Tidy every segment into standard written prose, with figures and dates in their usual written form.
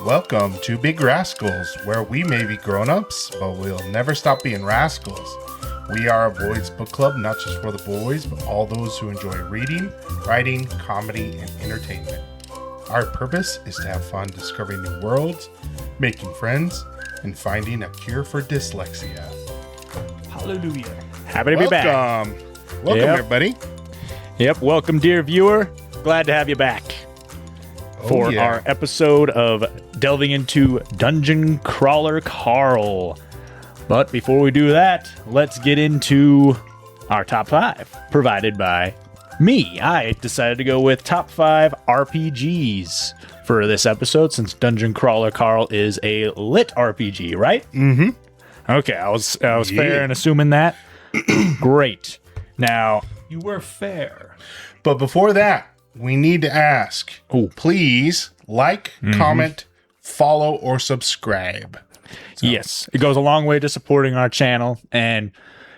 Welcome to Big Rascals, where we may be grown-ups, but we'll never stop being rascals. We are a boys' book club, not just for the boys, but all those who enjoy reading, writing, comedy, and entertainment. Our purpose is to have fun discovering new worlds, making friends, and finding a cure for dyslexia. Hallelujah. Happy to be back. Welcome, everybody. Yep, welcome, dear viewer. Glad to have you back for our episode of delving into Dungeon Crawler Carl. But before we do that, let's get into our top 5, provided by me. I decided to go with top 5 RPGs for this episode, since Dungeon Crawler Carl is a lit RPG, right? Mm-hmm. Okay, I was fair in assuming that. Great. Now, You were fair. But before that, we need to ask, please like, comment, follow, or subscribe. yes, it goes a long way to supporting our channel, and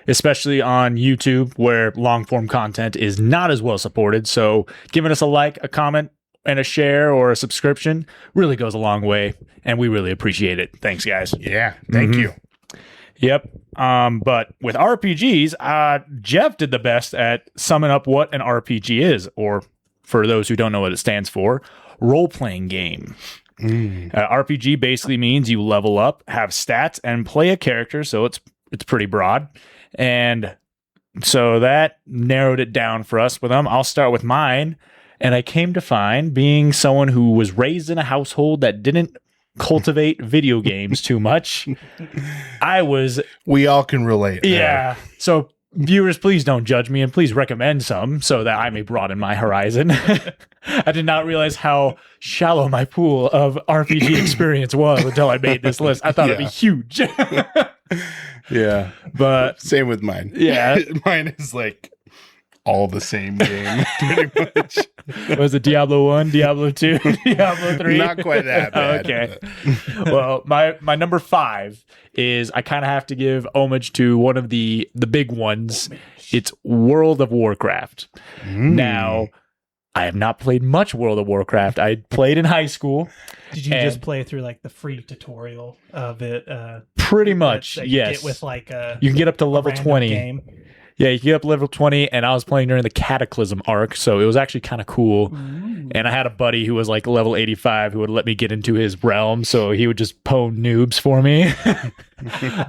especially on YouTube, where long-form content is not as well supported. So giving us a like, a comment, and a share or a subscription really goes a long way, and we really appreciate it. Thanks, guys. Yeah, thank you. Yep. But with RPGs, Geoff did the best at summing up what an RPG is, or for those who don't know what it stands for, role-playing game. RPG basically means you level up, have stats, and play a character, so it's pretty broad. And so that narrowed it down for us with them. I'll start with mine, and I came to find, being someone who was raised in a household that didn't cultivate video games too much, We all can relate. yeah. So viewers, please don't judge me, and please recommend some so that I may broaden my horizon. I did not realize how shallow my pool of RPG experience was until I made this list. I thought it'd be huge. Yeah. But Same with mine. Yeah. Mine is like all the same game, pretty much. was it Diablo 1, Diablo 2, Diablo 3? Not quite that bad. Okay. Well, my number 5 is, I kind of have to give homage to one of the big ones. It's World of Warcraft. Now, I have not played much World of Warcraft. I played in high school. Did you just play through like the free tutorial of it? Pretty much, that you yes. get with like You can get up to level random 20. game. Yeah, you get up to level 20, and I was playing during the Cataclysm arc, so it was actually kind of cool. And I had a buddy who was like level 85 who would let me get into his realm, so he would just pwn noobs for me.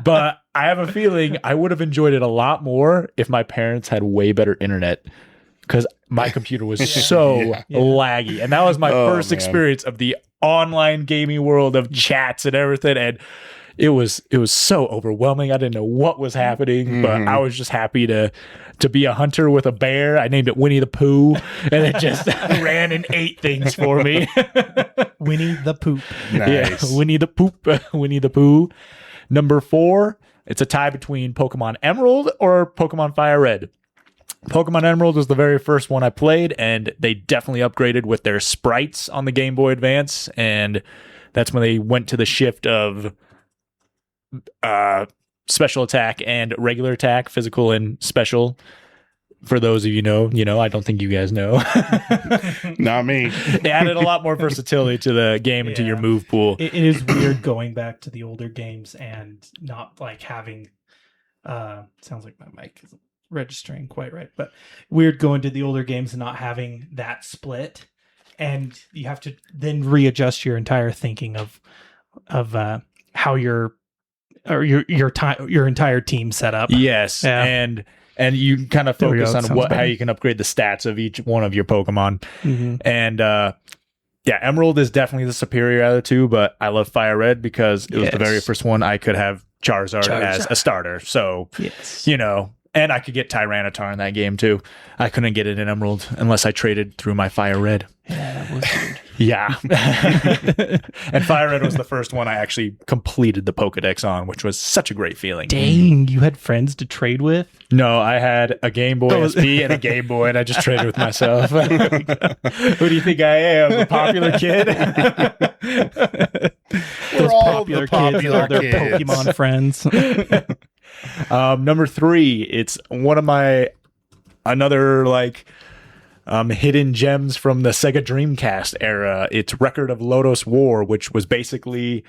But I have a feeling I would have enjoyed it a lot more if my parents had way better internet, because my computer was so laggy. And that was my first experience of the online gaming world of chats and everything, and it was so overwhelming. I didn't know what was happening, but I was just happy to be a hunter with a bear. I named it Winnie the Pooh, and it just ran and ate things for me. Winnie the Poop. Nice. Yeah, Winnie the Poop, Winnie the Pooh. Number 4, it's a tie between Pokemon Emerald or Pokemon Fire Red. Pokemon Emerald was the very first one I played, and they definitely upgraded with their sprites on the Game Boy Advance, and that's when they went to the shift of special attack and regular attack, physical and special. For those of you know, I don't think you guys know. Not me. They added a lot more versatility to the game and to your move pool. It is weird going back to the older games and not like having. Sounds like my mic isn't registering quite right, but weird going to the older games and not having that split, and you have to then readjust your entire thinking of how your entire team set up. Yes, Yeah. and you kind of There we focus go. on Sounds better. how you can upgrade the stats of each one of your Pokemon. And Emerald is definitely the superior out of the two, but I love Fire Red because it was the very first one I could have Charizard as a starter. So, and I could get Tyranitar in that game too. I couldn't get it in Emerald unless I traded through my Fire Red. Yeah, that was weird. Yeah. And Fire Red was the first one I actually completed the Pokedex on, which was such a great feeling. Dang, you had friends to trade with? No, I had a Game Boy SP and a Game Boy, and I just traded with myself. Who do you think I am? A popular kid? Those all popular the kids popular and all their kids. Pokemon friends. Number 3, it's one of my another like hidden gems from the Sega Dreamcast era. It's Record of Lodoss War, which was basically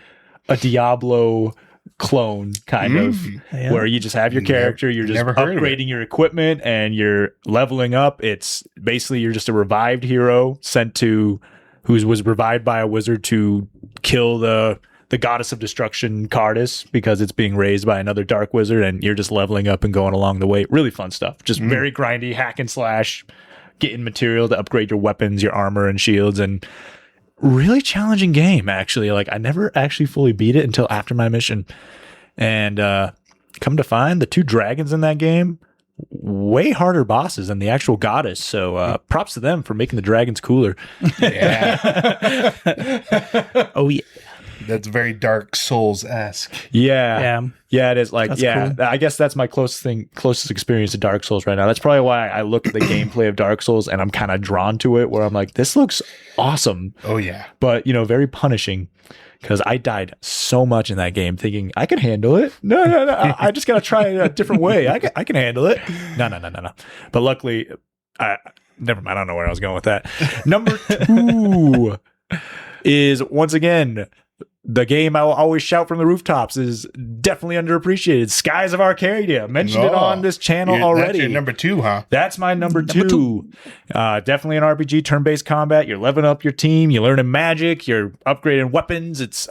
a Diablo clone, kind of, Yeah. where you just have your character, you're just never heard of it. upgrading your equipment, and you're leveling up. It's basically you're just a revived hero sent to who was revived by a wizard to kill the goddess of destruction, Cardis, because it's being raised by another dark wizard, and you're just leveling up and going along the way. Really fun stuff. Just very grindy, hack and slash, getting material to upgrade your weapons, your armor, and shields, and really challenging game, actually. Like, I never actually fully beat it until after my mission. And come to find, the 2 dragons in that game, way harder bosses than the actual goddess. So props to them for making the dragons cooler. Yeah. Oh yeah. That's very Dark Souls-esque. Yeah, it is. Like, That's cool. I guess that's my closest experience to Dark Souls right now. That's probably why I look at the gameplay of Dark Souls and I'm kind of drawn to it, where I'm like, this looks awesome. Oh, yeah. But, very punishing, because I died so much in that game thinking I can handle it. No. I just got to try it a different way. I can handle it. No. But luckily, never mind. I don't know where I was going with that. Number 2 is, once again, the game I will always shout from the rooftops is definitely underappreciated. Skies of Arcadia. Mentioned it on this channel already. That's your number 2, huh? That's my number two. Definitely an RPG, turn-based combat. You're leveling up your team. You're learning magic. You're upgrading weapons.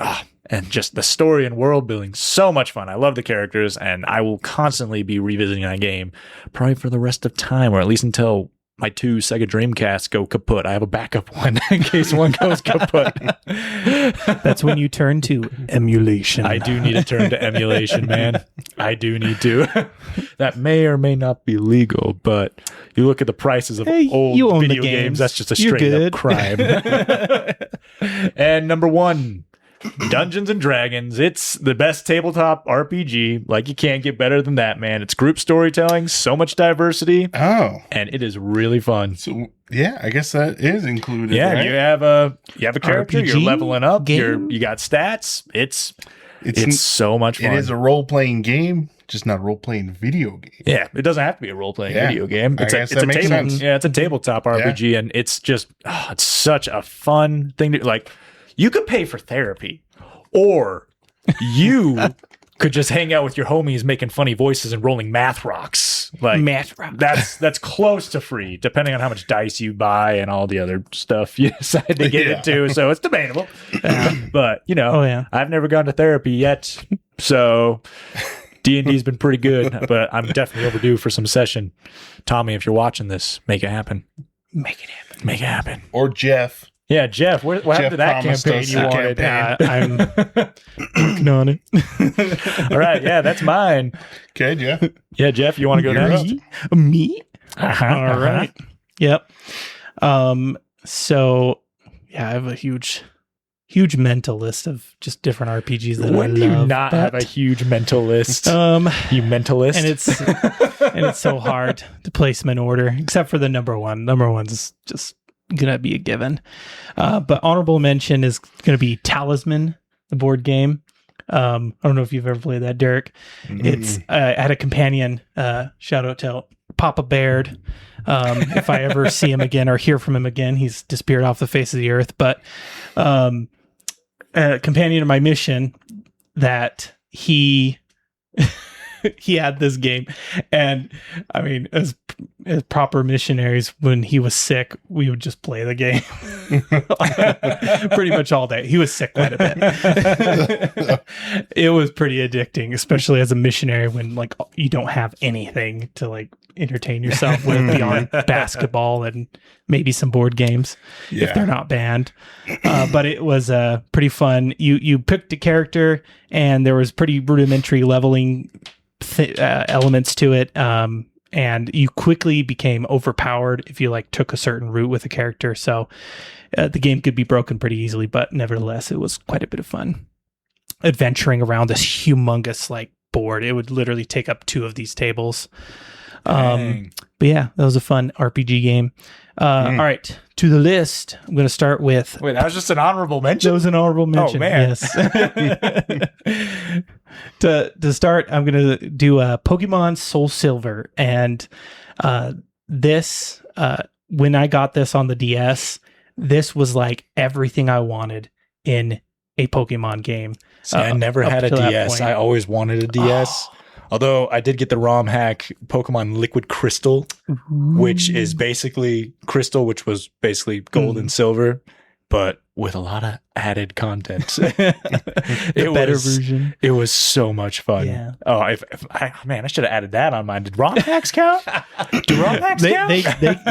And just the story and world building. So much fun. I love the characters, and I will constantly be revisiting that game probably for the rest of time, or at least until my 2 Sega Dreamcasts go kaput. I have a backup one in case one goes kaput. That's when you turn to emulation. I do need to turn to emulation, man. I do need to. That may or may not be legal, but you look at the prices of old you own the video games. games. That's just a You're straight good. up crime. And number 1, Dungeons and Dragons. It's the best tabletop RPG. Like, you can't get better than that, man. It's group storytelling, so much diversity. Oh. And it is really fun. So, yeah, I guess that is included. Yeah, right? you have a character, RPG you're leveling up, game? you got stats. It's so much fun. It is a role-playing game, just not a role-playing video game. Yeah, it doesn't have to be a role-playing video game. I guess that makes sense. Yeah, it's a tabletop RPG, and it's just it's such a fun thing to like. You could pay for therapy, or you could just hang out with your homies making funny voices and rolling math rocks. Like, Math rocks. That's close to free, depending on how much dice you buy and all the other stuff you decide to get into. So it's debatable. But I've never gone to therapy yet, so D&D's been pretty good. But I'm definitely overdue for some session. Tommy, if you're watching this, make it happen. Make it happen. Make it happen. Or Geoff. Yeah, Jeff, what happened to that promised campaign us you a wanted? campaign. I'm working on it. All right, yeah, that's mine. Okay, Geoff. Yeah, Jeff, you want to go You're next? Me? Uh-huh, All right. Yep. So yeah, I have a huge mental list of just different RPGs that When I do you love. not have a huge mental list? You mentalist. and it's so hard to place them in order, except for the number one. Number one's just gonna be a given. But honorable mention is gonna be Talisman, the board game. I don't know if you've ever played that, Derek. It's I had a companion. Shout out to Papa Baird. If I ever see him again or hear from him again, he's disappeared off the face of the earth. But a companion of my mission that he had this game, and I mean, as proper missionaries, when he was sick, we would just play the game pretty much all day. He was sick quite a bit. It was pretty addicting, especially as a missionary when like you don't have anything to like entertain yourself with beyond basketball and maybe some board games if they're not banned. But it was pretty fun. You picked a character, and there was pretty rudimentary leveling elements to it, and you quickly became overpowered if you like took a certain route with a character. So the game could be broken pretty easily, but nevertheless, it was quite a bit of fun adventuring around this humongous like board. It would literally take up 2 of these tables. But yeah, that was a fun RPG game. All right, to the list. I'm going to start with. Wait, that was just an honorable mention? That was an honorable mention. Oh, man. Yes. To start, I'm going to do Pokemon Soul Silver. And this when I got this on the DS, this was like everything I wanted in a Pokemon game. See, I never up had a to that DS. point. I always wanted a DS. Although I did get the ROM hack Pokemon Liquid Crystal, which is basically Crystal, which was basically gold and silver, but with a lot of added content. Better version. It was so much fun. Yeah. Oh, I should have added that on mine. Did ROM hacks count? Do ROM hacks count?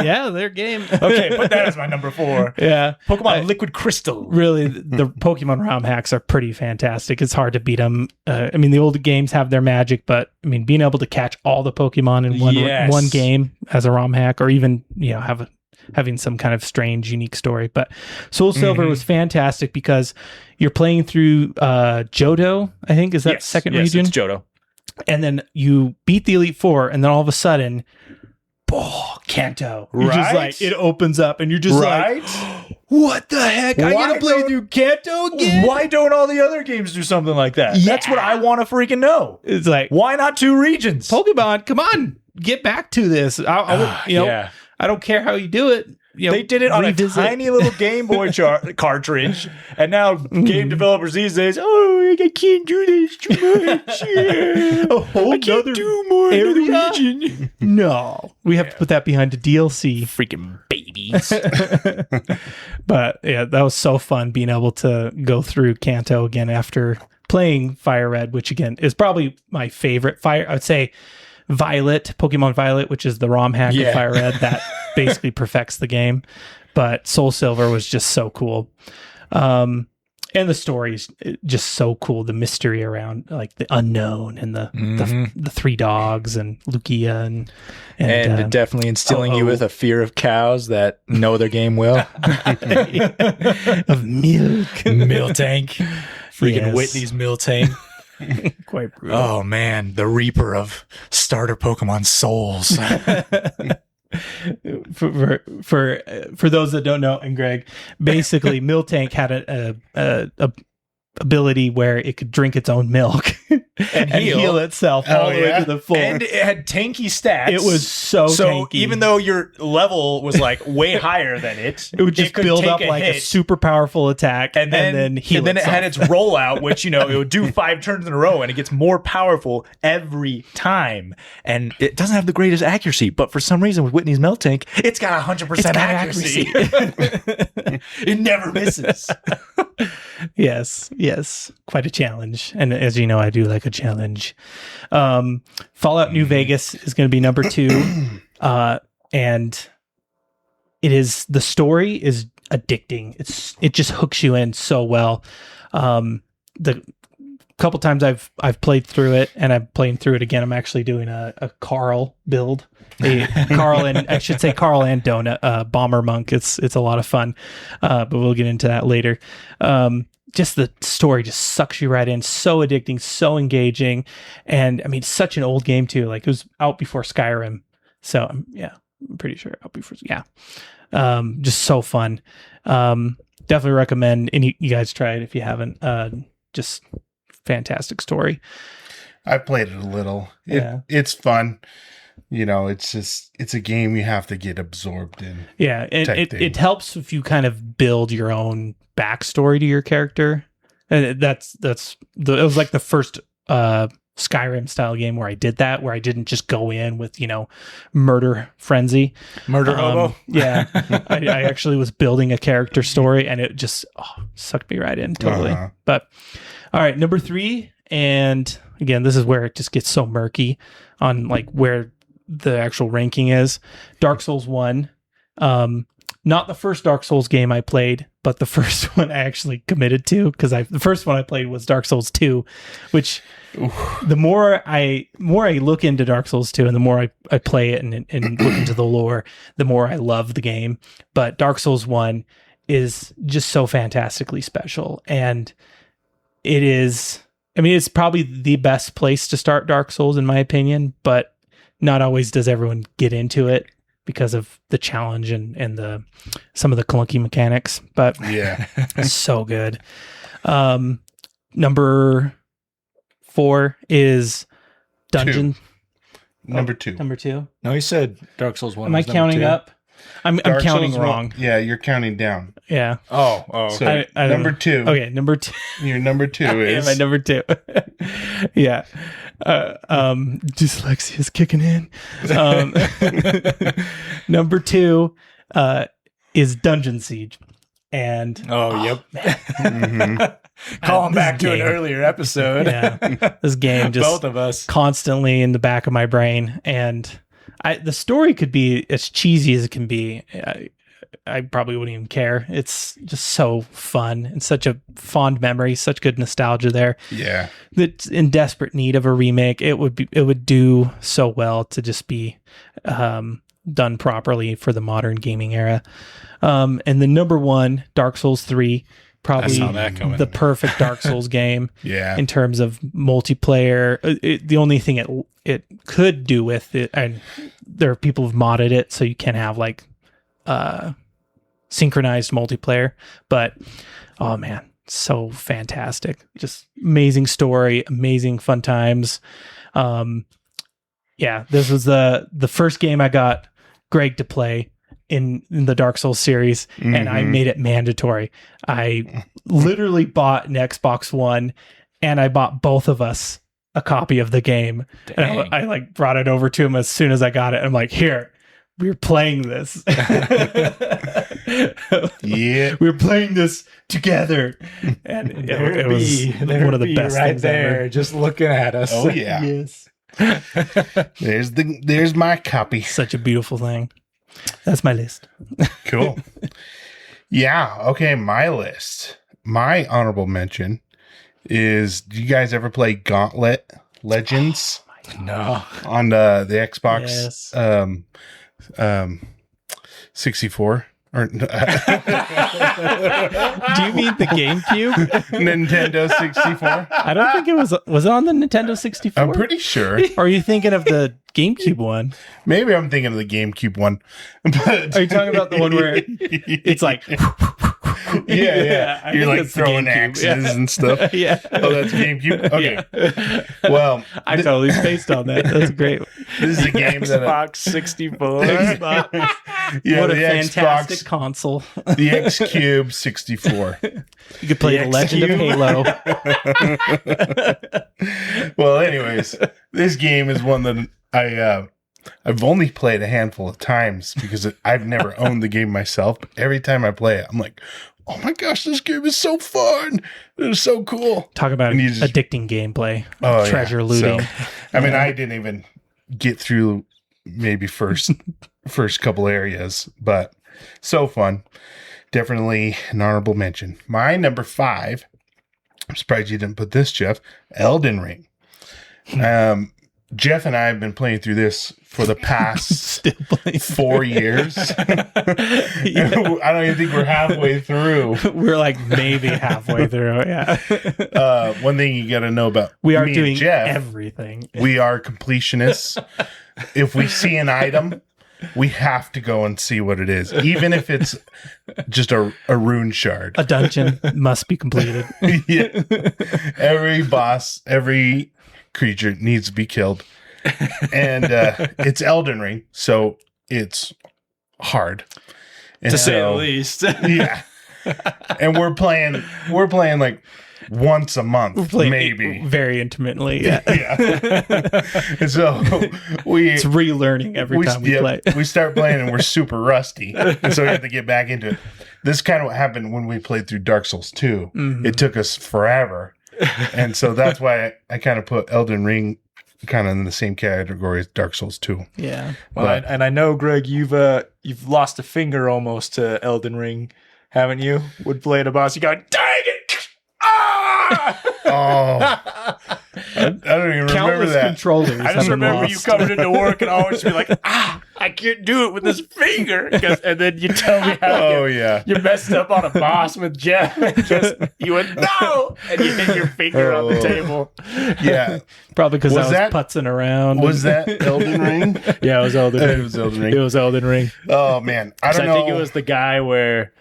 Yeah, their game. Okay, put that as my number 4. Yeah. Pokemon Liquid Crystal. Really, the Pokemon ROM hacks are pretty fantastic. It's hard to beat them. I mean, the old games have their magic, but I mean, being able to catch all the Pokemon in one game as a ROM hack, or even having some kind of strange, unique story. But Soul Silver was fantastic because you're playing through Johto, I think. Is that second region? It's Johto. And then you beat the Elite Four, and then all of a sudden, Kanto. You're just Right? like, it opens up, and you're just like, what the heck? I Why gotta play don't- through Kanto again? Why don't all the other games do something like that? Yeah. That's what I want to freaking know. It's like, Why not 2 regions? Pokemon, come on, get back to this. Yeah. I don't care how you do it. They did it on revisit. a tiny little Game Boy cartridge, and now game developers these days, I can't do this too much. A whole I can't nother do more another area? region. No, we have to put that behind a DLC. Freaking babies. But yeah, that was so fun being able to go through Kanto again after playing Fire Red, which again is probably my favorite I would say Violet, Pokemon Violet, which is the ROM hack of Fire Red, that basically perfects the game. But Soul Silver was just so cool. And the story's just so cool. The mystery around like the unknown and the 3 dogs and Lugia and definitely instilling you with a fear of cows that know their game well. of milk. Miltank. Freaking Yes. Whitney's Miltank. Quite brutal. Oh man, the Reaper of starter Pokemon souls. For those that don't know, and Greg, basically Miltank had a ability where it could drink its own milk and heal itself all the way to the floor. And it had tanky stats. It was so tanky. Even though your level was like way higher than it it would just could build take up like a super powerful attack and then heal and then it itself. had its rollout, which it would do 5 turns in a row, and it gets more powerful every time. And it doesn't have the greatest accuracy, but for some reason with Whitney's Miltank, it's got 100% accuracy. It never misses. Yes, quite a challenge. And as you know, I do like a challenge. Fallout New Vegas is going to be number 2, and the story is addicting. It just hooks you in so well. The couple times I've played through it, and I'm playing through it again. I'm actually doing a Carl build. Carl and Donut, Bomber Monk. It's a lot of fun, but we'll get into that later. Just the story just sucks you right in. So addicting, so engaging, and I mean, such an old game too. Like it was out before Skyrim, so I'm pretty sure out before. Just so fun. Definitely recommend. And you guys try it if you haven't. Just fantastic story. I played it a little. It's fun. It's a game you have to get absorbed in. Yeah, and it helps if you kind of build your own backstory to your character. And it was like the first Skyrim style game where I did that, where I didn't just go in with murder frenzy, Murder hobo. Yeah, I actually was building a character story, and it just sucked me right in totally. Uh-huh. But all right, number 3, and again, this is where it just gets so murky on like where the actual ranking is. Dark Souls 1. Not the first Dark Souls game I played, but the first one I actually committed to, because the first one I played was Dark Souls 2, which the more I look into Dark Souls 2 and the more I play it and look into the lore, the more I love the game. But Dark Souls 1 is just so fantastically special, and it is, I mean, it's probably the best place to start Dark Souls in my opinion, but not always does everyone get into it because of the challenge and some of the clunky mechanics, but Yeah. so good. Number 4 is Dungeon. Number 2. Number 2. No, he said Dark Souls 1. Am I was number counting 2. up? I'm Dark counting Souls wrong. Yeah, you're counting down. Yeah. Oh. So Okay. I don't number know. 2. Okay, number 2. Your number 2 Yeah, is my number 2. Yeah. Dyslexia is kicking in. Number 2 is Dungeon Siege. And Yep. Mhm. Calling this back to an game. earlier episode. Yeah. This game just Both of us. constantly in the back of my brain, and the story could be as cheesy as it can be. I probably wouldn't even care. It's just so fun and such a fond memory, such good nostalgia there. Yeah. That's in desperate need of a remake. It would do so well to just be done properly for the modern gaming era. And the number 1, Dark Souls 3, probably saw that coming. the perfect Dark Souls game. Yeah. In terms of multiplayer. The only thing it could do with it, and there are people who've modded it, so you can have like synchronized multiplayer. But oh man, so fantastic! Just amazing story, amazing fun times. Yeah, this was the first game I got Greg to play in the Dark Souls series, and I made it mandatory. I literally bought an Xbox One, and I bought both of us a copy of the game. And Dang. I like brought it over to him as soon as I got it. I'm like, here, we're playing this. Yeah. We're playing this together. And it was one of the best right things there, ever. just looking at us. Oh yeah. Yes. There's my copy. Such a beautiful thing. That's my list. Cool. Yeah. Okay. My list. My honorable mention is: do you guys ever play Gauntlet Legends No. on the Xbox Yes. 64? Or Do you mean the GameCube? Nintendo 64? I don't think it was it on the Nintendo 64? I'm pretty sure. Or are you thinking of the GameCube one? Maybe I'm thinking of the GameCube one. But Are you talking about the one where it's like yeah. I You're think like it's the throwing GameCube. axes Yeah. and stuff. Yeah. Oh, that's GameCube? Okay. Yeah. Well, I totally spaced on that. That's great. this is a game that Xbox 64. yeah, What a the fantastic Xbox, console. the X Cube 64. You could play The The Legend of Halo. Well, anyways, this game is one that I've only played a handful of times because I've never owned the game myself. But every time I play it, I'm like, oh my gosh, this game is so fun. It's so cool. Talk about And you just- addicting gameplay. Oh, Treasure yeah. looting. So, I mean, I didn't even get through maybe first couple areas, but so fun. Definitely an honorable mention. My number 5, I'm surprised you didn't put this, Geoff, Elden Ring. Geoff and I have been playing through this for the past Still playing. 4 years. Yeah. I don't even think we're halfway through. We're like maybe halfway through. Yeah. One thing you got to know about We are me and doing Geoff, everything. we are completionists. If we see an item, we have to go and see what it is, even if it's just a rune shard. A dungeon must be completed. Yeah. Every boss, every creature needs to be killed. And it's Elden Ring, so it's hard. And To say the so- least. Yeah. And we're playing like once a month, Playing maybe. very intimately. Yeah. Yeah. And so we It's relearning every time we play. we start playing and we're super rusty. And so we have to get back into it. This is kind of what happened when we played through Dark Souls 2. Mhm. It took us forever. And so that's why I kind of put Elden Ring kind of in the same category as Dark Souls 2. Yeah. Well, But- and I know, Greg, you've lost a finger almost to Elden Ring, haven't you? Would play a boss, you go, dang it! Ah! Oh, I don't even remember Countless that. controllers. I have just been remember you lost. coming into work and always be like, I can't do it with this finger. And then you tell me how Oh, yeah. you messed up on a boss with Geoff. And just, you went, no! And you hit your finger on the Oh. table. Yeah. Probably because I Was was that- putzing around. Was that Elden Ring? Yeah, it was Elden It Ring. was Elden Ring. It was Elden Ring. Oh, man. I So don't I know. think it was the guy where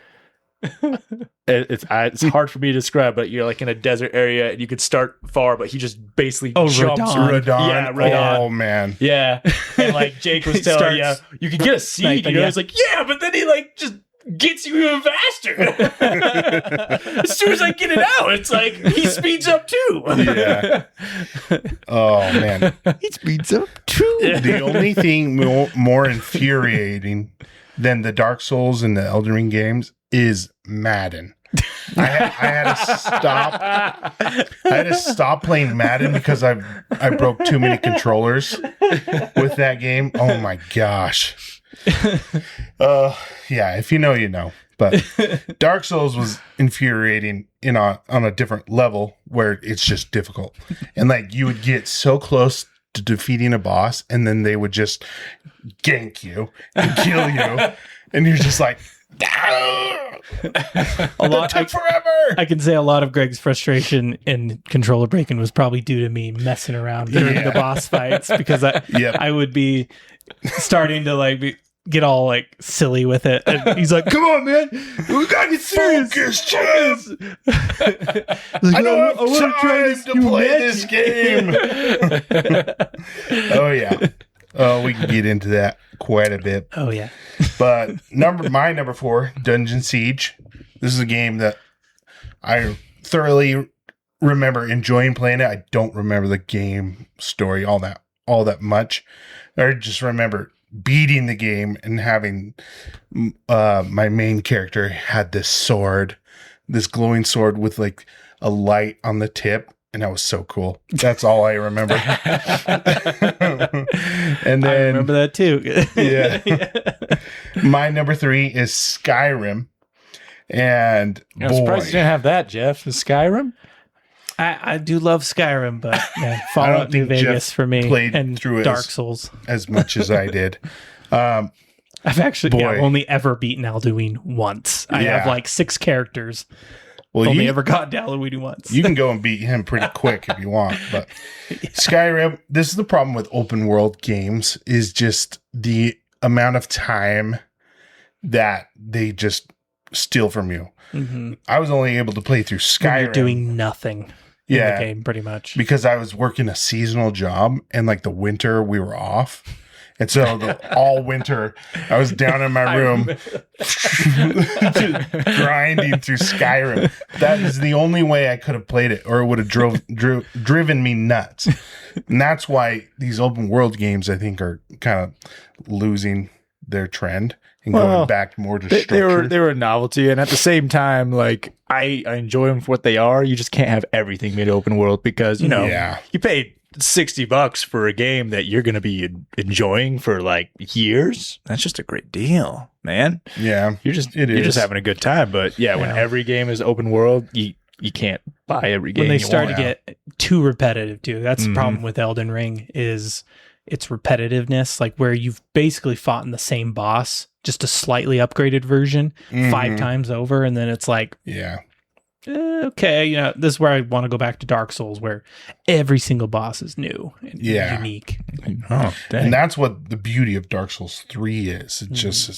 it's hard for me to describe, but you're like in a desert area and you could start far, but he just basically Oh, jumps. Radon. Radon. Yeah, Radon. Oh, man. Yeah, And like Jake was telling you, Starts you could get a seed. sniping, You know, yeah. it's like, yeah, but then he like just gets you even faster. As soon as I get it out, it's like he speeds up too. Yeah. Oh man. He speeds up too. The only thing more infuriating than the Dark Souls and the Elden Ring games is Madden. I had to stop. I had to stop playing Madden because I broke too many controllers with that game. Oh my gosh. Yeah. If you know, you know. But Dark Souls was infuriating on a different level where it's just difficult, and like you would get so close to defeating a boss, and then they would just gank you and kill you, and you're just like. That took forever. I can say a lot of Greg's frustration in controller breaking was probably due to me messing around during the boss fights because I would be starting to like get all like silly with it. And he's like, "Come on, man, we gotta get serious." Focus, Geoff. Like, I don't wanna have time to play this game. Oh yeah. Oh, we can get into that quite a bit. Oh yeah. But my number 4, Dungeon Siege. This is a game that I thoroughly remember enjoying playing it. I don't remember the game story all that much. I just remember beating the game and having my main character had this sword, this glowing sword with like a light on the tip. And that was so cool. That's all I remember. And then I remember that too. Yeah. My number 3 is Skyrim. And I'm surprised you didn't have that, Jeff. The Skyrim? I do love Skyrim, but yeah, Fallout New think Vegas Geoff for me played and through it Dark Souls. as much as I did. I've actually Boy. only ever beaten Alduin once. I have like 6 characters. Well, Only ever got to Alduin once. you can go and beat him pretty quick if you want. But Skyrim, this is the problem with open world games, is just the amount of time that they just steal from you. Mm-hmm. I was only able to play through Skyrim. You're doing nothing in the game, pretty much. Because I was working a seasonal job, and like the winter we were off. And so all winter I was down in my room grinding through Skyrim. That is the only way I could have played it, or it would have driven me nuts. And that's why these open world games, I think, are kind of losing their trend and going back more to structure. They were a novelty, and at the same time, like I enjoy them for what they are. You just can't have everything made open world because you paid $60 for a game that you're going to be enjoying for like years. That's just a great deal, man. Yeah, you're just having a good time. But yeah, when every game is open world, you can't buy every game. When they start to get too repetitive too, that's the problem with Elden Ring is its repetitiveness, like where you've basically fought in the same boss, just a slightly upgraded version 5 times over, and then it's like, okay, this is where I want to go back to Dark Souls, where every single boss is new and unique. Oh, dang. And that's what the beauty of Dark Souls 3 is. It's just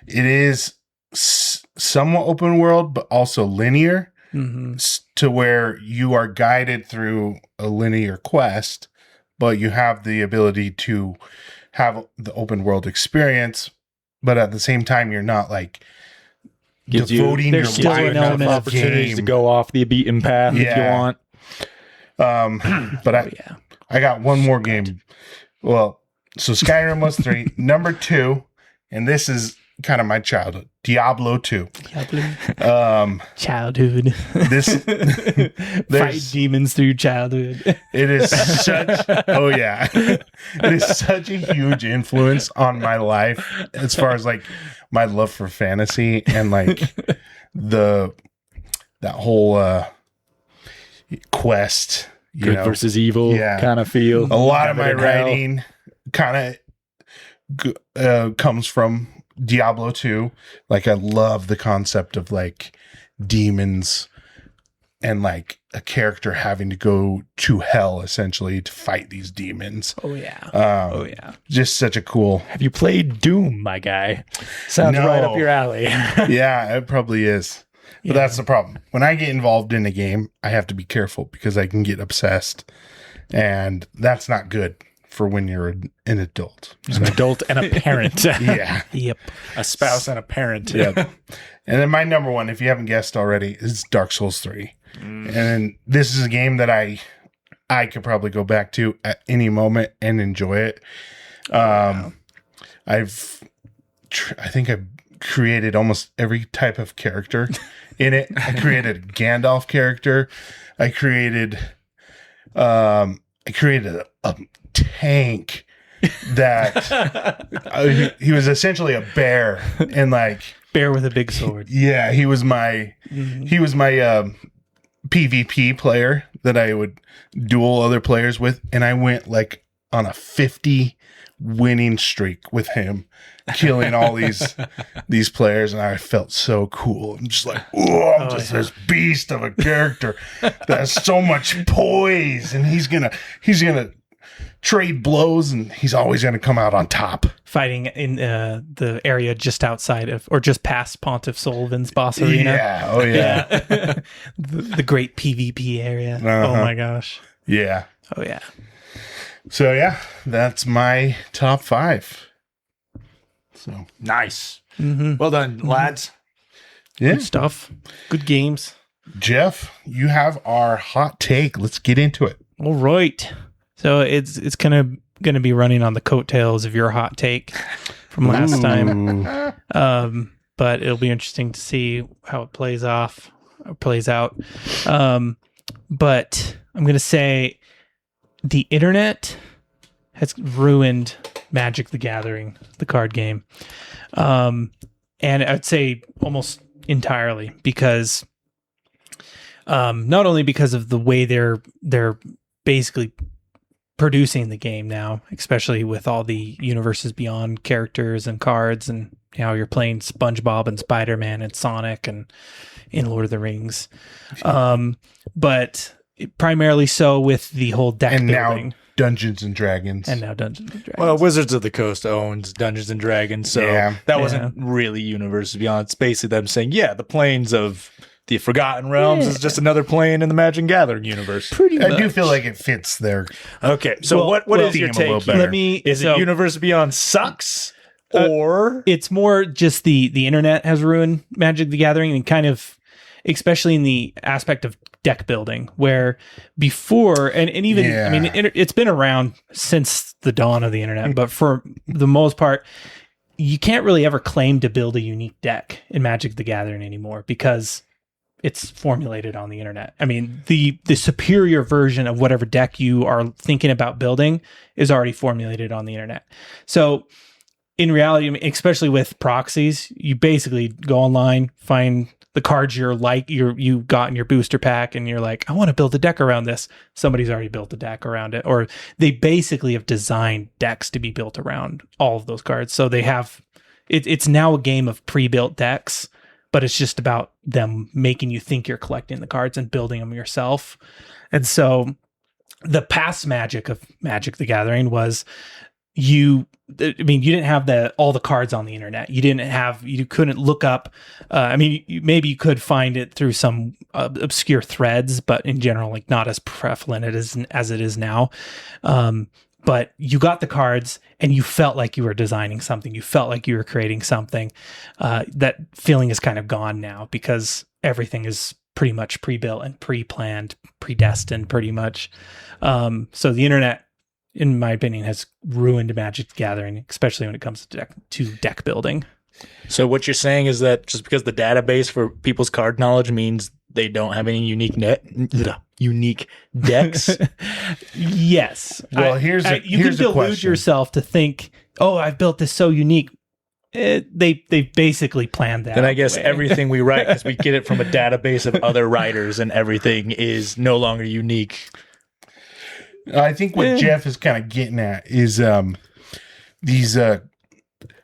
it is somewhat open world, but also linear to where you are guided through a linear quest, but you have the ability to have the open world experience, but at the same time, you're not like devoting your still life enough to opportunities to go off the beaten path if you want. But I got one more game. Well, so Skyrim was 3. Number 2, and this is kind of my childhood, Diablo 2. Childhood. Fight demons through childhood. It is such it is such a huge influence on my life as far as like my love for fantasy and like that whole quest, good versus evil kind of feel. A lot of my writing kind of comes from Diablo 2. Like I love the concept of like demons and like a character having to go to hell essentially to fight these demons. Just such a cool. Have you played Doom, my guy? Sounds right up your alley. Yeah, it probably is. But that's the problem. When I get involved in a game, I have to be careful because I can get obsessed, and that's not good for when you're an adult. An adult and a parent. Yeah. Yep. A spouse and a parent. Yep. And then my number one, if you haven't guessed already, is Dark Souls 3. And this is a game that I could probably go back to at any moment and enjoy it. I think I've created almost every type of character in it. I created a Gandalf character. I created a tank that he was essentially a bear, and like Bear with a big sword. yeah, he was my PvP player that I would duel other players with, and I went like on a 50 winning streak with him, killing all these players, and I felt so cool. I'm just like, oh, I'm just this beast of a character that has so much poise, and he's gonna trade blows, and he's always gonna come out on top. Fighting in the area just outside of, or just past Pontiff Sullivan's boss arena. Yeah, oh yeah, the great PvP area. Uh-huh. Oh my gosh. yeah. Oh yeah. So yeah, that's my top 5. So Nice. Mm-hmm. Well done, lads. yeah, Good stuff. Good games. Jeff, you have our hot take. Let's get into it. All right. So it's gonna be running on the coattails of your hot take from last time. But it'll be interesting to see how it plays out. But I'm gonna say the internet has ruined Magic the Gathering, the card game. And I'd say almost entirely, because not only because of the way they're basically producing the game now, especially with all the Universes Beyond characters and cards, and how you're playing SpongeBob and Spider-Man and Sonic and in Lord of the Rings. But primarily so with the whole deck And building. now Dungeons and Dragons. And now Dungeons and Dragons. Well, Wizards of the Coast owns Dungeons and Dragons, so Yeah. that wasn't really Universes Beyond. It's basically them saying, yeah, the planes of the Forgotten Realms is just another plane in the Magic and Gathering universe. Pretty much. I do feel like it fits there. Okay, so what is your theme a little take? better. Let me. Is so it Universe Beyond sucks, or it's more just the internet has ruined Magic the Gathering, and kind of, especially in the aspect of deck building, where before and even Yeah. I mean it's been around since the dawn of the internet, but for the most part, you can't really ever claim to build a unique deck in Magic the Gathering anymore, because it's formulated on the internet. I mean, the superior version of whatever deck you are thinking about building is already formulated on the internet. So in reality, I mean, especially with proxies, you basically go online, find the cards you got in your booster pack, and you're like, I want to build a deck around this. Somebody's already built a deck around it, or they basically have designed decks to be built around all of those cards. So they have it's now a game of pre-built decks, but it's just about them making you think you're collecting the cards and building them yourself. And so the past magic of Magic the Gathering was you didn't have all the cards on the internet. You couldn't look up. Maybe you could find it through some obscure threads, but in general, like not as prevalent as it is now. But you got the cards and you felt like you were designing something. You felt like you were creating something. That feeling is kind of gone now, because everything is pretty much pre-built and pre-planned, predestined pretty much. So the internet, in my opinion, has ruined Magic the Gathering, especially when it comes to deck building. So what you're saying is that just because the database for people's card knowledge means they don't have any unique decks? Yes. Well, you here's can a delude question. yourself to think, oh, I've built this so unique. They basically planned that. Then I guess way. everything we write, because we get it from a database of other writers, and everything is no longer unique. I think what Jeff is kind of getting at is these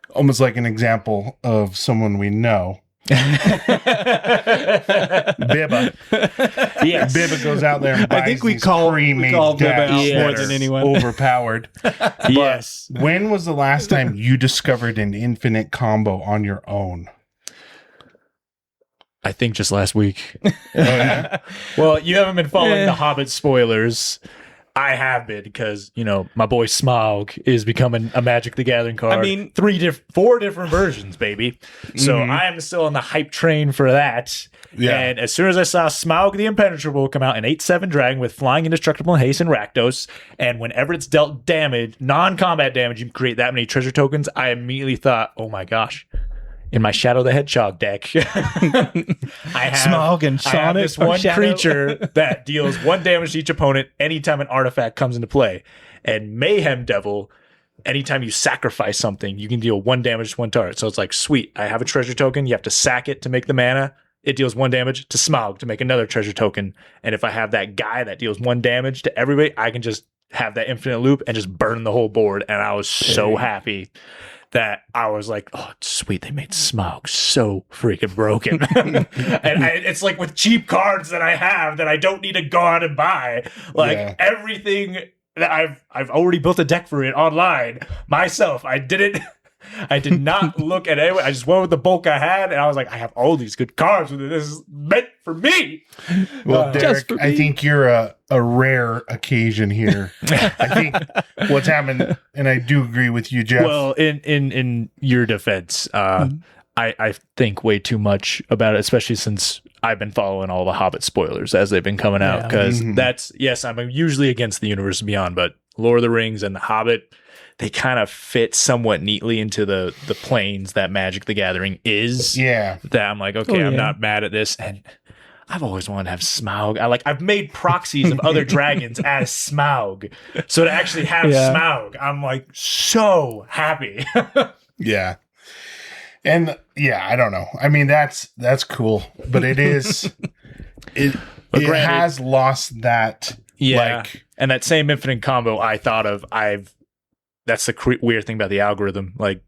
almost like an example of someone we know. Bibba. Yes. Bibba goes out there and buys I think we these call pre-made Bibba decks out that more are than anyone. overpowered. Yes. When was the last time you discovered an infinite combo on your own? I think just last week. Oh, yeah? Well, you haven't been following the Hobbit spoilers. I have been because, my boy Smaug is becoming a Magic the Gathering card. I mean, 4 different versions, baby. So I am still on the hype train for that. Yeah. And as soon as I saw Smaug the Impenetrable come out in 8/7 Dragon with Flying, Indestructible, and Haste and Rakdos, and whenever it's dealt damage, non-combat damage, you can create that many treasure tokens, I immediately thought, oh my gosh. In my Shadow the Hedgehog deck, I have Smaug and I have Sonic this or one Shadow. creature that deals 1 damage to each opponent anytime an artifact comes into play. And Mayhem Devil, anytime you sacrifice something, you can deal 1 damage to 1 target. So it's like, sweet, I have a treasure token. You have to sack it to make the mana. It deals 1 damage to Smaug to make another treasure token. And if I have that guy that deals 1 damage to everybody, I can just have that infinite loop and just burn the whole board. And I was so happy that I was like, oh, sweet, they made Smaug so freaking broken. And it's like with cheap cards that I have that I don't need to go out and buy. Like everything that I've already built a deck for it online myself. I did not look at anyone. I just went with the bulk I had, and I was like, I have all these good cards. This is meant for me. Well, Derek, I think you're a rare occasion here. I think what's happened, and I do agree with you, Geoff. Well, in your defense, I think way too much about it, especially since I've been following all the Hobbit spoilers as they've been coming out. Because I'm usually against the Universe Beyond, but Lord of the Rings and the Hobbit, they kind of fit somewhat neatly into the planes that Magic the Gathering is. Yeah. That I'm like, okay, I'm not mad at this. And I've always wanted to have Smaug. I've made proxies of other dragons as Smaug. So to actually have Smaug, I'm like so happy. Yeah. And I don't know. I mean, that's cool, but it has lost that. Yeah. And that same infinite combo I thought of, that's the weird thing about the algorithm. Like,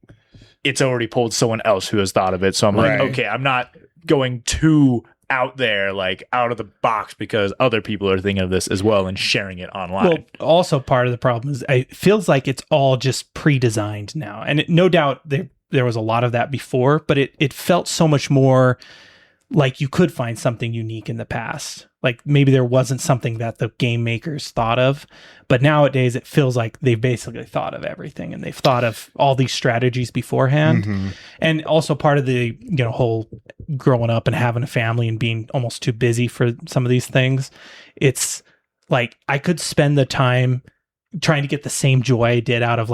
it's already pulled someone else who has thought of it. So I'm like, okay, I'm not going too out there, like out of the box, because other people are thinking of this as well and sharing it online. Well, also part of the problem is it feels like it's all just pre-designed now. And no doubt there was a lot of that before, but it felt so much more like you could find something unique in the past. Like maybe there wasn't something that the game makers thought of, but nowadays it feels like they've basically thought of everything and they've thought of all these strategies beforehand. Mm-hmm. And also part of the, whole growing up and having a family and being almost too busy for some of these things. It's like, I could spend the time trying to get the same joy I did out of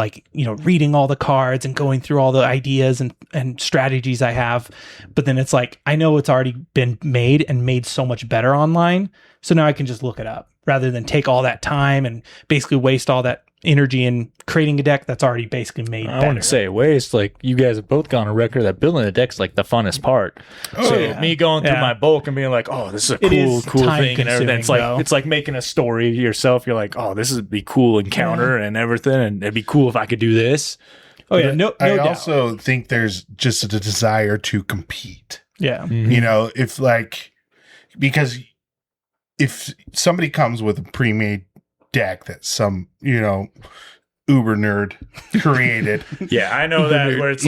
reading all the cards and going through all the ideas and strategies I have. But then it's like, I know it's already been made and made so much better online. So now I can just look it up rather than take all that time and basically waste all that energy in creating a deck that's already basically made I wouldn't say waste. Like, you guys have both gone on record that building a deck's like the funnest part. Me going through my bulk and being like, oh, this is a cool thing and everything. It's like making a story yourself. You're like, oh, this would be cool encounter and everything, and it'd be cool if I could do this. Oh yeah, no I doubt. also think there's just a desire to compete. Yeah. Mm-hmm. Because if somebody comes with a pre-made deck that some, uber nerd created. Yeah, I know that, where it's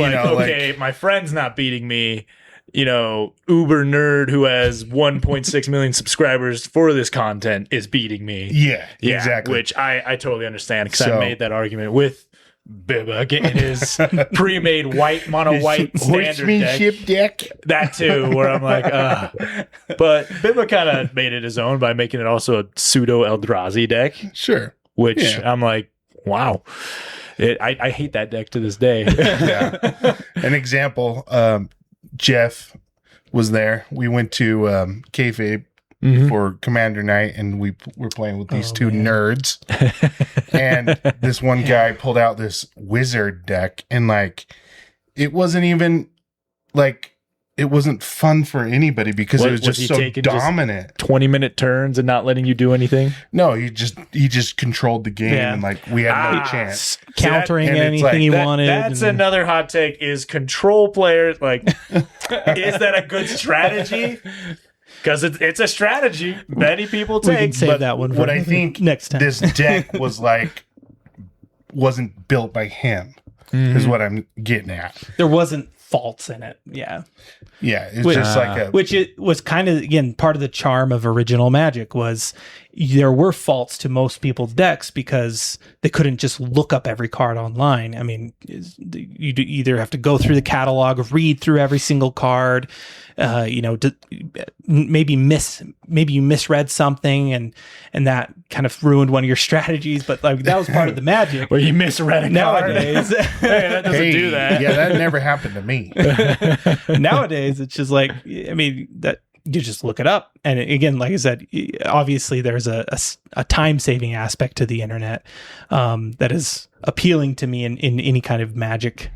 my friend's not beating me. Uber nerd who has 1.6 million subscribers for this content is beating me. Yeah, exactly. Which I totally understand, because I made that argument with Bibba getting his pre-made mono white standard deck. That too, where I'm like, but Bibba kind of made it his own by making it also a pseudo Eldrazi deck. Sure. Which I'm like, wow. I hate that deck to this day. Yeah. An example, Geoff was there. We went to Kayfabe for Commander Night, and we were playing with these two nerds. And this one guy pulled out this wizard deck, and it wasn't even it wasn't fun for anybody because it was just so dominant. 20-minute turns and not letting you do anything? No, he just controld the game, and we had no chance. Countering anything he wanted. That's another hot take, is control players. Is that a good strategy? Because it's a strategy many people take. We can save that one for what I think next time. This deck wasn't built by him, is what I'm getting at. There wasn't faults in it. Yeah. Yeah. It's just which it was kind of, again, part of the charm of original Magic was there were faults to most people's decks because they couldn't just look up every card online. I mean, you either have to go through the catalog, read through every single card, maybe you misread something and that kind of ruined one of your strategies. But like that was part of the magic. Where you misread a nowadays. Hey, that doesn't do that. Yeah, that never happened to me. Nowadays, it's just like, I mean, that you just look it up. And again, like I said, obviously there's a time-saving aspect to the internet that is appealing to me in any kind of Magic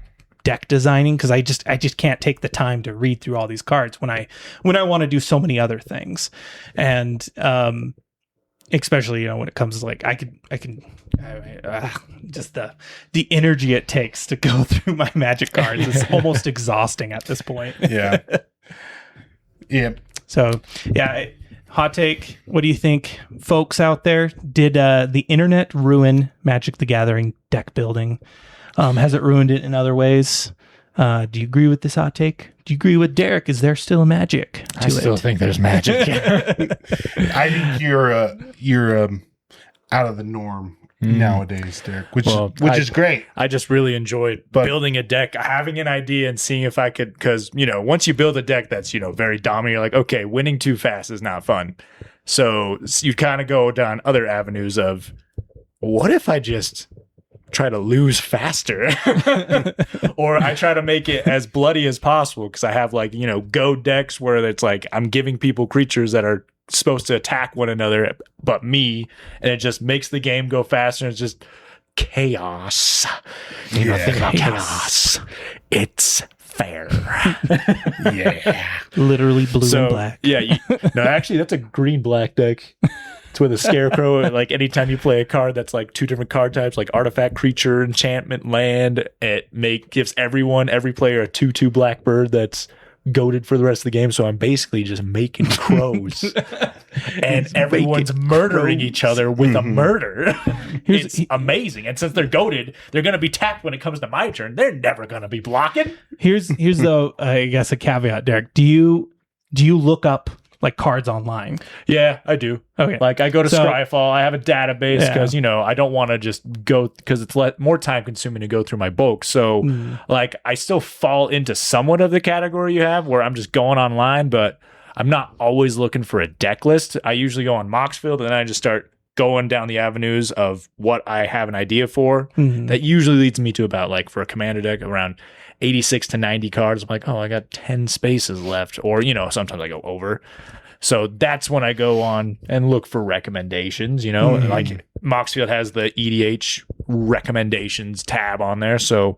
deck designing, because I just can't take the time to read through all these cards when I want to do so many other things. And especially, when it comes to like, just the energy it takes to go through my Magic cards is almost exhausting at this point. Yeah. Yeah. So, yeah, hot take. What do you think, folks out there? Did the internet ruin Magic the Gathering deck building? Has it ruined it in other ways? Do you agree with this hot take? Do you agree with Derek? Is there still magic to I still it? think there's magic. I think you're out of the norm nowadays, Derek, which is great. I just really enjoyed building a deck, having an idea and seeing if I could, because, once you build a deck that's, very dominant, you're like, okay, winning too fast is not fun. So you kind of go down other avenues of, what if I just try to lose faster? Or I try to make it as bloody as possible, because I have like, go decks where it's like I'm giving people creatures that are supposed to attack one another but me, and it just makes the game go faster. It's just chaos. Think about chaos. It's fair. Yeah. Literally blue and black. Yeah. No, actually, that's a green-black deck. It's with a scarecrow. Like anytime you play a card that's like two different card types, like artifact, creature, enchantment, land, it gives every player a 2/2 blackbird that's goaded for the rest of the game. So I'm basically just making crows, and everyone's murdering each other with a murder. It's amazing. And since they're goaded, they're going to be tapped when it comes to my turn. They're never going to be blocking. Here's though, I guess a caveat, Derek. Do you look up like cards online? Yeah, I do. Okay. Like I go to Scryfall. I have a database because, I don't want to just go, because it's more time consuming to go through my bulk. So like I still fall into somewhat of the category you have where I'm just going online, but I'm not always looking for a deck list. I usually go on Moxfield and then I just start going down the avenues of what I have an idea for. That usually leads me to about, like, for a commander deck, around 86 to 90 cards. I'm like, oh, I got 10 spaces left. Or, sometimes I go over. So that's when I go on and look for recommendations, like Moxfield has the EDH recommendations tab on there. So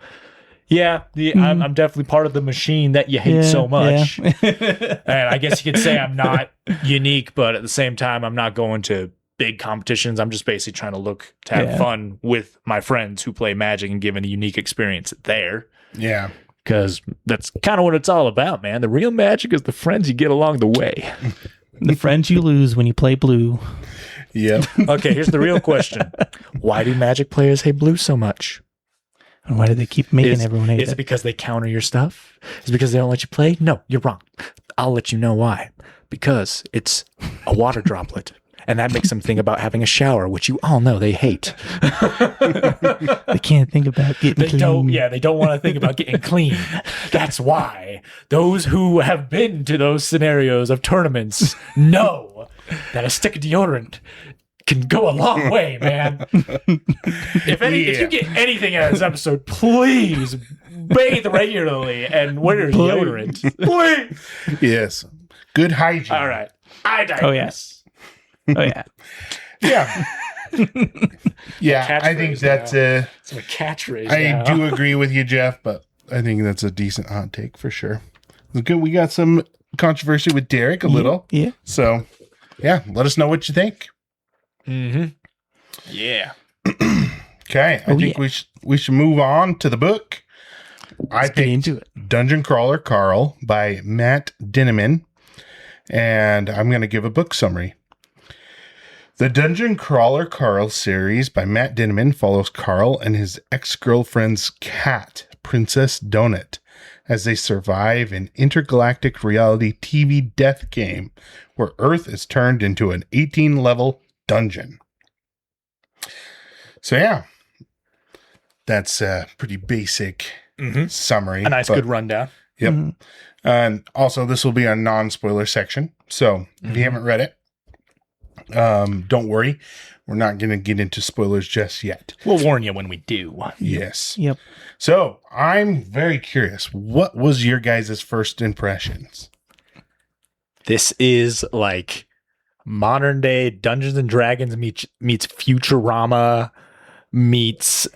yeah, I'm definitely part of the machine that you hate so much. Yeah. And I guess you could say I'm not unique, but at the same time, I'm not going to big competitions. I'm just basically trying to have fun with my friends who play Magic and give a unique experience there. Yeah. Because that's kind of what it's all about, man. The real magic is the friends you get along the way. The friends you lose when you play blue. Yep. Okay, here's the real question. Why do Magic players hate blue so much? And why do they keep making everyone hate it? Is it because they counter your stuff? Is it because they don't let you play? No, you're wrong. I'll let you know why. Because it's a water droplet. And that makes them think about having a shower, which you all know they hate. They can't think about getting clean. They don't want to think about getting clean. That's why those who have been to those scenarios of tournaments know that a stick of deodorant can go a long way, man. If you get anything out of this episode, please bathe regularly and wear deodorant. Please. Yes. Good hygiene. All right. I digress. Oh, yes. Oh yeah, yeah, yeah. I think that's it's a catchphrase. I do agree with you, Geoff, but I think that's a decent hot take for sure. Good. We got some controversy with Derek a little. Yeah. So, yeah, let us know what you think. Mm-hmm. Yeah. Okay. I think we should move on to the book. Let's get into it. Dungeon Crawler Carl by Matt Dinniman, and I'm going to give a book summary. The Dungeon Crawler Carl series by Matt Dinniman follows Carl and his ex-girlfriend's cat, Princess Donut, as they survive an intergalactic reality TV death game where Earth is turned into an 18-level dungeon. So yeah, that's a pretty basic summary. A nice, good rundown. Yep. And also, this will be a non-spoiler section. So if you haven't read it, don't worry. We're not going to get into spoilers just yet. We'll warn you when we do. Yes. Yep. So I'm very curious. What was your guys' first impressions? This is like modern day Dungeons and Dragons meets Futurama meets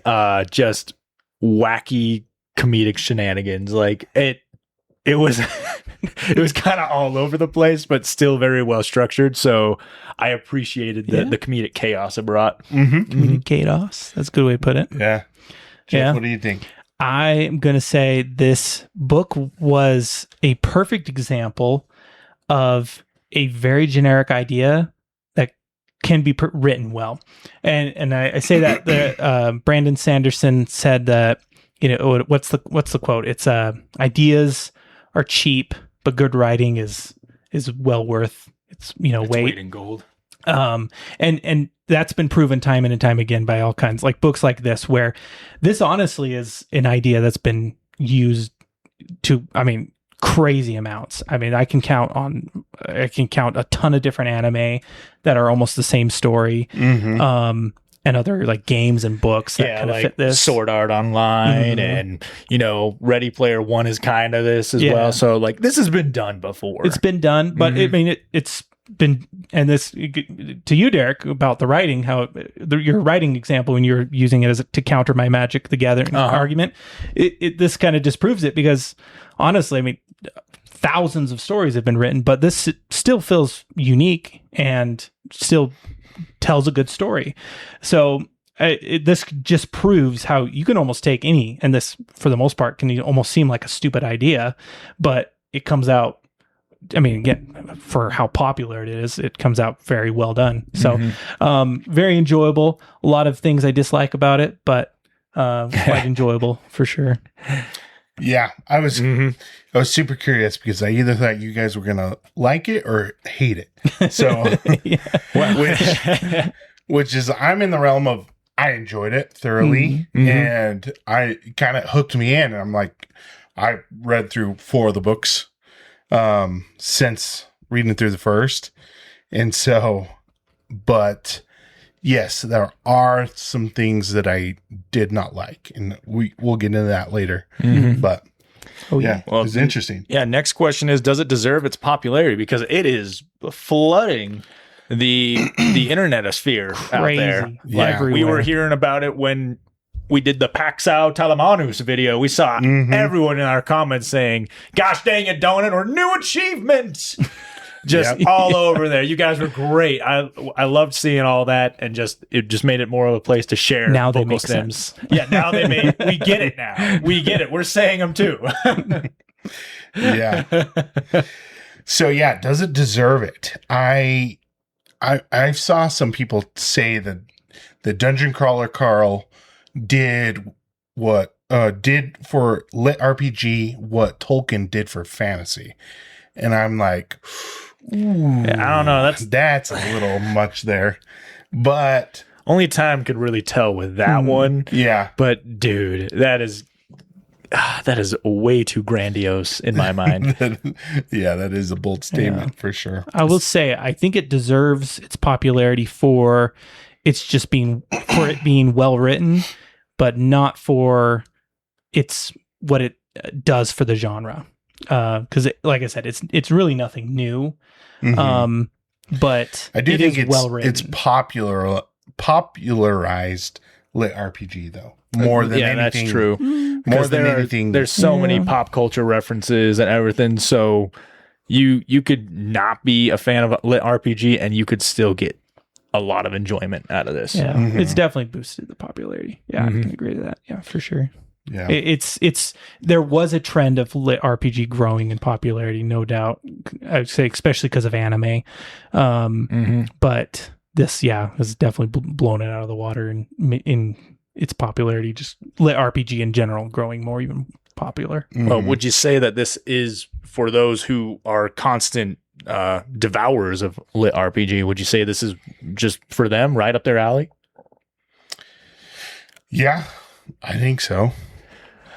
just wacky comedic shenanigans. Like it was it was kind of all over the place, but still very well structured. So I appreciated the comedic chaos it brought. Comedic chaos. That's a good way to put it. Yeah. Geoff, what do you think? I'm going to say this book was a perfect example of a very generic idea that can be written well. And I say that Brandon Sanderson said that, what's the quote? It's ideas are cheap, but good writing is well worth its weight in gold. And that's been proven time and time again by all kinds, like books like this, where this honestly is an idea that's been used to, crazy amounts. I can count a ton of different anime that are almost the same story. And other like games and books that kind of fit this. Sword Art Online and Ready Player One is kind of this as well. So like this has been done before. It's been done, but it's been, and this to you, Derek, about the writing, how your writing example when you're using it as to counter my Magic the Gathering argument, this kind of disproves it, because honestly, thousands of stories have been written, but this still feels unique and still tells a good story. So this just proves how you can almost take any, and this for the most part can almost seem like a stupid idea, but it comes out, again, for how popular it is, it comes out very well done. So very enjoyable. A lot of things I dislike about it, but quite enjoyable for sure. Yeah, I was super curious because I either thought you guys were gonna like it or hate it. So, which is, I'm in the realm of I enjoyed it thoroughly, and I kind of hooked me in. And I'm like, I read through 4 of the books since reading through the first, and so, but yes, there are some things that I did not like, and we'll get into that later. But well, it's interesting. Yeah, next question is, does it deserve its popularity? Because it is flooding the internetosphere out there. Yeah. Like, we were hearing about it when we did the Paxao Talamanus video. We saw everyone in our comments saying, "Gosh dang it, Donut," or "New achievement." Just all over there. You guys were great. I loved seeing all that, and it just made it more of a place to share. Now they vocal make stems. sense. Yeah, now we get it now. We get it. We're saying them too. Yeah. So yeah, does it deserve it? I saw some people say that the Dungeon Crawler Carl did what did for lit RPG what Tolkien did for fantasy. And I'm like, ooh, I don't know. That's a little much there. But only time could really tell with that one. Yeah. But dude, that is way too grandiose in my mind. Yeah, that is a bold statement for sure. I will say, I think it deserves its popularity for it being well written, but not for what it does for the genre. Because like I said, it's really nothing new. But I do think it's well written. It's popularized lit RPG though. More than anything. That's true. More than anything. There's so many pop culture references and everything. So you could not be a fan of a lit RPG and you could still get a lot of enjoyment out of this. Yeah, it's definitely boosted the popularity. Yeah, I can agree to that. Yeah, for sure. Yeah, it's there was a trend of lit RPG growing in popularity, no doubt. I would say especially because of anime, but this has definitely blown it out of the water in its popularity. Just lit RPG in general growing more even popular. Well, would you say that this is for those who are constant devourers of lit RPG. Would you say this is just for them, right up their alley? Yeah, I think so.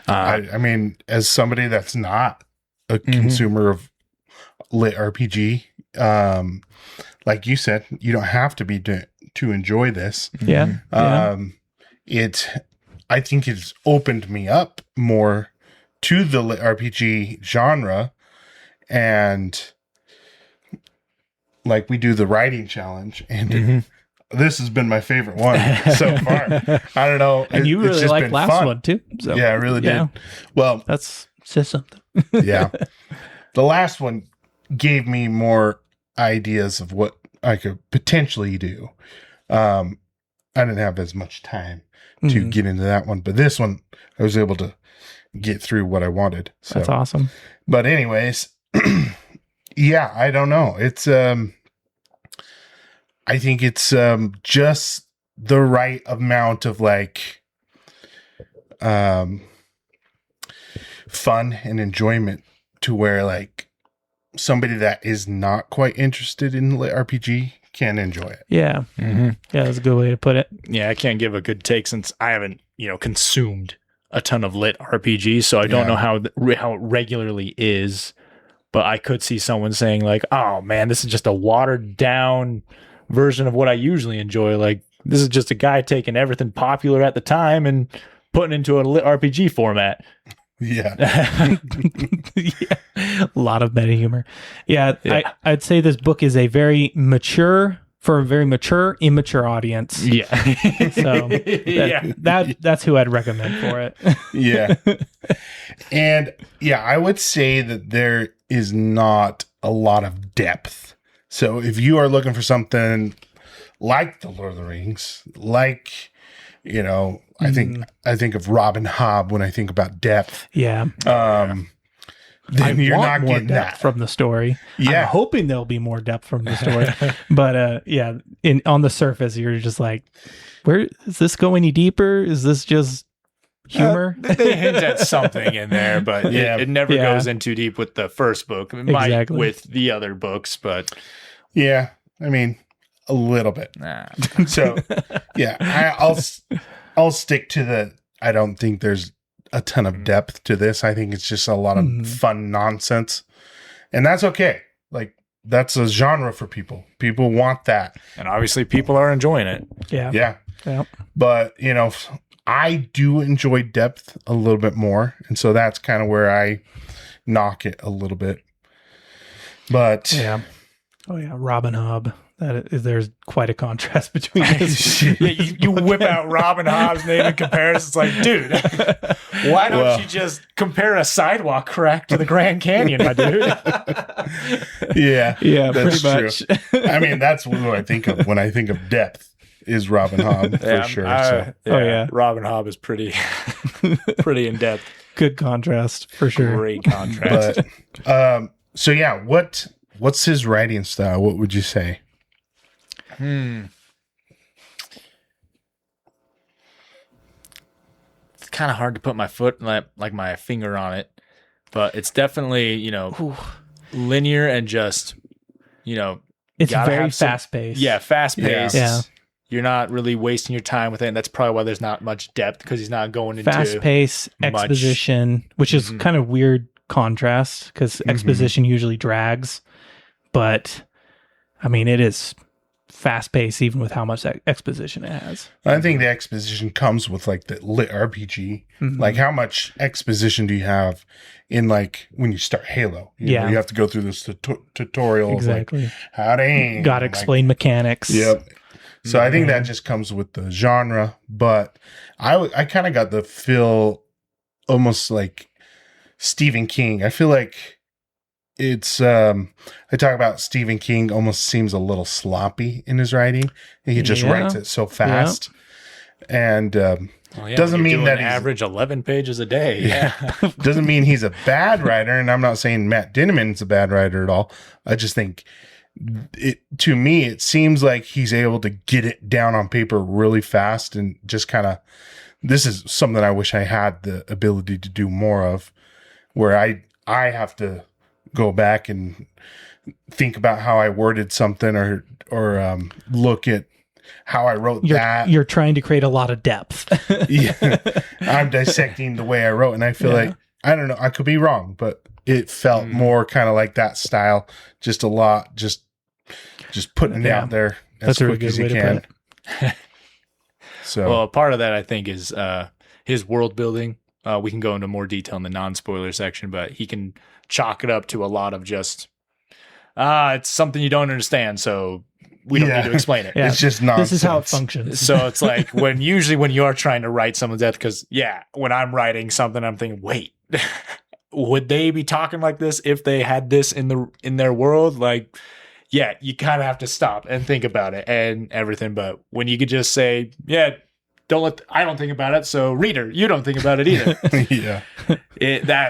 I mean, as somebody that's not a consumer of lit RPG, like you said, you don't have to be to enjoy this. Yeah. I think it's opened me up more to the lit RPG genre, and like we do the writing challenge, and this has been my favorite one so far. I don't know, And you really liked last one too. So yeah, I really did. Well, that's says something. yeah, the last one gave me more ideas of what I could potentially do. I didn't have as much time to get into that one, but this one I was able to get through what I wanted. So. That's awesome. But anyways, yeah, I don't know. It's I think it's just the right amount of like fun and enjoyment to where like somebody that is not quite interested in lit RPG can enjoy it. Yeah. Yeah, that's a good way to put it. Yeah, I can't give a good take since I haven't, consumed a ton of lit RPGs, so I don't know how it regularly is. But I could see someone saying like, "Oh man, this is just a watered down version of what I usually enjoy. Like this is just a guy taking everything popular at the time and putting into a lit RPG format." Yeah. Yeah. A lot of meta humor. Yeah. I'd say this book is a very mature, immature audience. Yeah. So that's who I'd recommend for it. Yeah. And yeah, I would say that there is not a lot of depth. So if you are looking for something like The Lord of the Rings, like, I think of Robin Hobb when I think about depth. Yeah. Then you're not more getting depth that from the story. Yeah. I'm hoping there'll be more depth from the story. But yeah, on the surface, you're just like, where is this go any deeper? Is this just humor? They hint at something in there, but it never goes in too deep with the first book. It might with the other books, but yeah, I mean, a little bit. Nah. So yeah, I'll stick to the. I don't think there's a ton of depth to this. I think it's just a lot of fun nonsense, and that's okay. Like that's a genre for people. People want that, and obviously people are enjoying it. Yeah. But I do enjoy depth a little bit more, and so that's kind of where I knock it a little bit. But Robin Hobb. There's quite a contrast between this. You whip out Robin Hobb's name in comparison. It's like, dude, why don't you just compare a sidewalk crack to the Grand Canyon, my dude? Yeah, that's pretty much. True. I mean, that's what I think of when I think of depth is Robin Hobb for sure. Robin Hobb is pretty in depth. Good contrast for sure. Great contrast. But, so yeah, what's his writing style? What would you say? It's kind of hard to put my my finger on it, but it's definitely linear and just it's very fast paced. Yeah, fast paced. Yeah. You're not really wasting your time with it, and that's probably why there's not much depth because he's not going into fast pace exposition, which is kind of weird contrast because exposition usually drags, but I mean it is fast paced even with how much exposition it has. I think the exposition comes with like the lit RPG. Like how much exposition do you have in like when you start Halo? You know, you have to go through this tutorial exactly. Of like how to aim. Got to explain mechanics. Yep. So I think that just comes with the genre, but I kind of got the feel almost like Stephen King. I feel like it's I talk about Stephen King almost seems a little sloppy in his writing. He just writes it so fast. And doesn't mean that he's average 11 pages a day. Doesn't mean he's a bad writer, and I'm not saying Matt Dinniman's a bad writer at all. I just think to me it seems like he's able to get it down on paper really fast and just kind of this is something I wish I had the ability to do more of, where I have to go back and think about how I worded something or look at how I wrote that. You're trying to create a lot of depth. Yeah, I'm dissecting the way I wrote, and I feel like, I don't know, I could be wrong, but it felt more kind of like that style. Just a lot, just putting it out there as quick as you can. So, well, part of that I think is his world building. We can go into more detail in the non-spoiler section, but he can chalk it up to a lot of just it's something you don't understand, so we don't need to explain it. Yeah. It's just nonsense. This is how it functions. So it's like when you are trying to write someone's death, because when I'm writing something, I'm thinking, wait, would they be talking like this if they had this in their world? Like, yeah, you kind of have to stop and think about it and everything. But when you could just say, I don't think about it, so reader, you don't think about it either. Yeah,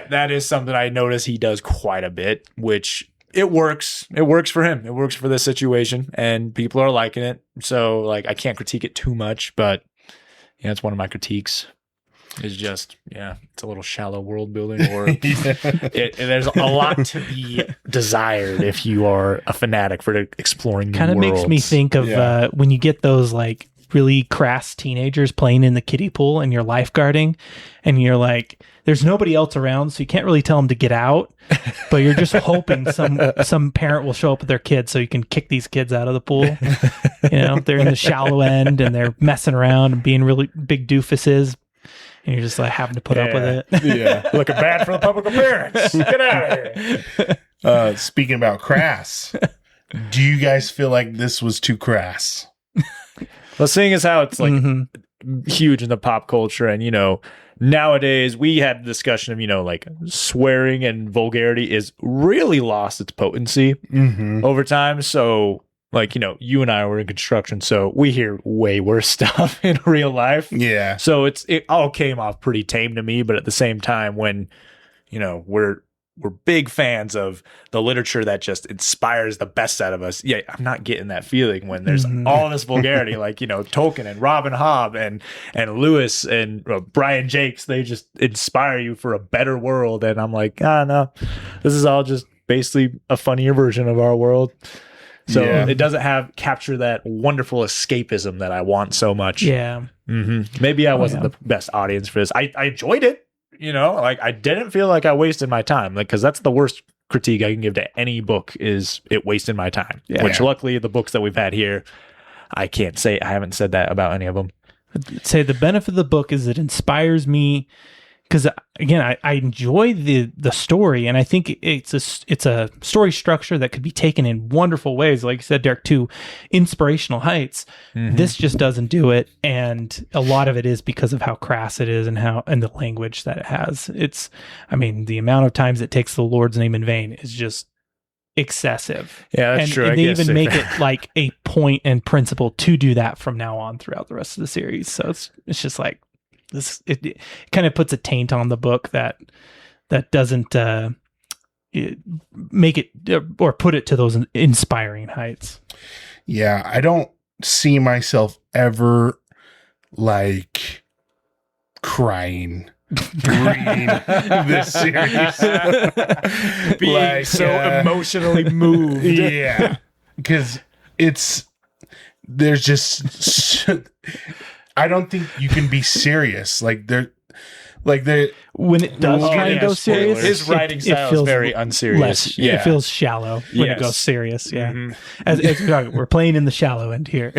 that is something I notice he does quite a bit, which it works. It works for him. It works for this situation, and people are liking it. So, like, I can't critique it too much, but it's one of my critiques. It's just, it's a little shallow world building, or there's a lot to be desired if you are a fanatic for exploring new Kind of makes me think of when you get those like really crass teenagers playing in the kiddie pool and you're lifeguarding, and you're like, there's nobody else around, so you can't really tell them to get out, but you're just hoping some parent will show up with their kids so you can kick these kids out of the pool. They're in the shallow end and they're messing around and being really big doofuses. And you're just like having to put up with it. Yeah. Looking bad for the public appearance. Get out of here. Speaking about crass, do you guys feel like this was too crass? Well, seeing as how it's like huge in the pop culture, and nowadays we had a discussion of like swearing and vulgarity is really lost its potency over time. So like, you and I were in construction, so we hear way worse stuff in real life. Yeah. So it all came off pretty tame to me, but at the same time, when, we're big fans of the literature that just inspires the best out of us. Yeah, I'm not getting that feeling when there's all this vulgarity, like, Tolkien and Robin Hobb and Lewis and Brian Jakes, they just inspire you for a better world. And I'm like, no, this is all just basically a funnier version of our world. So it doesn't capture that wonderful escapism that I want so much. Yeah. Maybe I wasn't the best audience for this. I enjoyed it, like I didn't feel like I wasted my time, like, because that's the worst critique I can give to any book is it wasted my time. Yeah. Which luckily the books that we've had here, I haven't said that about any of them. I'd say the benefit of the book is it inspires me. Because again, I enjoy the story, and I think it's a story structure that could be taken in wonderful ways, like you said, Derek, to inspirational heights. This just doesn't do it, and a lot of it is because of how crass it is and the language that it has. The amount of times it takes the Lord's name in vain is just excessive. Yeah, that's true. And they even make it like a point and principle to do that from now on throughout the rest of the series. So it's just like. It kind of puts a taint on the book that doesn't make it or put it to those inspiring heights. Yeah, I don't see myself ever like crying reading this series. Being like, so emotionally moved. Yeah, because there's just I don't think you can be serious. Like when it does try to go serious, his writing style is very unserious. It feels shallow when it goes serious. Yeah, as we're playing in the shallow end here.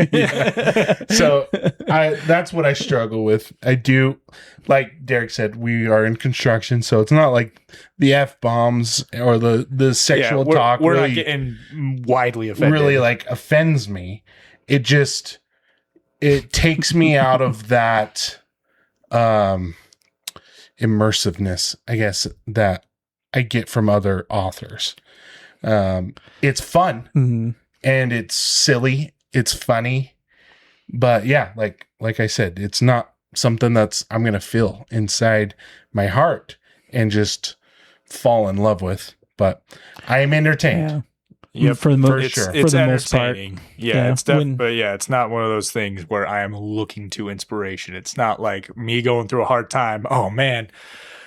So that's what I struggle with. I do, like Derek said, we are in construction, so it's not like the F-bombs or the sexual talk. We're really, not getting widely offended. Really like offends me. It takes me out of that immersiveness, I guess, that I get from other authors. It's fun and it's silly. It's funny. But yeah, like I said, it's not something that's I'm going to feel inside my heart and just fall in love with. But I am entertained. Yeah. Yep, for the most part. Yeah, it's but it's not one of those things where I am looking to inspiration. It's not like me going through a hard time. Oh man,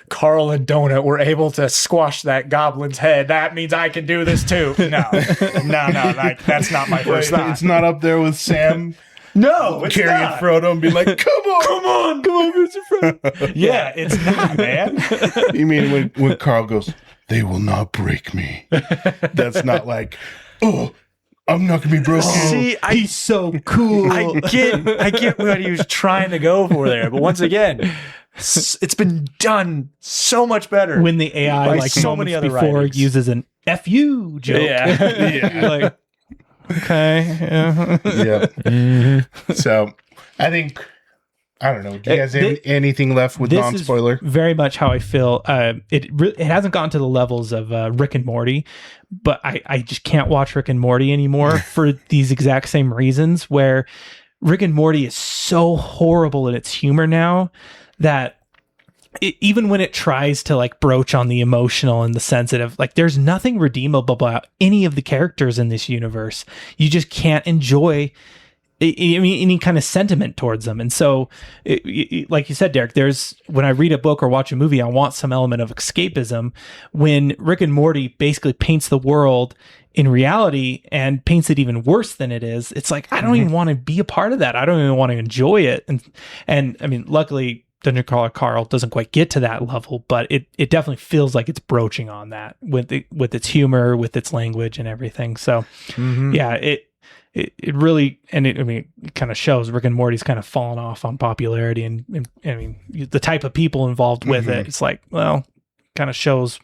Carl and Donut were able to squash that goblin's head, that means I can do this too. No, like, that's not my first thought. It's not up there with Sam No, it's carrying not. Frodo and be like, come on, Mr. Frodo. Yeah, it's not, man. You mean when Carl goes, they will not break me. That's not like, oh, I'm not gonna be broken. See, He's so cool. I get what he was trying to go for there, but once again, it's been done so much better. When the AI, By like so moments many other before, writings. uses an "fu" joke. Yeah. You're like, okay, yeah. Yeah. So I think, I don't know. Do you guys have anything left with This non-spoiler? is very much how I feel. It hasn't gotten to the levels of Rick and Morty, but I just can't watch Rick and Morty anymore for these exact same reasons. Where Rick and Morty is so horrible in its humor now that even when it tries to like broach on the emotional and the sensitive, like there's nothing redeemable about any of the characters in this universe. You just can't enjoy any kind of sentiment towards them. And so, like you said, Derek, when I read a book or watch a movie, I want some element of escapism. When Rick and Morty basically paints the world in reality and paints it even worse than it is, it's like, I don't even want to be a part of that. I don't even want to enjoy it. And I mean, luckily, Dungeon Crawler Carl doesn't quite get to that level, but it definitely feels like it's broaching on that with its humor, with its language and everything. So yeah, it really, and it kind of shows Rick and Morty's kind of fallen off on popularity, and I mean, the type of people involved with it, it's like, well, kind of shows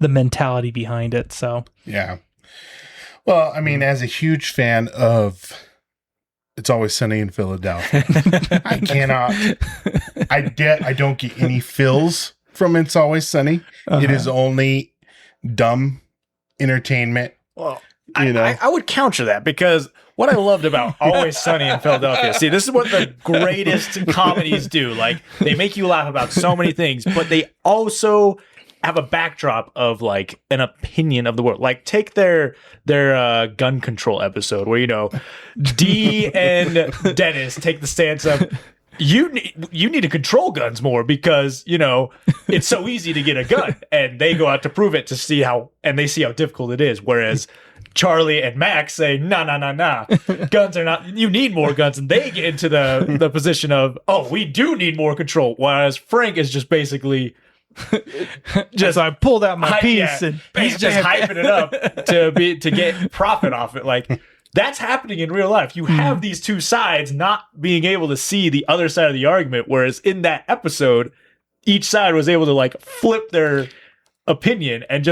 the mentality behind it. So Yeah. Well, I mean, as a huge fan of It's Always Sunny in Philadelphia, I don't get any feels from It's Always Sunny. It is only dumb entertainment. Well, You know? I would counter that, because what I loved about Always Sunny in Philadelphia, see, this is what the greatest comedies do. Like, they make you laugh about so many things, but they also have a backdrop of like an opinion of the world. Like, take their gun control episode where, you know, Dee and Dennis take the stance of, you need to control guns more because, you know, it's so easy to get a gun, and they go out to prove it and they see how difficult it is. Whereas Charlie and Max say, nah, guns are not, you need more guns. And they get into the position of, oh, we do need more control. Whereas Frank is just basically just I pulled out my piece and he's just hyping it up to get profit off it. Like, that's happening in real life. You have these two sides not being able to see the other side of the argument. Whereas in that episode, each side was able to like flip their opinion and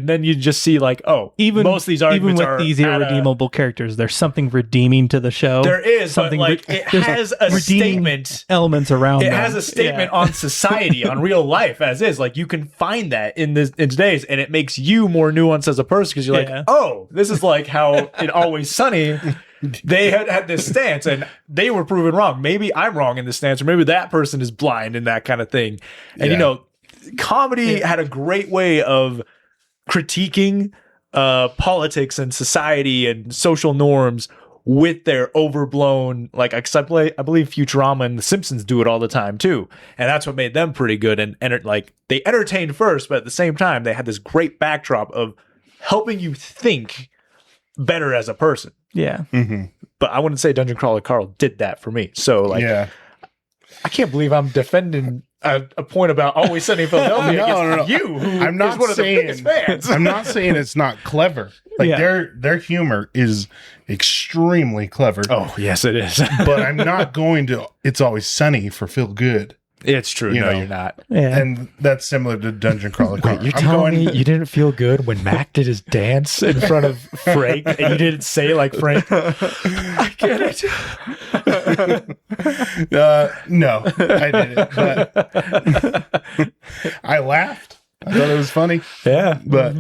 then you just see like, oh, even most of these arguments even with these irredeemable characters, there's something redeeming to the show. There is something, but like it has a statement elements around it has a statement on society, on real life as is. Like, you can find that in today's, and it makes you more nuanced as a person, because you're like, oh, this is like how in Always Sunny they had this stance and they were proven wrong. Maybe I'm wrong in this stance, or maybe that person is blind and that kind of thing. And you know, comedy had a great way of critiquing politics and society and social norms with their overblown, like, I believe Futurama and The Simpsons do it all the time too, and that's what made them pretty good. And like, they entertained first, but at the same time they had this great backdrop of helping you think better as a person. Yeah. But I wouldn't say Dungeon Crawler Carl did that for me. So like, I can't believe I'm defending a point about Always Sunny in Philadelphia against you, who I'm not is one of the biggest fans. I'm not saying it's not clever. Like, their humor is extremely clever. Oh, yes, it is. But I'm not going to It's Always Sunny for feel good. It's true. You know, you're not. Yeah. And that's similar to Dungeon Crawler. Wait, you're telling me you didn't feel good when Mac did his dance in front of Frank and you didn't say like Frank? I get it. No, I didn't. But I laughed. I thought it was funny. Yeah. But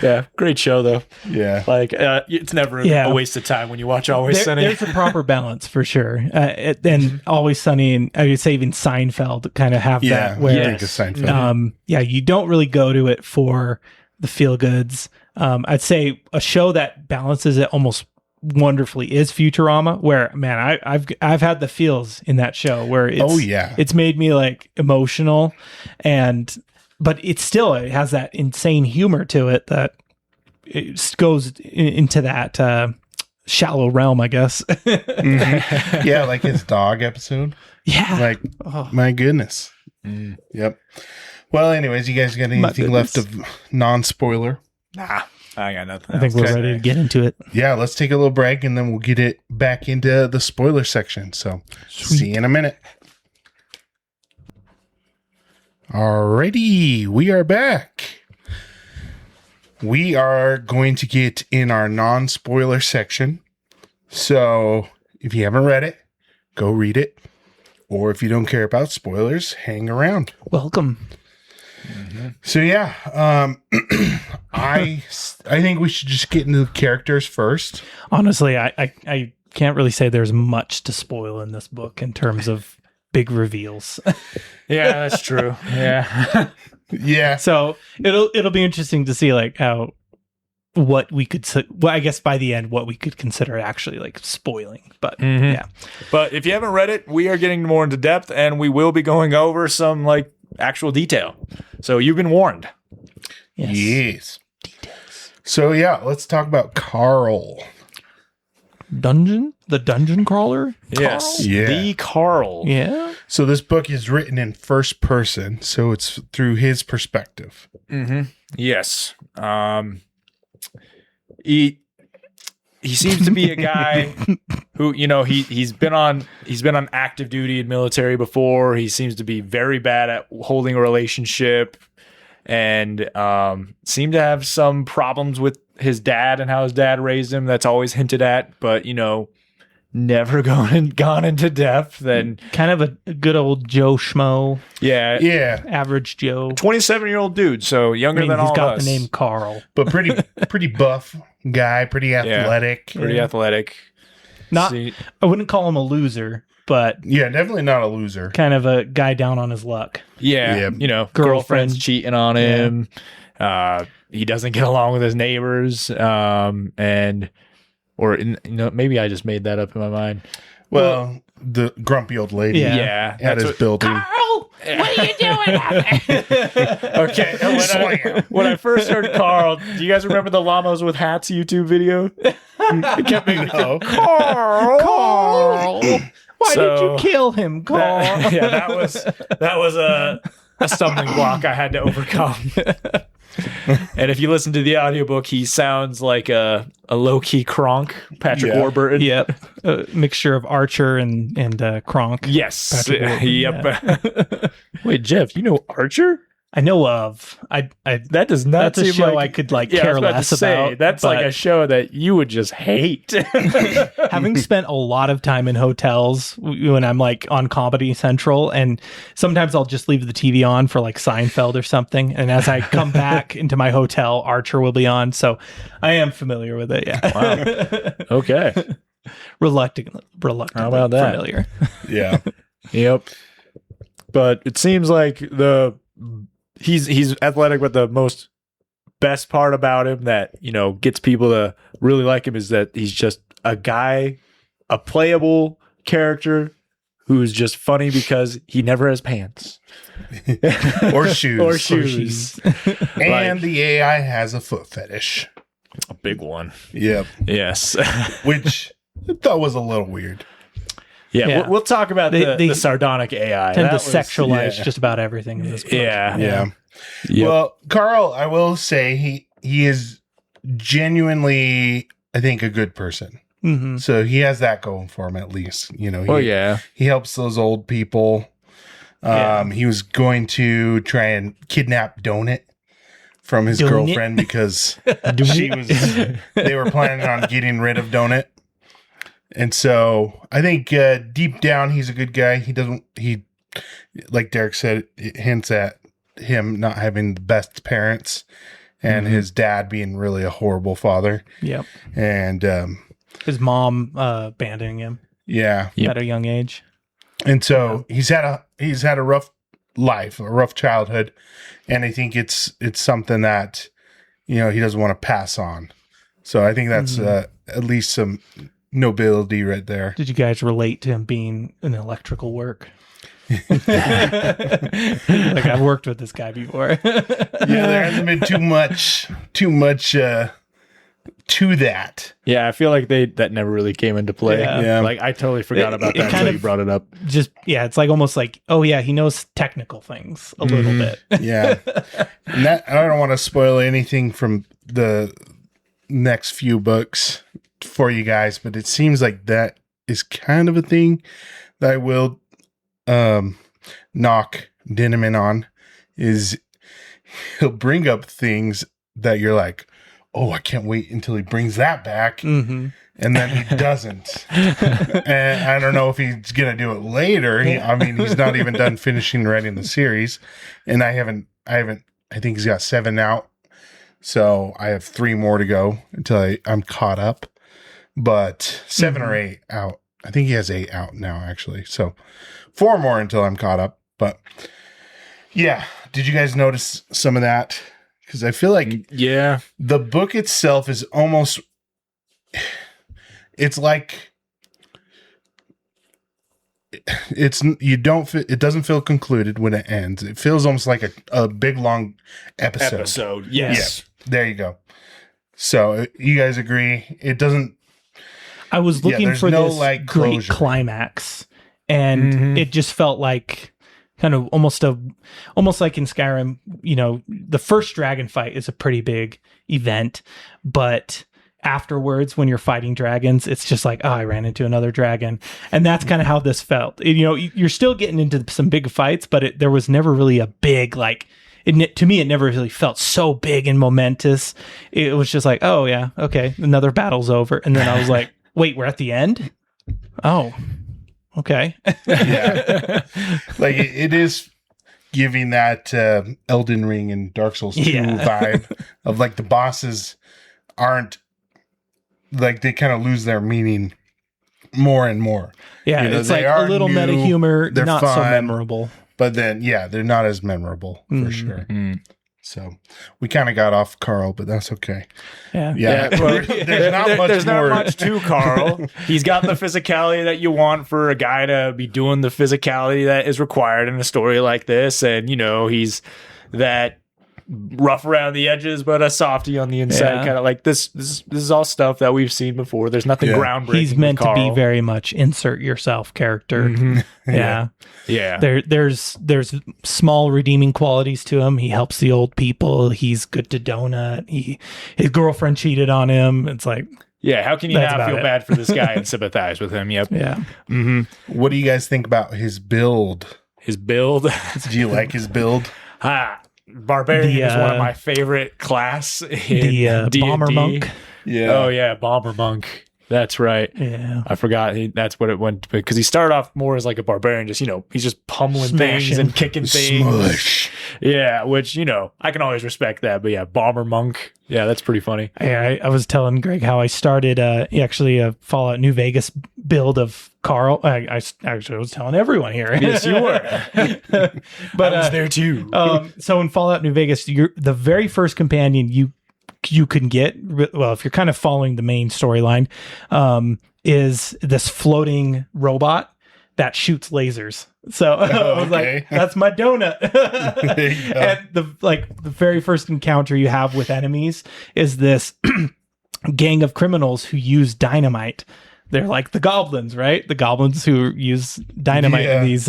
yeah, great show though. Yeah. Like, it's never a waste of time when you watch Always Sunny. There's a proper balance for sure. And Always Sunny, and I would say even Seinfeld kind of have that, where you think of Seinfeld. You don't really go to it for the feel goods. I'd say a show that balances it almost wonderfully is Futurama, where man, I've had the feels in that show where it's made me like emotional, but it has that insane humor to it that it goes into that shallow realm, I guess. Mm-hmm. Yeah, like his dog episode. Yeah, like my goodness. Yep. Well, anyways, you guys got anything left of non-spoiler? Nah, I got nothing. I think we're ready to get into it. Yeah, let's take a little break and then we'll get it back into the spoiler section. So, see you in a minute. Alrighty, we are back. We are going to get in our non-spoiler section. So, if you haven't read it, go read it. Or if you don't care about spoilers, hang around. Welcome. Mm-hmm. So yeah, I think we should just get into the characters first. Honestly, I can't really say there's much to spoil in this book in terms of big reveals. Yeah, that's true. Yeah. Yeah. So it'll be interesting to see like what we could, I guess by the end, what we could consider actually like spoiling. But yeah. But if you haven't read it, we are getting more into depth and we will be going over some like actual detail. So you've been warned. Yes. Details. So yeah, let's talk about Carl. The dungeon crawler? Yes. Carl? Yeah. The Carl. Yeah. So this book is written in first person, so it's through his perspective. Mm-hmm. Yes. He seems to be a guy who, you know, he's been on active duty in military before. He seems to be very bad at holding a relationship and seemed to have some problems with his dad and how his dad raised him. That's always hinted at, but you know, never gone into depth. And kind of a good old Joe Schmo. Yeah. Average Joe. 27-year-old dude, so younger than all of us. He's got the name Carl. But pretty buff guy, pretty athletic. Pretty athletic. I wouldn't call him a loser, but yeah, definitely not a loser. Kind of a guy down on his luck. Yeah. You know, girlfriend's cheating on him. Yeah. He doesn't get along with his neighbors. Maybe I just made that up in my mind. Well, the grumpy old lady. Yeah. At his building. Carl, what are you doing out there? Okay. When I first heard Carl, do you guys remember the Llamas with Hats YouTube video? It kept making me think, Carl. Why did you kill him, Carl? That was a stumbling block I had to overcome. And if you listen to the audiobook, he sounds like a low-key Kronk, Patrick Warburton. Yep. A mixture of Archer and Kronk. Yes. Yep. Yeah. Wait, Geoff, you know Archer? I know of. That does not that's a seem show like, I could care less about. That's like a show that you would just hate. Having spent a lot of time in hotels when I'm like on Comedy Central, and sometimes I'll just leave the TV on for like Seinfeld or something, and as I come back into my hotel, Archer will be on. So I am familiar with it. Yeah. Wow. Okay. Reluctantly. How about that? Familiar. Yeah. Yep. But it seems like he's athletic, but the most best part about him that, you know, gets people to really like him is that he's just a guy, a playable character who's just funny because he never has pants. Or shoes. Or shoes. And the AI has a foot fetish. A big one. Yep. Yes. Which I thought was a little weird. Yeah. We'll talk about the sardonic AI. Tend to sexualize just about everything in this book. Yeah. Yep. Well, Carl, I will say he is genuinely, I think, a good person. Mm-hmm. So he has that going for him, at least. You know. He helps those old people. He was going to try and kidnap Donut from his girlfriend because they were planning on getting rid of Donut. And so I think deep down, he's a good guy. He, like Derek said, it hints at him not having the best parents and his dad being really a horrible father. Yep. And his mom abandoning him. Yeah. At a young age. And so he's had a rough life, a rough childhood. And I think it's something that, you know, he doesn't want to pass on. So I think that's at least some nobility right there. Did you guys relate to him being an electrical work? Like, I've worked with this guy before. Yeah, there hasn't been too much to that. Yeah, I feel like that never really came into play. Yeah. Like I totally forgot about that kind until of you brought it up. Just it's like almost like, oh yeah, he knows technical things a little bit. Yeah. And that, I don't want to spoil anything from the next few books for you guys, but it seems like that is kind of a thing that I will knock Dinniman on, is he'll bring up things that you're like, oh, I can't wait until he brings that back. Mm-hmm. And then he doesn't. And I don't know if he's going to do it later. He's not even done finishing writing the series. And I think he's got 7 out. So I have 3 more to go until I'm caught up. But 7 or 8 out. I think he has 8 out now, actually. So 4 more until I'm caught up. But yeah, did you guys notice some of that? Because I feel like the book itself is almost, it's like, it doesn't feel concluded when it ends. It feels almost like a big long episode. Yes. Yeah, there you go. So you guys agree? It doesn't. I was looking for no, this like, great closure. Climax, and it just felt like kind of almost like in Skyrim, the first dragon fight is a pretty big event, but afterwards when you're fighting dragons, it's just like, oh, I ran into another dragon. And that's kind of how this felt. You're still getting into some big fights, but there was never really a big, like, to me, it never really felt so big and momentous. It was just like, oh yeah, okay, another battle's over. And then I was like, wait, we're at the end? Oh, okay. Yeah. Like it is giving that Elden Ring and Dark Souls 2 vibe of like the bosses aren't, like, they kind of lose their meaning more and more. Yeah, it's like a little meta humor, not fun, so memorable. But then, they're not as memorable for sure. So we kind of got off Carl, but that's okay. Yeah. Well, there's not much to Carl. He's got the physicality that you want for a guy to be doing the physicality that is required in a story like this. And, he's that rough around the edges, but a softy on the inside. Kind of like this is all stuff that we've seen before. There's nothing groundbreaking. He's meant to be very much insert yourself character. Yeah. There's small redeeming qualities to him. He helps the old people. He's good to Donut. His girlfriend cheated on him. It's like, how can you not feel bad for this guy and sympathize with him? Yep. Yeah. What do you guys think about his build? His build? Do you like his build? Barbarian is one of my favorite class in D&D. Bomber monk. Yeah. Oh yeah, bomber monk. That's right. Yeah. I forgot. That's what it went, because he started off more as like a barbarian, just, he's just pummeling things and kicking things. Smush. Yeah, which, I can always respect that. But yeah, bomber monk. Yeah, that's pretty funny. I was telling Greg how I started actually a Fallout New Vegas build of Carl. I actually was telling everyone here. Yes, you were. But I was there too. So in Fallout New Vegas, the very first companion you can get, well, if you're kind of following the main storyline, is this floating robot that shoots lasers. So I was like, that's my donut. And the very first encounter you have with enemies is this gang of criminals who use dynamite. They're like the goblins, right? The goblins who use dynamite in these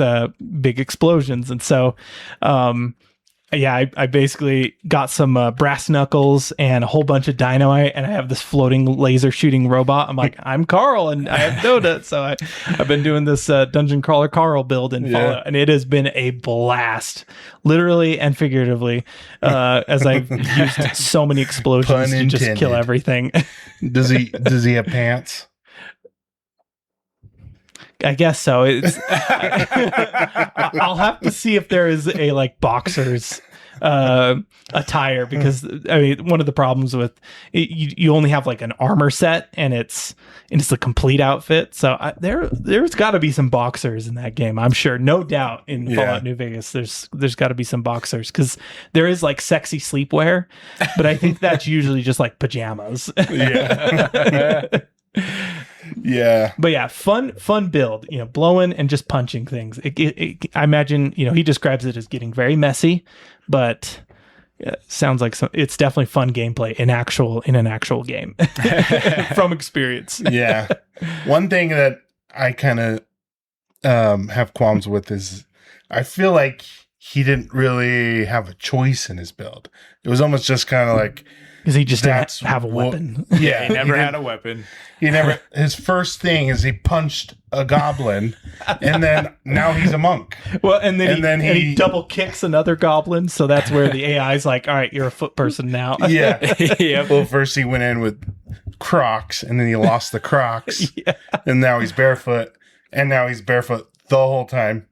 big explosions. And so I basically got some brass knuckles and a whole bunch of dynamite, and I have this floating laser shooting robot. I'm like, I'm Carl, and I have donuts. So I've been doing this dungeon crawler Carl build in Fallout, and it has been a blast, literally and figuratively, as I've used so many explosions to just kill everything. Does he have pants? I guess so. It's I'll have to see if there is a like boxers attire, because I mean, one of the problems with it, you only have like an armor set, and it's a complete outfit. So there's got to be some boxers in that game, I'm sure, no doubt. In Fallout New Vegas, there's got to be some boxers, because there is like sexy sleepwear, but I think that's usually just like pajamas. Yeah. Yeah. But yeah, fun build, blowing and just punching things. I imagine, he describes it as getting very messy, but sounds like it's definitely fun gameplay in an actual game from experience. Yeah. One thing that I kind of have qualms with is I feel like he didn't really have a choice in his build. It was almost just kind of like, because he just didn't have a weapon. Yeah, he never had a weapon. His first thing is he punched a goblin, and then now he's a monk. Well, and then he double kicks another goblin, so that's where the AI's like, all right, you're a foot person now. Yeah. Yeah. Well, first he went in with Crocs, and then he lost the Crocs, and now he's barefoot, and now he's barefoot the whole time.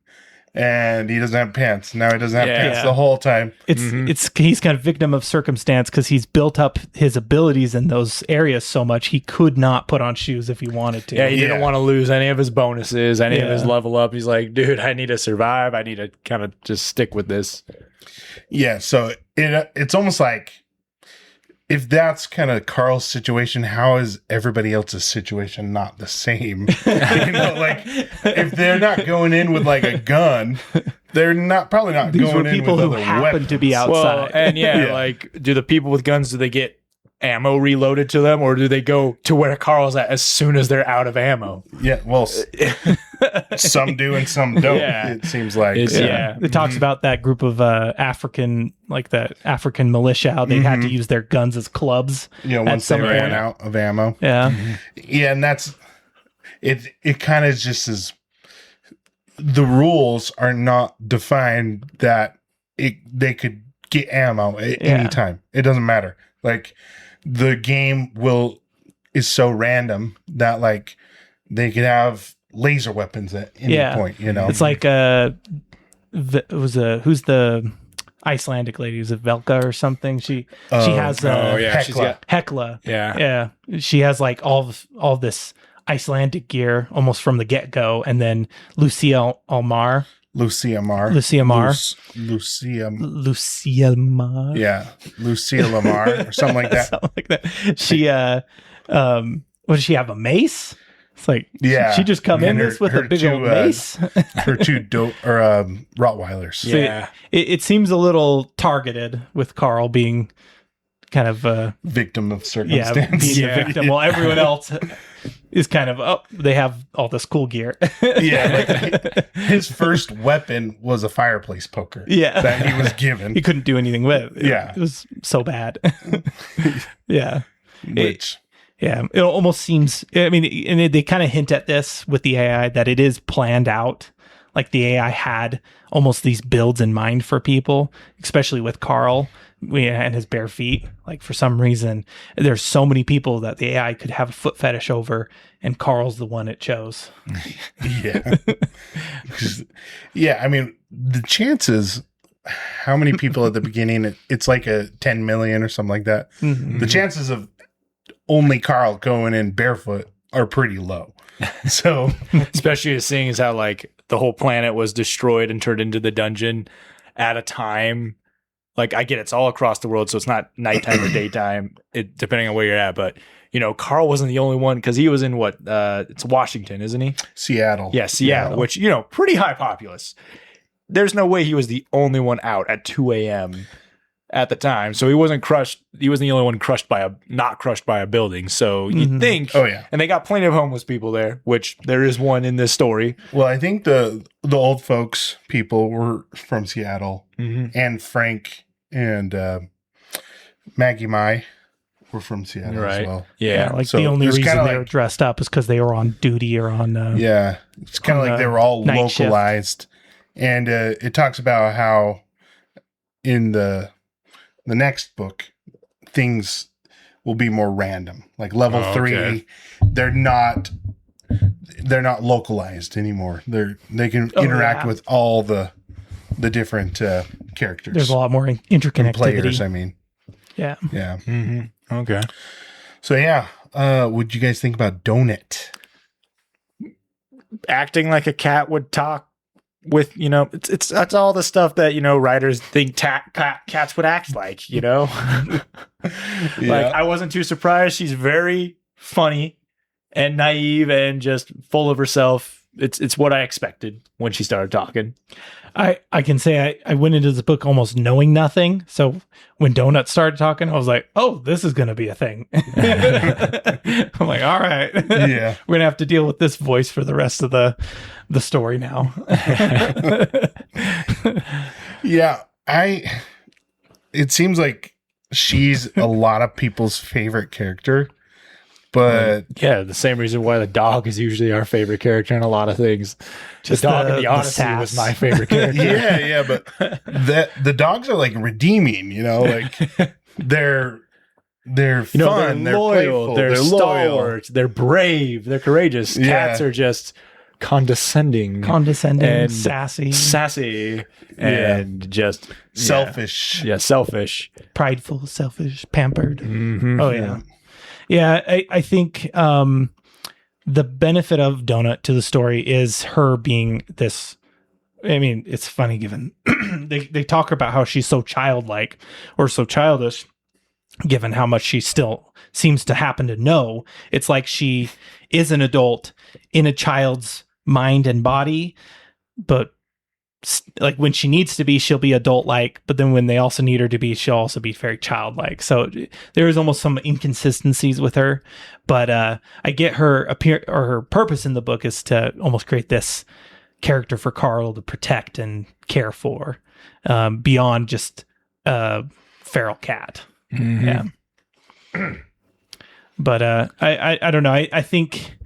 And he doesn't have pants. Now he doesn't have pants the whole time. He's kind of victim of circumstance, because he's built up his abilities in those areas so much he could not put on shoes if he wanted to. Yeah, he didn't want to lose any of his bonuses, any of his level up. He's like, dude, I need to survive. I need to kind of just stick with this. Yeah, so it's almost like, if that's kind of Carl's situation, how is everybody else's situation not the same? Like, if they're not going in with like a gun, they're probably not These going were in with people who other happen weapons. to be outside. Well, and like, do the people with guns, do they get ammo reloaded to them, or do they go to where Carl's at as soon as they're out of ammo? Yeah, well, some do and some don't. Yeah. It seems like. It talks about that group of African, like the African militia, how they had to use their guns as clubs. Once they ran out of ammo. Yeah. Yeah, and that's it. It kind of just is. The rules are not defined that they could get ammo at any time. It doesn't matter. Like, the game is so random that like they could have laser weapons at any point. It's like who's the Icelandic lady? Is it Velka or something? She has Hekla. She's got Hekla. Yeah. She has like all this Icelandic gear almost from the get go, and then Lucia Mar. Yeah, Lucia Lamar, or something like that. Something like that. She what does she have, a mace? It's like, she just come in this with a big old mace. Her two Rottweilers. Yeah. It seems a little targeted with Carl being kind of victim of circumstance. Being the victim. Well, everyone else is kind of, they have all this cool gear. Like his first weapon was a fireplace poker. Yeah. That he was given. He couldn't do anything with. It was so bad. Yeah. It almost seems, I mean, and they kind of hint at this with the AI, that it is planned out. Like, the AI had almost these builds in mind for people, especially with Carl and his bare feet. Like, for some reason, there's so many people that the AI could have a foot fetish over, and Carl's the one it chose. I mean, the chances, how many people at the beginning, it's like a 10 million or something like that. Mm-hmm. The chances of only Carl going in barefoot are pretty low. So, especially seeing as how like the whole planet was destroyed and turned into the dungeon at a time. Like, I get it's all across the world, so it's not nighttime or daytime, depending on where you're at. But Carl wasn't the only one, because he was in it's Washington, isn't he? Seattle. Yeah, Seattle, which pretty high populace. There's no way he was the only one out at 2 a.m. at the time, so he wasn't crushed. He wasn't the only one not crushed by a building. So you'd think, and they got plenty of homeless people there, which there is one in this story. Well, I think the old folks people were from Seattle, and Frank and Maggie Mai were from Seattle as well. Yeah, like, so the only reason they were dressed up is because they were on duty or on. It's kind of like they were all localized, and it talks about how in the next book things will be more random. Like level 3, they're not localized anymore. They can interact with all the the different characters. There's a lot more and interconnectivity. players, I mean. Yeah. Yeah. Mm-hmm. Okay. So yeah, what'd you guys think about Donut? Acting like a cat would talk with, it's all the stuff that, writers think cats would act like, Like, I wasn't too surprised. She's very funny and naive and just full of herself. It's what I expected when she started talking. I can say I went into this book almost knowing nothing. So when Donut started talking, I was like, oh, this is going to be a thing. I'm like, all right. Yeah. We're going to have to deal with this voice for the rest of the story now. Yeah. It seems like she's a lot of people's favorite character. But yeah, the same reason why the dog is usually our favorite character in a lot of things. Just the dog in the the Odyssey sass. was my favorite character. yeah, but the dogs are like redeeming, like they're fun, they're they're loyal, playful, they're loyal. stalwart, they're brave, they're courageous. Yeah. Cats are just condescending, and sassy, and just selfish. Yeah, selfish, prideful, selfish, pampered. Mm-hmm. Oh yeah. Yeah, I think the benefit of Donut to the story is her being this. I mean, it's funny given they talk about how she's so childlike or so childish, given how much she still seems to happen to know. It's like she is an adult in a child's mind and body, but like when she needs to be, she'll be adult-like, but then when they also need her to be, she'll also be very childlike. So there is almost some inconsistencies with her, but I get her her purpose in the book is to almost create this character for Carl to protect and care for, beyond just a feral cat. Mm-hmm. Yeah. But I don't know. I think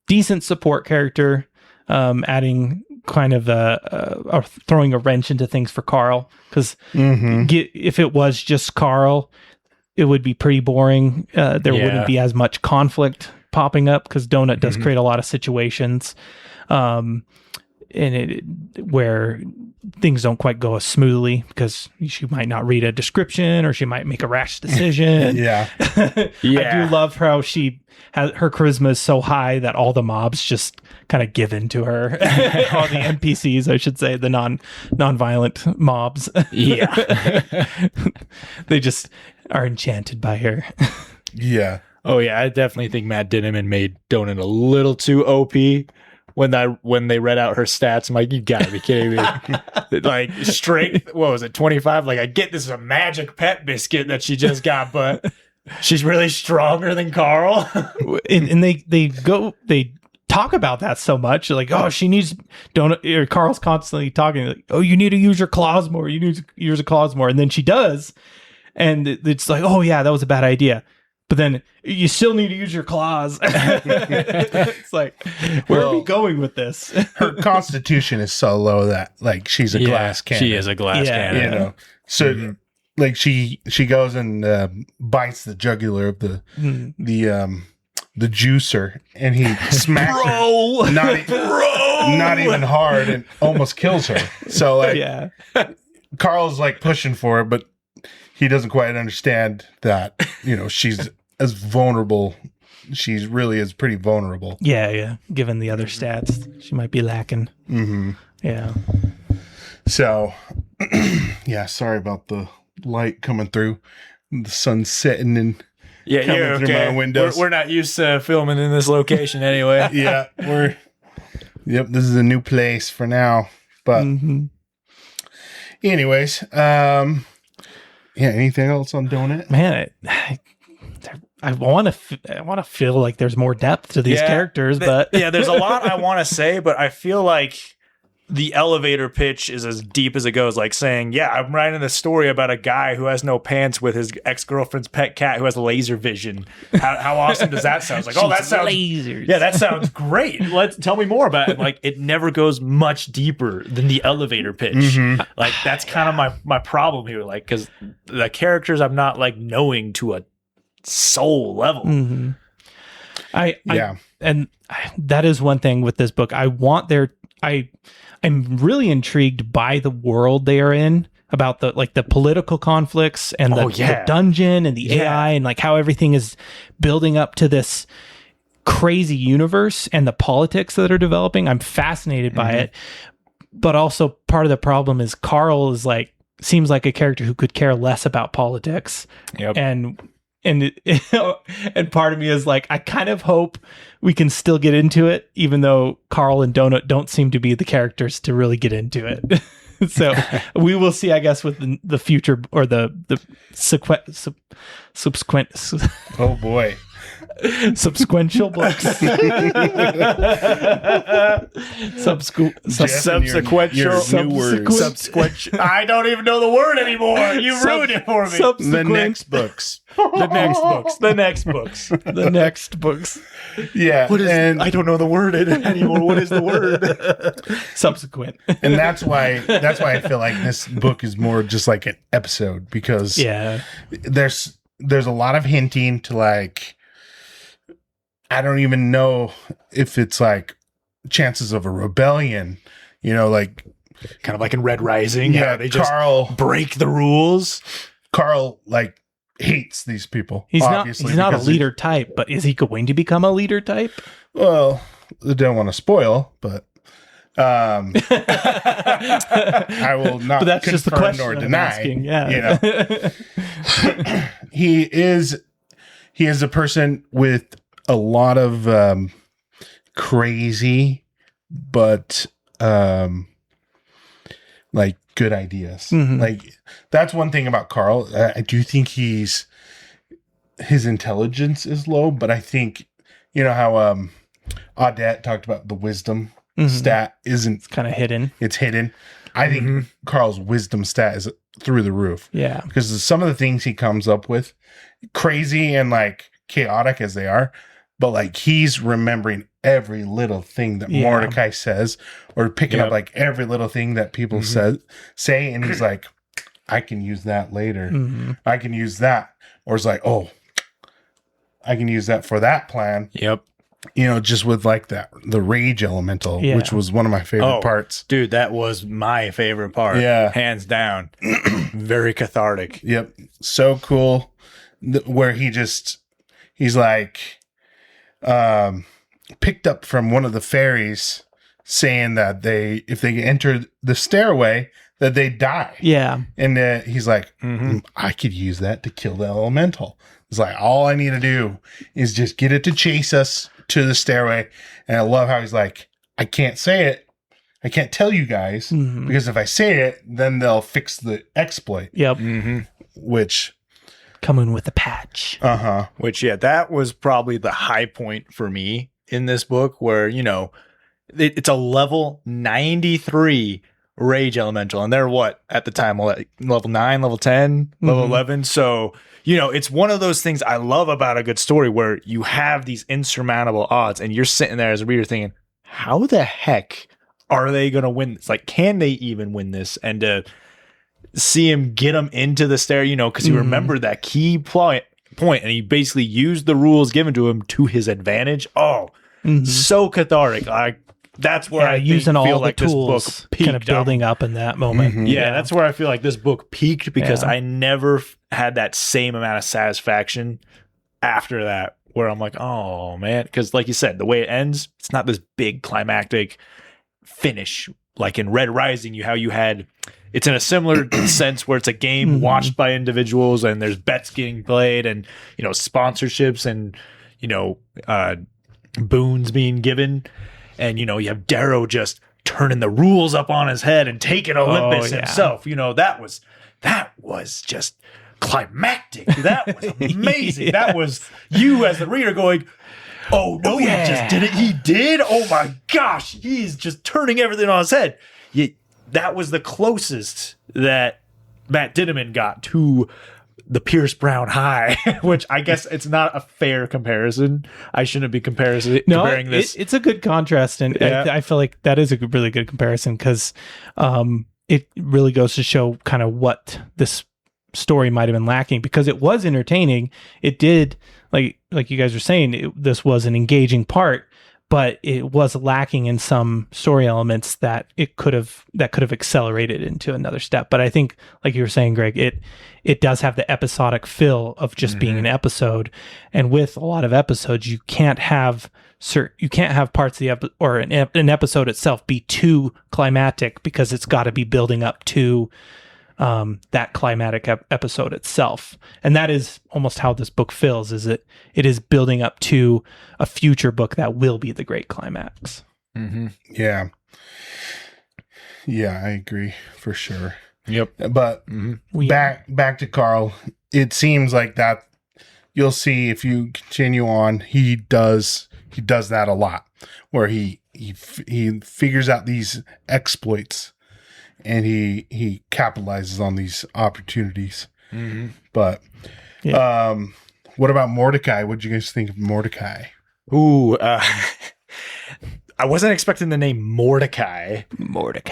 decent support character, adding kind of or throwing a wrench into things for Carl, because if it was just Carl, it would be pretty boring. There wouldn't be as much conflict popping up, because Donut does create a lot of situations where things don't quite go as smoothly, because she might not read a description or she might make a rash decision. Yeah. I do love how her charisma is so high that all the mobs just kind of give in to her. All the NPCs, I should say, the non-violent mobs. Yeah. They just are enchanted by her. Yeah. Oh yeah, I definitely think Matt Dinniman made Donut a little too OP. When they read out her stats, I'm like, you gotta be kidding me. Like, strength, what was it, 25? Like, I get this is a magic pet biscuit that she just got, but she's really stronger than Carl. and they talk about that so much, like, oh, she needs Donut, or Carl's constantly talking like, oh, you need to use your claws more, you need to use your claws more, and then she does, and it's like, oh yeah, that was a bad idea. But then you still need to use your claws. It's like, where are we going with this? Her constitution is so low that like she's a glass cannon. She is a glass cannon. So like she goes and bites the jugular of the juicer, and he smacks her. Not even hard, and almost kills her. So like Carl's like pushing for it, but he doesn't quite understand that, she's as vulnerable. She really is pretty vulnerable. Yeah. Given the other stats, she might be lacking. Mm-hmm. Yeah. So, sorry about the light coming through. The sun's setting and coming through my windows. We're not used to filming in this location anyway. This is a new place for now. But anyways, anything else on Donut? Man, I want to feel like there's more depth to these characters, but there's a lot I want to say, but I feel like the elevator pitch is as deep as it goes, like saying, I'm writing this story about a guy who has no pants with his ex-girlfriend's pet cat who has laser vision. How awesome does that sound? It's like, that sounds lasers. Yeah, that sounds great. Tell me more about it. Like, it never goes much deeper than the elevator pitch. Like, that's kind of my problem here. Like, because the characters I'm not like knowing to a soul level. And that is one thing with this book. I I'm really intrigued by the world they are in, about the political conflicts and the dungeon and the AI and like how everything is building up to this crazy universe and the politics that are developing. I'm fascinated by it. But also part of the problem is Carl is seems like a character who could care less about politics. Yep. And and part of me is like, I kind of hope we can still get into it, even though Carl and Donut don't seem to be the characters to really get into it. So we will see, I guess, with the future or the subsequent. Oh boy. Subsequential books. Subsequent. I don't even know the word anymore. You ruined it for me. The next books. The next books. Yeah. I don't know the word anymore. What is the word? Subsequent. And that's why I feel like this book is more just like an episode, because there's a lot of hinting to like, I don't even know if it's like chances of a rebellion, like kind of like in Red Rising. Yeah, they Carl just break the rules. Carl like hates these people. He's not a leader type, but is he going to become a leader type? Well, I don't want to spoil, but I will not. But that's just the question or I'm deny. asking. Yeah, he is a person with a lot of crazy, but like good ideas. Mm-hmm. Like that's one thing about Carl. I do think his intelligence is low, but I think how Audette talked about the wisdom stat isn't kind of hidden. It's hidden. I think Carl's wisdom stat is through the roof. Yeah, because some of the things he comes up with, crazy and like chaotic as they are, but like he's remembering every little thing that Mordecai says, or picking up like every little thing that people say, and he's like, I can use that later. I can use that, or it's like, oh, I can use that for that plan. Yep. Just with like the rage elemental, which was one of my favorite parts. Dude, that was my favorite part. Yeah, hands down. Very cathartic. Yep, so cool. Where he's like, picked up from one of the fairies saying that if they enter the stairway, that they die. Yeah. And he's like, I could use that to kill the elemental. It's like, all I need to do is just get it to chase us to the stairway. And I love how he's like, I can't say it. I can't tell you guys because if I say it, then they'll fix the exploit. Yep. Which... coming with a patch. Which, that was probably the high point for me in this book, where, it's a level 93 rage elemental. And they're what, at the time, level 9, level 10, level 11. So, it's one of those things I love about a good story where you have these insurmountable odds and you're sitting there as a reader thinking, how the heck are they going to win this? Like, can they even win this? And to see him get him into the stair, because he remembered that key point, and he basically used the rules given to him to his advantage. Oh, so cathartic. That's where I using all feel the like tools, this book peaked, kind of building up in that moment. That's where I feel like this book peaked, because I never had that same amount of satisfaction after that, where I'm like, oh man, because like you said, the way it ends, it's not this big climactic finish like in Red Rising. It's in a similar sense where it's a game watched by individuals and there's bets getting played and, sponsorships and, boons being given. And, you have Darrow just turning the rules up on his head and taking Olympus himself. That was just climactic. That was amazing. That was you as the reader going, oh, no, he just did it. He did? Oh, my gosh. He's just turning everything on his head. That was the closest that Matt Dinniman got to the Pierce Brown high, which I guess it's not a fair comparison. I shouldn't be comparing this. It's a good contrast, and I feel like that is a really good comparison, because it really goes to show kind of what this story might have been lacking, because it was entertaining. It did, like you guys were saying, this was an engaging part, but it was lacking in some story elements that could have accelerated into another step. But I think, like you were saying, Greg, it does have the episodic feel of just being an episode, and with a lot of episodes, you can't have parts of the or an episode itself be too climactic, because it's got to be building up to that climatic episode itself. And that is almost how this book feels, is it is building up to a future book that will be the great climax. Yeah, I agree for sure. Yep. But back to Carl, it seems like that you'll see if you continue on, he does that a lot, where he figures out these exploits and he capitalizes on these opportunities. But what about Mordecai? What did you guys think of Mordecai? Ooh, I wasn't expecting the name Mordecai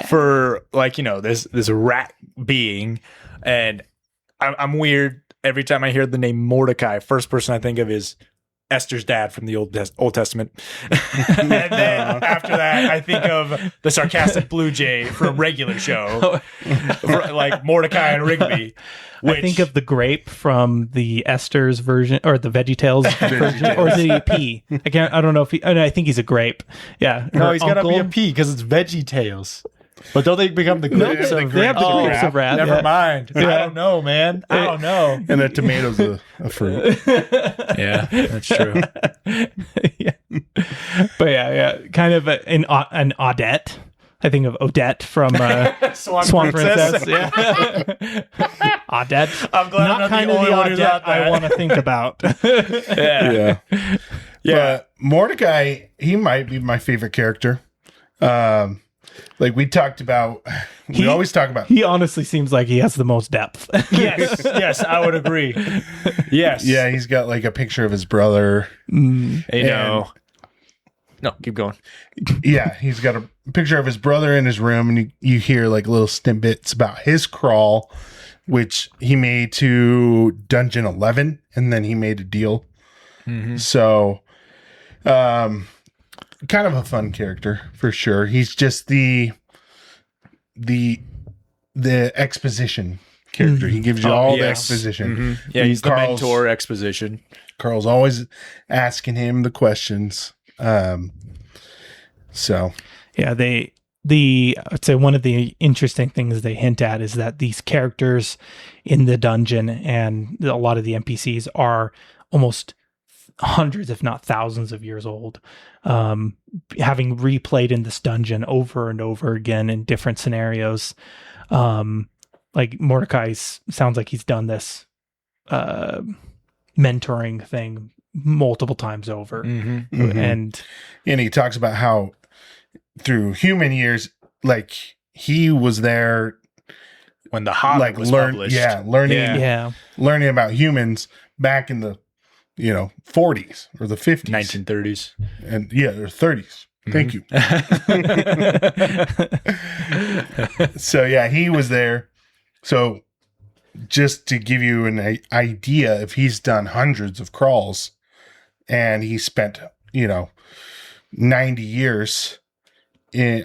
for, like, you know, this rat being, and I'm weird. Every time I hear the name Mordecai, first person I think of is Esther's dad from the Old Testament. And then after that, I think of the sarcastic Blue Jay from regular show, like Mordecai and Rigby. I think of the grape from the Esther's version, or the VeggieTales version, or the pea. I don't know if I think he's a grape. Yeah. No, he's got to be a pea because it's VeggieTales. But don't they become the grapes? They have the grapes of wrath. Never mind. I don't know, man. I don't know. And the tomato's a fruit. Yeah, that's true. But yeah, kind of an Odette. I think of Odette from Swan Princess. Yeah. Odette. I'm glad not I'm kind the of only the one who's Odette out there. I want to think about. Yeah. But Mordecai, he might be my favorite character. Like we talked about, we always talk about. He honestly seems like he has the most depth. Yes, I would agree. Yes. Yeah, he's got like a picture of his brother. You know. No, keep going. Yeah, he's got a picture of his brother in his room, and you hear like little snippets about his crawl, which he made to Dungeon 11, and then he made a deal. So, kind of a fun character for sure. He's just the exposition character. He gives you all the exposition. Yeah, he's Carl's, the mentor exposition. Carl's always asking him the questions. So yeah, I'd say one of the interesting things they hint at is that these characters in the dungeon and a lot of the NPCs are almost hundreds, if not thousands of years old, having replayed in this dungeon over and over again in different scenarios. Like Mordecai sounds like he's done this mentoring thing multiple times over. And he talks about how through human years, like he was there when the Hobbit was published. Learning about humans back in the 40s or the 50s, 1930s, and or 30s. Thank you. So yeah, he was there. So just to give you an idea, if he's done hundreds of crawls and he spent 90 years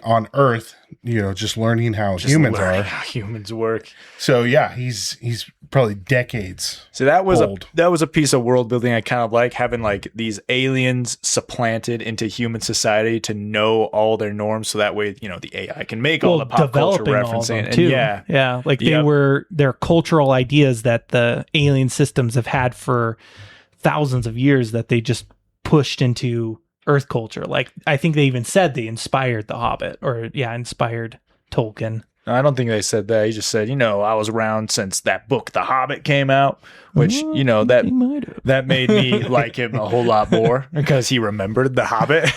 on Earth, just learning how humans work. So yeah, he's probably decades. So that was old. that was a piece of world building I kind of like, having like these aliens supplanted into human society to know all their norms, so that way the AI can make all the pop culture referencing. Too. And like they were their cultural ideas that the alien systems have had for thousands of years that they just pushed into Earth culture. Like I think they even said they inspired The Hobbit, or inspired Tolkien. I don't think they said that. He just said, I was around since that book, The Hobbit, came out, which, that made me like him a whole lot more because he remembered The Hobbit.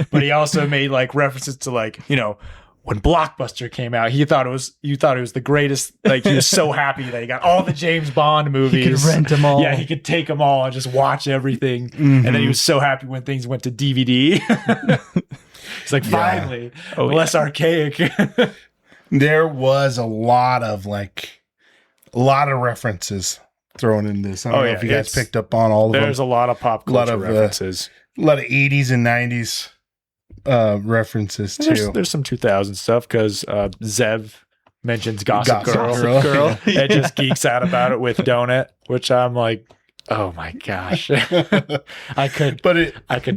But he also made like references to like, when Blockbuster came out, you thought it was the greatest. Like he was so happy that he got all the James Bond movies. He could rent them all. Yeah, he could take them all and just watch everything. And then he was so happy when things went to DVD. It's like, finally, less archaic. There was a lot of references thrown in this. I don't know if you guys picked up on all of them. There's a lot of pop culture references. A lot of 80s and 90s references too. There's some 2000 stuff because Zev mentions Gossip Girl. Girl. It just geeks out about it with Donut, which I'm like, oh my gosh. I could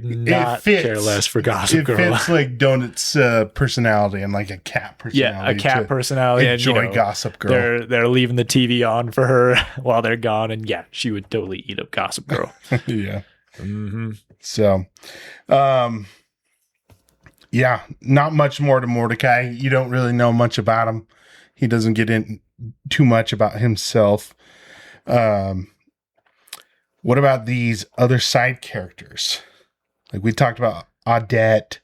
not care less for Gossip Girl. It fits like Donut's personality and like a cat personality. Yeah, a cat personality. Enjoy and, Gossip Girl. They're leaving the TV on for her while they're gone, and yeah, she would totally eat up Gossip Girl. Yeah. Mm-hmm. So, yeah, not much more to Mordecai. You don't really know much about him. He doesn't get in too much about himself. What about these other side characters? Like we talked about Odette.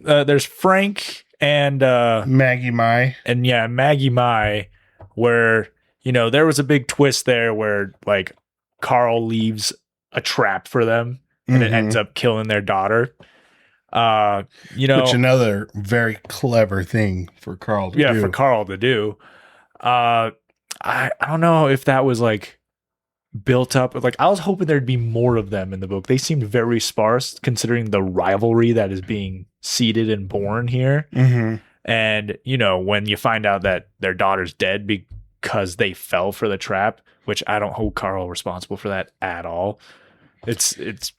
There's Frank and Maggie Mai. And yeah, Maggie Mai, where, there was a big twist there where like Carl leaves a trap for them and it ends up killing their daughter. Which another very clever thing for Carl to do. Yeah, for Carl to do. I don't know if that was like built up. Like I was hoping there'd be more of them in the book. They seemed very sparse considering the rivalry that is being seeded and born here. Mm-hmm. And, when you find out that their daughter's dead because they fell for the trap, which I don't hold Carl responsible for that at all. It's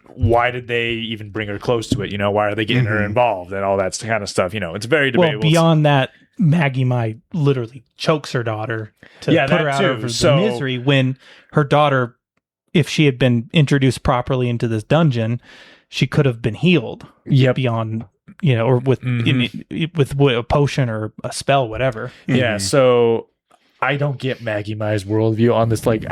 why did they even bring her close to it? Why are they getting her involved and all that kind of stuff? It's very debatable. Well, beyond that, Maggie Mai literally chokes her daughter to put her out of the misery when her daughter, if she had been introduced properly into this dungeon, she could have been healed beyond, or with a potion or a spell, whatever. Yeah. So I don't get Maggie Mai's worldview on this. Like,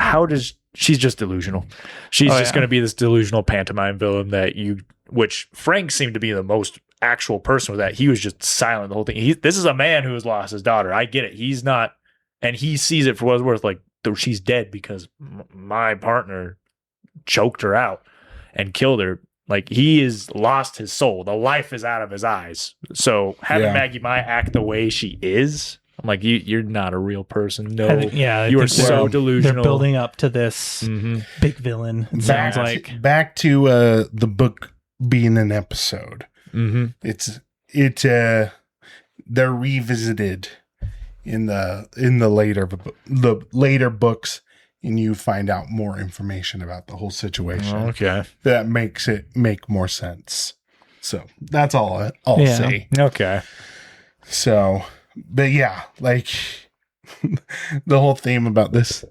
she's just delusional. She's just going to be this delusional pantomime villain which Frank seemed to be the most actual person with that. He was just silent the whole thing. This is a man who has lost his daughter. I get it. He's not, and he sees it for what it's worth. Like, she's dead because my partner choked her out and killed her. Like, he has lost his soul. The life is out of his eyes. So having Maggie Mai act the way she is, I'm like, you're not a real person. No, you are so delusional. They're building up to this big villain. It sounds like back to the book being an episode. Mm-hmm. They're revisited in the later books, and you find out more information about the whole situation. Okay, that makes it make more sense. So that's all I'll say. Okay. So, but yeah, like the whole theme about this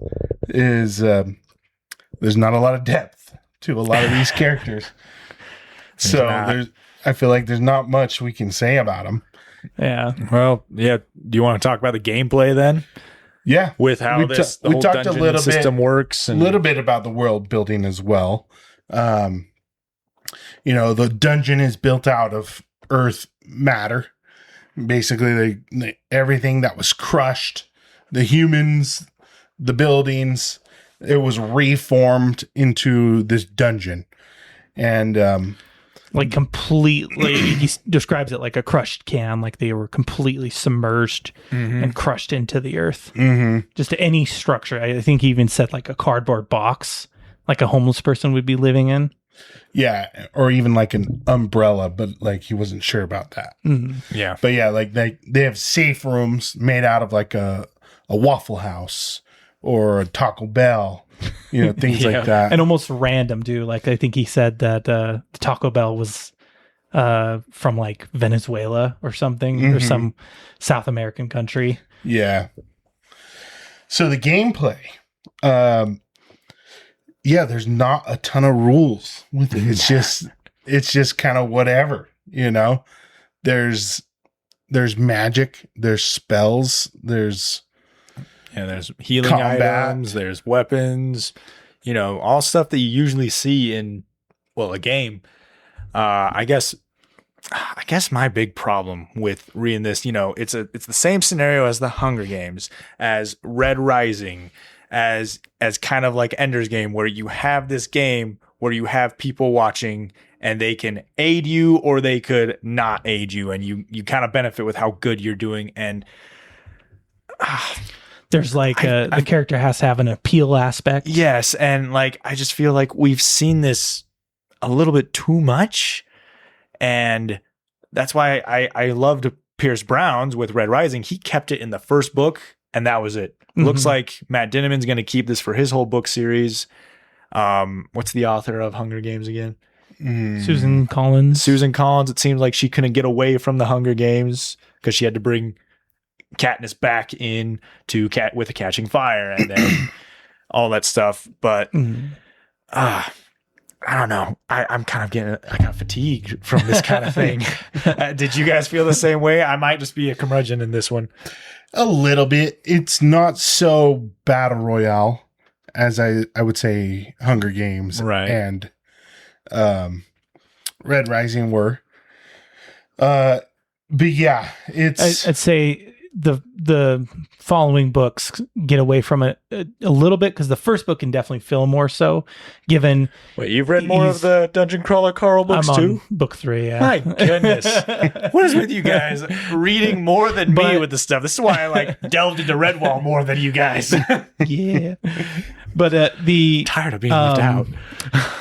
is there's not a lot of depth to a lot of these characters. I feel like there's not much we can say about them. Yeah. Well, yeah. Do you want to talk about the gameplay then? Yeah. With how the whole dungeon system works. A little bit about the world building as well. The dungeon is built out of earth matter. Basically, everything that was crushed, the humans, the buildings, it was reformed into this dungeon. And like completely, he describes it like a crushed can, like they were completely submerged and crushed into the earth. Mm-hmm. Just any structure. I think he even said like a cardboard box, like a homeless person would be living in. Yeah, or even like an umbrella, but like he wasn't sure about that. Mm-hmm. Yeah. But yeah, like they have safe rooms made out of like a Waffle House or a Taco Bell. Things like that. And almost random, too. Like, I think he said that the Taco Bell was from, like, Venezuela or something, or some South American country. Yeah. So the gameplay, there's not a ton of rules with it. It's just kind of whatever, There's magic, there's spells, there's healing items, there's weapons, all stuff that you usually see in, a game. I guess my big problem with reading this, it's the same scenario as the Hunger Games, as Red Rising, as kind of like Ender's Game, where you have this game where you have people watching and they can aid you or they could not aid you, and you kind of benefit with how good you're doing. And there's like the character has to have an appeal aspect. Yes, and like I just feel like we've seen this a little bit too much. And that's why I loved Pierce Brown's with Red Rising. He kept it in the first book, and that was it. Looks like Matt Dinniman's going to keep this for his whole book series. What's the author of Hunger Games again? Susan Collins. Susan Collins. It seems like she couldn't get away from the Hunger Games because she had to bring Katniss back in to with a Catching Fire and then all that stuff. But I don't know. I'm kind of I got fatigued from this kind of thing. Did you guys feel the same way? I might just be a curmudgeon in this one. A little bit. It's not so battle royale as I would say Hunger Games and Red Rising were. But yeah, I'd say the following books get away from it a little bit because the first book can definitely feel more so. Given wait, you've read more of the Dungeon Crawler Carl books too? Book 3. Yeah. My goodness, what is with you guys reading more than me with the stuff? This is why I delved into Redwall more than you guys. Yeah, but tired of being left out.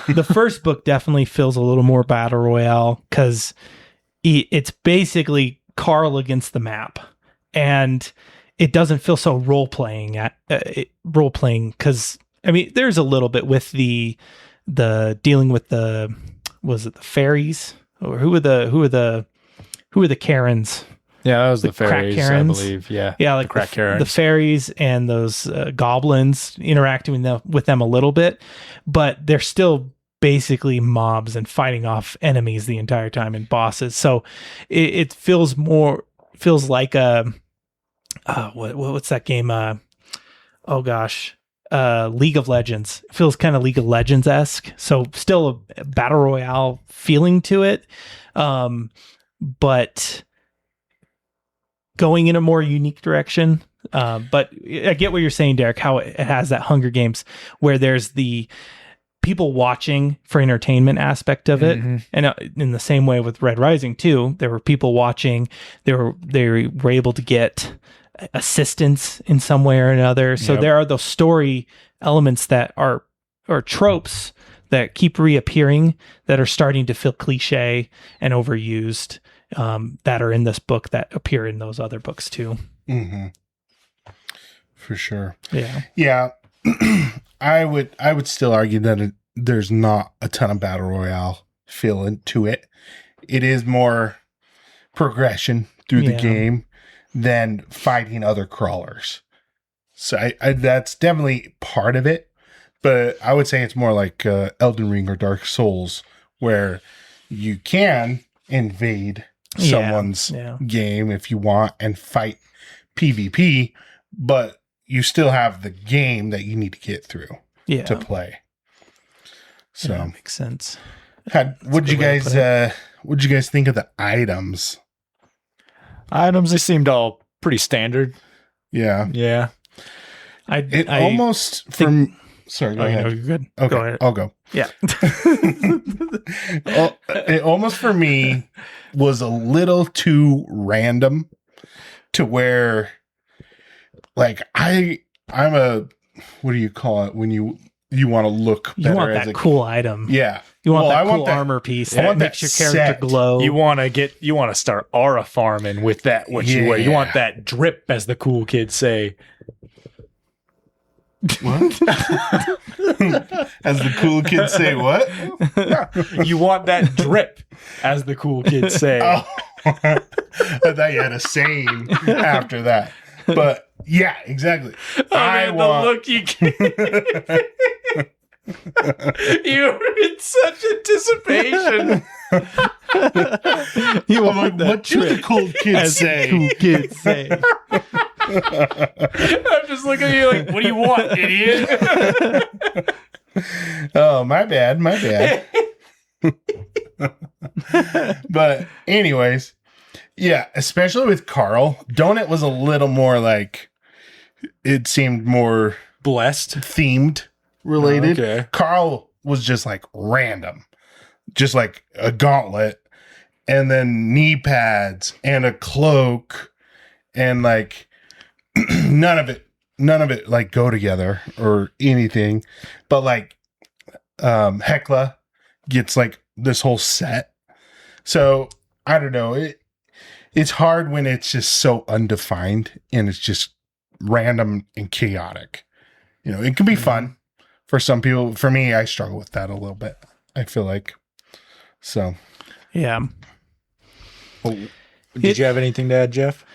The first book definitely feels a little more battle royale because it's basically Carl against the map. And it doesn't feel so role playing because I mean there's a little bit with the dealing with the fairies or who are the Karens? Yeah, that was the fairies, crack Karens. I believe. Yeah, like the crack Karens, the fairies and those goblins interacting with them a little bit, but they're still basically mobs and fighting off enemies the entire time and bosses. So it feels like a what's that game? League of Legends. It feels kind of League of Legends-esque. So still a battle royale feeling to it, but going in a more unique direction. But I get what you're saying, Derek. How it has that Hunger Games where there's the people watching for entertainment aspect of it. And in the same way with Red Rising too, there were people watching, they were able to get assistance in some way or another. So there are those story elements that are tropes that keep reappearing that are starting to feel cliche and overused, that are in this book that appear in those other books too. For sure. Yeah. I would still argue that there's not a ton of battle royale feel to it. It is more progression through the game than fighting other crawlers. So I that's definitely part of it, but I would say it's more like Elden Ring or Dark Souls, where you can invade someone's game if you want and fight PvP, but you still have the game that you need to get through to play. So that makes sense. What'd you guys think of the items? They seemed all pretty standard. Yeah. I almost from sorry, go ahead. No, you're good. Okay, go ahead. I'll go. Yeah. It almost for me was a little too random to where like I'm a what do you call it when you want to look better, you want that cool item. Yeah. You want that cool armor piece that makes your character glow. You want to start aura farming with that what you wear. You want that drip, as the cool kids say. What? As the cool kids say what? You want that drip, as the cool kids say. Oh. I thought you had a saying after that. But yeah, exactly. The look you get. You were in such anticipation. You want what do the cool kids say? Cool kids say. I'm just looking at you like, what do you want, idiot? Oh, my bad. But anyways, yeah, especially with Carl, Donut was a little more like, it seemed more blessed, themed related. Okay. Carl was just like random, just like a gauntlet and then knee pads and a cloak and like none of it like go together or anything. But like Hecla gets like this whole set. So I don't know. It's hard when it's just so undefined and it's just random and chaotic. You know, it can be fun for some people. For me, I struggle with that a little bit. I feel like so. Yeah. Did you have anything to add, Geoff?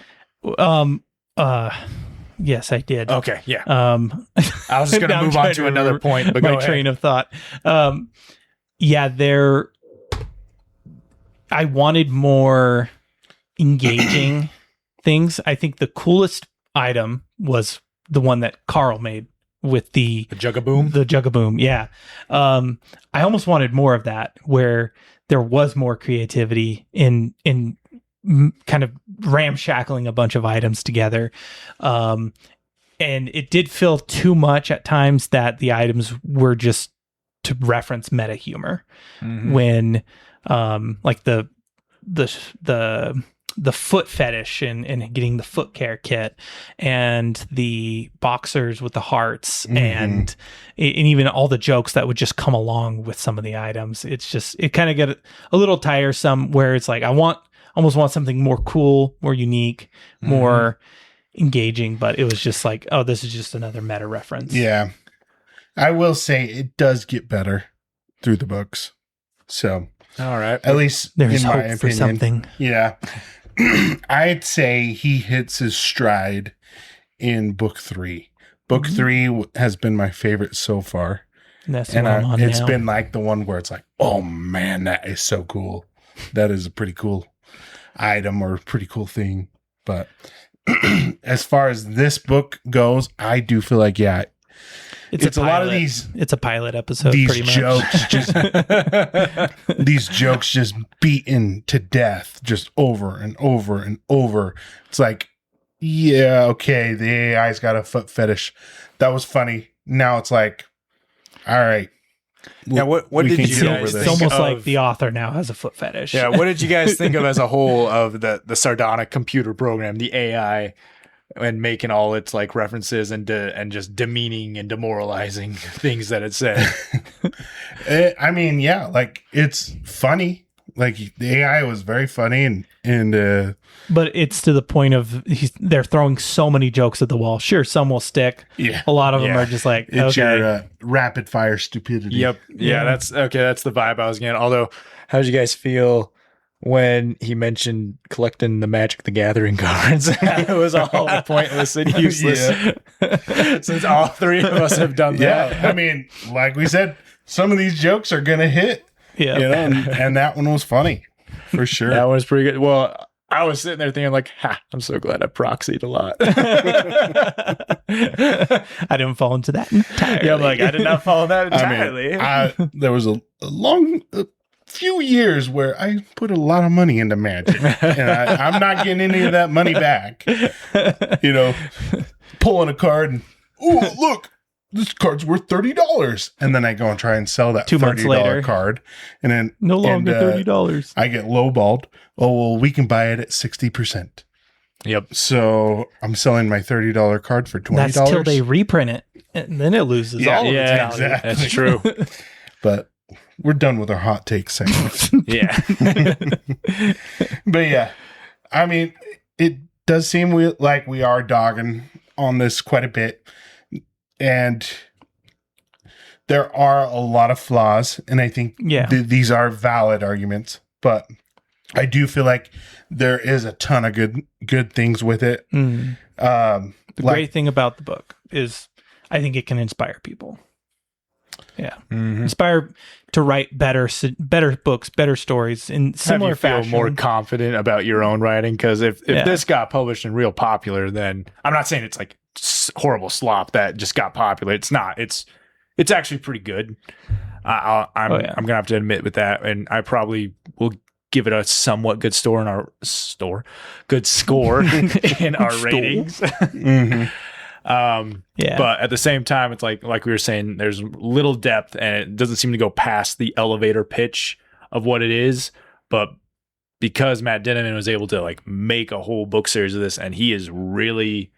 Yes, I did. Okay, yeah. I was just going to move on to another point, but my go ahead. train of thought. Yeah, I wanted more engaging things. I think the coolest item was the one that Carl made with the Jugaboom. The Jugaboom, yeah. I almost wanted more of that, where there was more creativity in kind of ramshackling a bunch of items together. And it did feel too much at times that the items were just to reference meta humor when like the foot fetish and getting the foot care kit and the boxers with the hearts and even all the jokes that would just come along with some of the items. It kind of get a little tiresome where it's like, I almost want something more cool, more unique, more engaging, but it was just like, oh, this is just another meta reference. Yeah. I will say it does get better through the books. So, all right. At least there's in hope my opinion. for something. Yeah. I'd say he hits his stride in book 3. Book 3 has been my favorite so far. And that's And what I'm on it's now. been like the one where it's like, oh man, that is so cool. That is a pretty cool item or pretty cool thing. But as far as this book goes, I do feel like, yeah, it's a lot of these. It's a pilot episode. These pretty much. jokes just these jokes just beaten to death, just over and over and over. It's like, yeah, okay, the AI's got a foot fetish. That was funny. Now it's like, all right. Now, what did you guys It's think almost of, like the author now has a foot fetish. Yeah, what did you guys think of as a whole of the sardonic computer program, the AI, and making all its like references and just demeaning and demoralizing things that it said? I mean, yeah, like it's funny. Like the AI was very funny and but it's to the point of they're throwing so many jokes at the wall. Sure, some will stick. Yeah, a lot of them are just like, it's okay. your rapid fire stupidity. Yep. Yeah, that's okay. That's the vibe I was getting. Although, how did you guys feel when he mentioned collecting the Magic the Gathering cards? It was all pointless and useless. Since all three of us have done that. Yeah, I mean, like we said, some of these jokes are gonna hit. Yeah, you know, and that one was funny for sure. That one was pretty good. Well, I was sitting there thinking like, I'm so glad I proxied a lot. I didn't fall into that entirely. Yeah, I'm like, I did not follow that entirely. I mean, there was a few years where I put a lot of money into Magic, and I'm not getting any of that money back. You know, pulling a card and, oh, look, this card's worth $30, and then I go and try and sell that 2 months later card, and then no longer $30. I get lowballed. Oh well, we can buy it at 60%. Yep. So I'm selling my $30 card for $20. That's till they reprint it, and then it loses all of its value. Exactly. That's true. But we're done with our hot take segment. Yeah. But yeah, I mean, it does seem like we are dogging on this quite a bit. And there are a lot of flaws, and I think these are valid arguments. But I do feel like there is a ton of good things with it. The great thing about the book is I think it can inspire people. Yeah, inspire to write better books, better stories in similar fashion. Feel more confident about your own writing, because if this got published and real popular, then I'm not saying it's like horrible slop that just got popular. It's not. It's actually pretty good. I'm gonna have to admit with that, and I probably will give it a somewhat good score in our ratings. But at the same time, it's like we were saying, there's little depth, and it doesn't seem to go past the elevator pitch of what it is. But because Matt Dinniman was able to like make a whole book series of this, and he is really,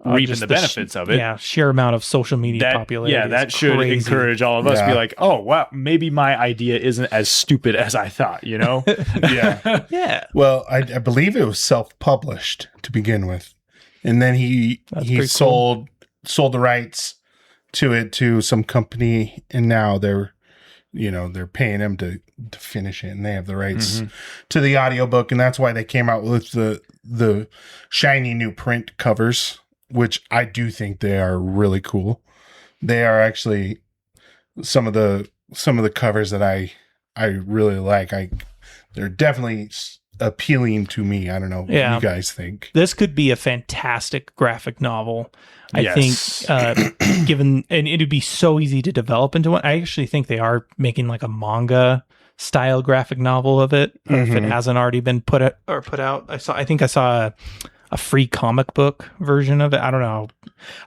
reaping just the the benefits of it. Yeah, sheer amount of social media popularity. Yeah, that is should crazy. encourage all of us to be Yeah. like, oh, wow, maybe my idea isn't as stupid as I thought, you know? Yeah. Yeah, Well, I believe it was self-published to begin with, and then he That's pretty sold the rights to it to some company, and now they're paying him to finish it, and they have the rights to the audiobook, and that's why they came out with the shiny new print covers, which I do think they are really cool. They are actually some of the covers that I really like. They're definitely appealing to me. I don't know what Yeah. you guys think. this could be a fantastic graphic novel. I Yes. think, given, and it'd be so easy to develop into one. I actually think they are making like a manga style graphic novel of it, if it Mhm. hasn't already been put out. I think I saw a free comic book version of it. I don't know.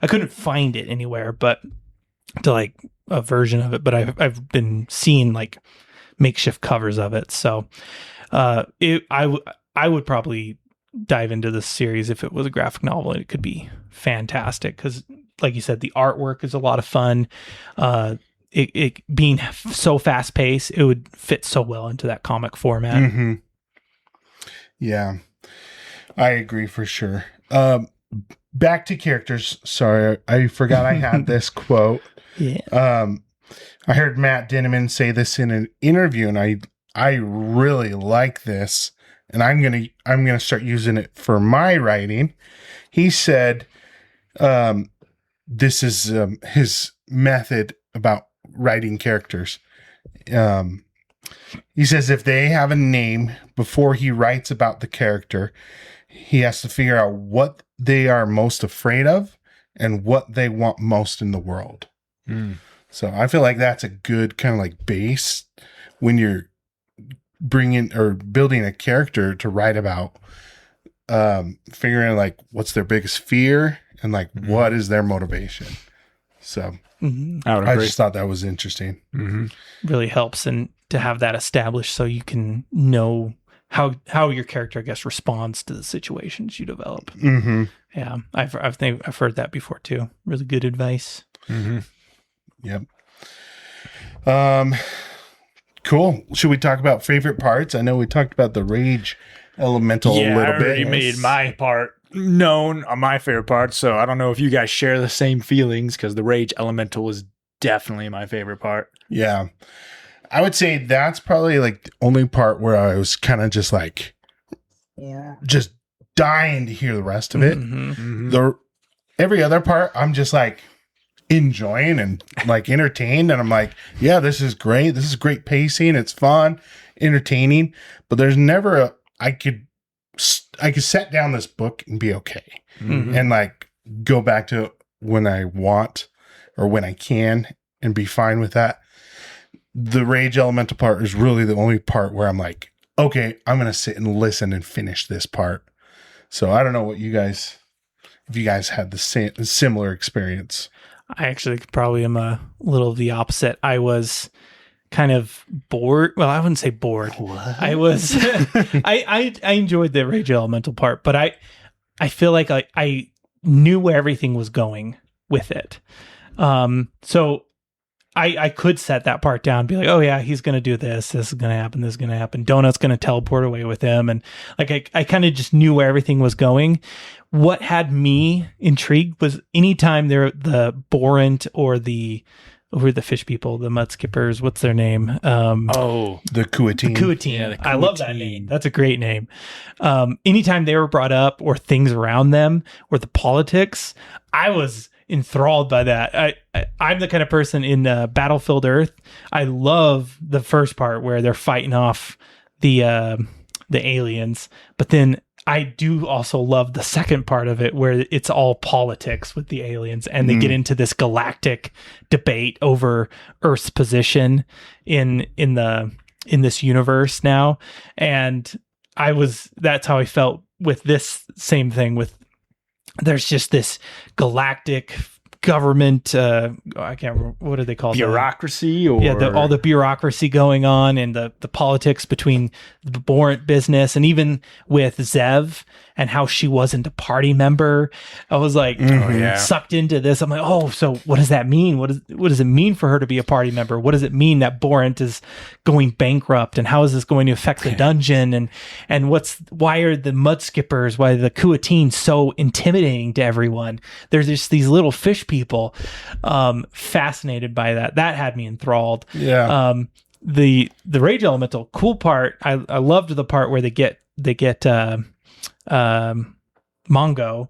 I couldn't find it anywhere, but to like a version of it. But I've been seeing like makeshift covers of it. So, I would probably dive into this series if it was a graphic novel. It could be fantastic because, like you said, the artwork is a lot of fun. It being so fast paced, it would fit so well into that comic format. Mm-hmm. Yeah, I agree for sure. Back to characters. Sorry, I forgot I had this quote. Yeah. I heard Matt Dinniman say this in an interview, and I really like this, and I'm gonna start using it for my writing. He said, this is his method about writing characters. He says if they have a name before he writes about the character, he has to figure out what they are most afraid of and what they want most in the world. So I feel like that's a good kind of like base when you're bringing or building a character to write about, figuring like what's their biggest fear and like what is their motivation. So Mhm. I would I agree. just thought that was interesting. Really helps and to have that established so you can know how your character, I guess, responds to the situations you develop. Mm-hmm. Yeah, I've heard that before too. Really good advice. Yep. Cool. Should we talk about favorite parts? I know we talked about the rage elemental a I little already bit. made my part known on my favorite part, so I don't know if you guys share the same feelings because the rage elemental was definitely my favorite part. Yeah. I would say that's probably like the only part where I was kind of just like, just dying to hear the rest of it. Mhm. Every other part, I'm just like enjoying and like entertained. And I'm like, yeah, this is great. This is great pacing. It's fun, entertaining, but there's never I could set down this book and be okay. And like go back to when I want or when I can and be fine with that. The rage elemental part is really the only part where I'm like, okay, I'm going to sit and listen and finish this part. So I don't know what if you guys had the similar experience. I actually probably am a little of the opposite. I was kind of bored. Well, I wouldn't say bored. I was. I enjoyed the rage elemental part, but I feel like I knew where everything was going with it. So I could set that part down and be like, oh yeah, he's going to do this. This is going to happen. This is going to happen. Donut's going to teleport away with him. And like, I kind of just knew where everything was going. What had me intrigued was anytime the Borant or the fish people, the mud skippers, what's their name? The Kuatine. Kuatine. Yeah, the I love that name. That's a great name. Anytime they were brought up or things around them or the politics, I was enthralled by that. I'm the kind of person in Battlefield Earth. I love the first part where they're fighting off the aliens, but then I do also love the second part of it where it's all politics with the aliens and they get into this galactic debate over Earth's position in this universe now. And that's how I felt with this same thing with there's just this galactic government. I can't remember, what do they call Bureaucracy, or all the bureaucracy going on, and the politics between the Borant business, and even with Zev and how she wasn't a party member. I was like sucked into this. I'm like, oh, so what does that mean? What does it mean for her to be a party member? What does it mean that Borant is going bankrupt, and how is this going to affect the dungeon? And why are the mud skippers, why are the Kuatine so intimidating to everyone? There's just these little fish people. Fascinated by that. That had me enthralled. Yeah. The Rage Elemental, cool part. I loved the part where they get Mongo.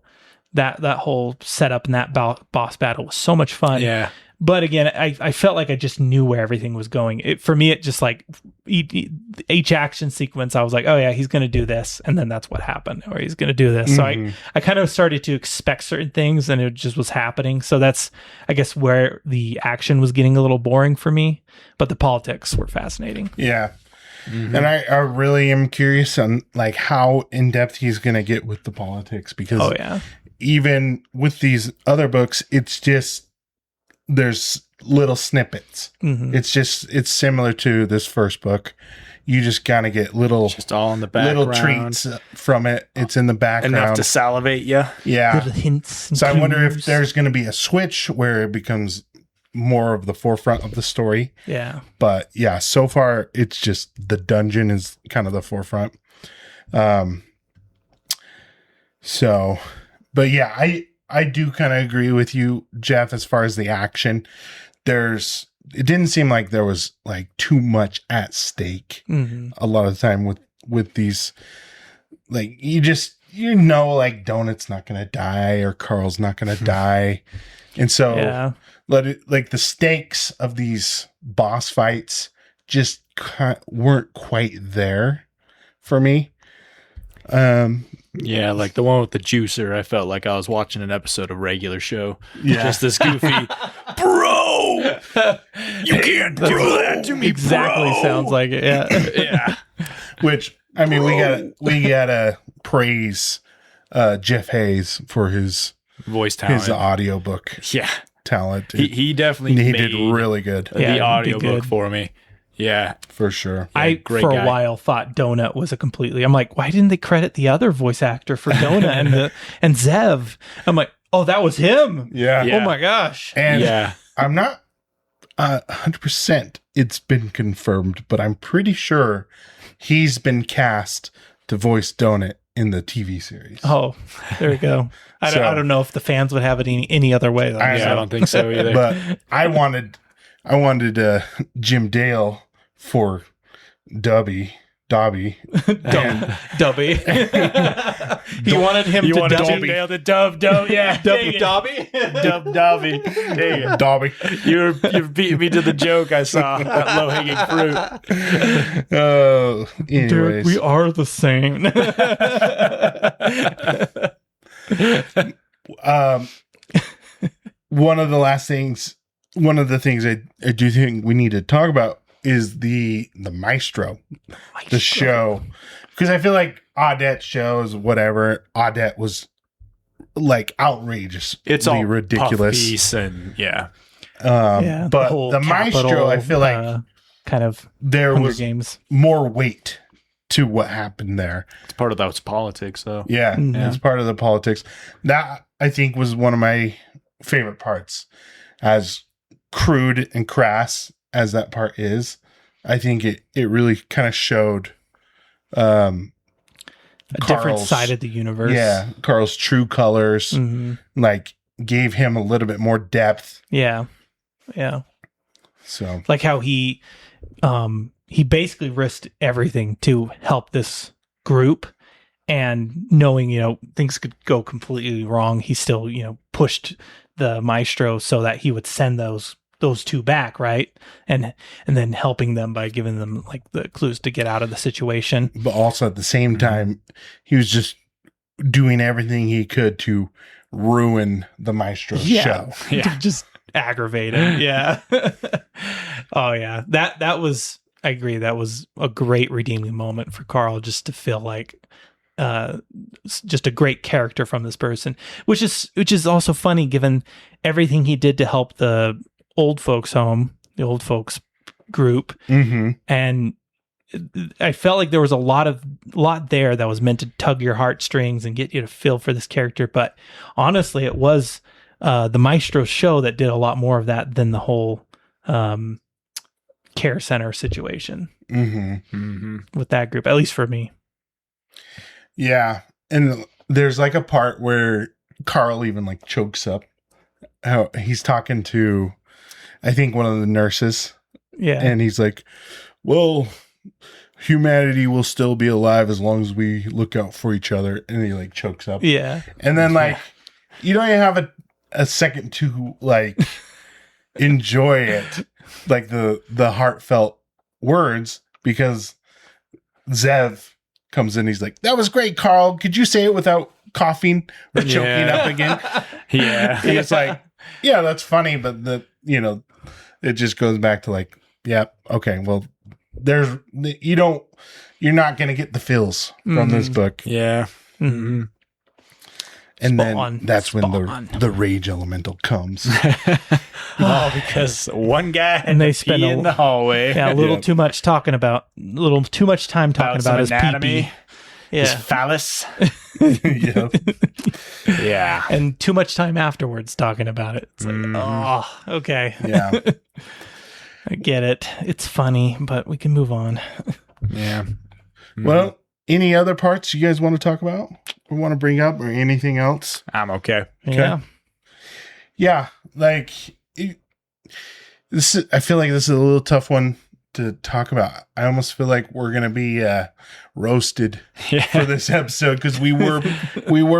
That whole setup and that boss battle was so much fun. Yeah. But again, I felt like I just knew where everything was going. For me, it just like each action sequence, I was like, oh yeah, he's going to do this. And then that's what happened, or he's going to do this. So I kind of started to expect certain things, and it just was happening. So that's, I guess, where the action was getting a little boring for me, but the politics were fascinating. Yeah. And I really am curious on like how in depth he's going to get with the politics, because even with these other books, it's just, there's little snippets. It's similar to this first book. You just kind of get just all in the background, little treats from it. It's in the background, enough to salivate you. Yeah, little hints. So I wonder if there's going to be a switch where it becomes more of the forefront of the story. Yeah, but yeah, so far it's just the dungeon is kind of the forefront. So, but yeah, I do kind of agree with you, Geoff, as far as the action. It didn't seem like there was like too much at stake a lot of the time with these, like like Donut's not going to die or Carl's not going to die. And so like the stakes of these boss fights just weren't quite there for me. Yeah, like the one with the juicer, I felt like I was watching an episode of Regular Show. Yeah. Just this goofy, bro, you can't do that to me, exactly bro. Sounds like it. Yeah. Yeah. Which, I mean, we gotta praise Jeff Hayes for his voice talent, his audiobook talent. He definitely did really good. The audiobook for me. Yeah, for sure. I for a while thought Donut was I'm like, why didn't they credit the other voice actor for Donut and Zev? I'm like, oh, that was him. Yeah. Oh my gosh. And I'm not 100% it's been confirmed, but I'm pretty sure he's been cast to voice Donut in the TV series. Oh, there we go. I don't know if the fans would have it any other way. I don't think so either. But I wanted Jim Dale for Dobby. Dubby. He wanted him to Dobby. Nail the dub, yeah. Dobby. Dub Dobby. There you go. Dobby. You're beating me to the joke I saw. That low-hanging fruit. Oh, anyways. Dude, we are the same. One of the things I do think we need to talk about is the Maestro, the show, because I feel like Audette shows, whatever, Audette was like outrageously it's all ridiculous. Puff piece and but the Maestro, I feel like kind of there Hunger was Games. more weight to what happened there. It's part of those politics, though. Yeah, it's part of the politics. That I think was one of my favorite parts, as crude and crass as that part is. I think it really kind of showed a different side of the universe. Yeah, Carl's true colors, like gave him a little bit more depth. Yeah. So like how he basically risked everything to help this group, and knowing things could go completely wrong, he still pushed the Maestro so that he would send those two back, right? And then helping them by giving them like the clues to get out of the situation. But also at the same time, he was just doing everything he could to ruin the Maestro's show. Yeah. Just aggravate him. Yeah. Oh yeah. That was, I agree. That was a great redeeming moment for Carl, just to feel like just a great character from this person, which is also funny given everything he did to help the old folks home, the old folks group. Mm-hmm. And I felt like there was a lot there that was meant to tug your heartstrings and get you to feel for this character. But honestly, it was the Maestro show that did a lot more of that than the whole care center situation with that group, at least for me. Yeah. And there's like a part where Carl even like chokes up. How he's talking to, I think, one of the nurses. Yeah. And he's like, well, humanity will still be alive as long as we look out for each other. And he like chokes up. Yeah. And then like, you don't even have a second to like enjoy it. Like the heartfelt words, because Zev comes in. He's like, that was great, Carl. Could you say it without coughing or choking up again? Yeah. He's like, yeah, that's funny. But it just goes back to like, yeah, okay, well, you're not going to get the feels from this book. Yeah. Mm-hmm. And Spawn. then that's when the rage elemental comes. Oh, because one guy and they spend in the hallway. Yeah, a little too much time talking about his anatomy. pee-pee. His Yeah. phallus. Yeah. Yeah. And too much time afterwards talking about it. It's like, oh, okay. Yeah. I get it. It's funny, but we can move on. Yeah. Well, any other parts you guys want to talk about or want to bring up or anything else? I'm okay. Yeah. Yeah. Like, I feel like this is a little tough one to talk about. I almost feel like we're going to be roasted for this episode because we were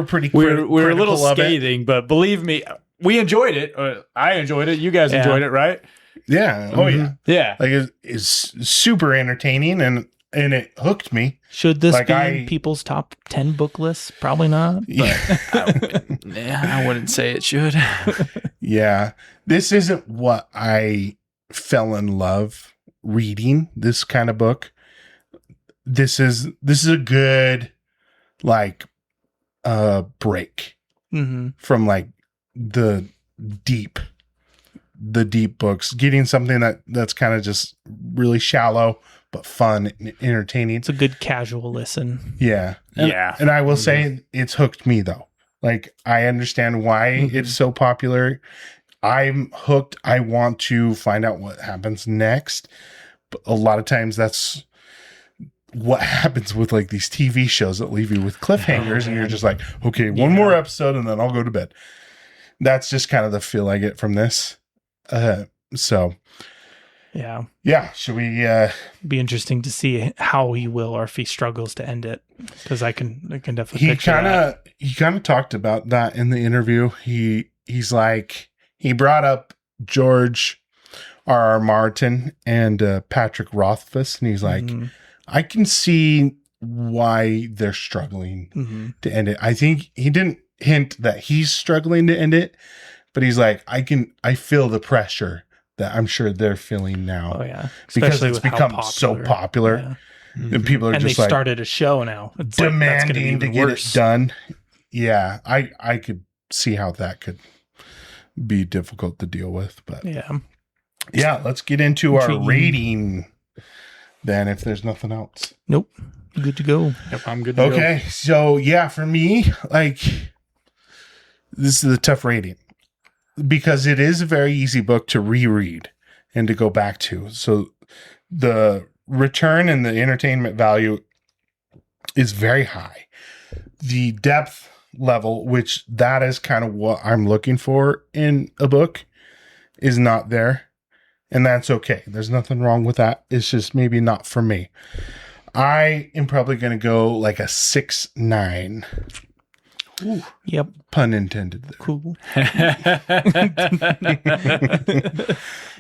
pretty we're a little critical of it. scathing, but believe me, we enjoyed it. I enjoyed it. You guys enjoyed it, right? Yeah. Oh, yeah. Yeah. Like, it's super entertaining and it hooked me. Should this Like be in people's top 10 book lists? Probably not. But I wouldn't say it should. Yeah. This isn't what I fell in love reading, this kind of book. This is a good like break from like the deep books, getting something that's kind of just really shallow but fun and entertaining. it's a good casual listen. Yeah. And I will say it's hooked me though. Like, I understand why it's so popular. I'm hooked. I want to find out what happens next. But a lot of times that's what happens with like these TV shows that leave you with cliffhangers and you're just like, okay, one more episode and then I'll go to bed. That's just kind of the feel I get from this. So yeah, should we be interesting to see how he will or if he struggles to end it, because I can definitely picture that. He kind of talked about that in the interview. He's like, he brought up George R.R. Martin and Patrick Rothfuss, and he's like, I can see why they're struggling to end it. I think he didn't hint that he's struggling to end it, but he's like, I feel the pressure that I'm sure they're feeling now. Oh yeah, because it's become so popular, and people are and just they like started a show now, it's demanding to get worse. it done. Yeah, I could see how that could be difficult to deal with, but yeah, let's get into our rating then, if there's nothing else. Nope, good to go. Yep, I'm good to go. Okay, so yeah, for me, like, this is a tough rating because it is a very easy book to reread and to go back to. So the return and the entertainment value is very high. The depth level, which that is kind of what I'm looking for in a book, is not there. And that's okay. There's nothing wrong with that. It's just maybe not for me. I am probably going to go like a 6-9. Ooh, yep. Pun intended there. Cool.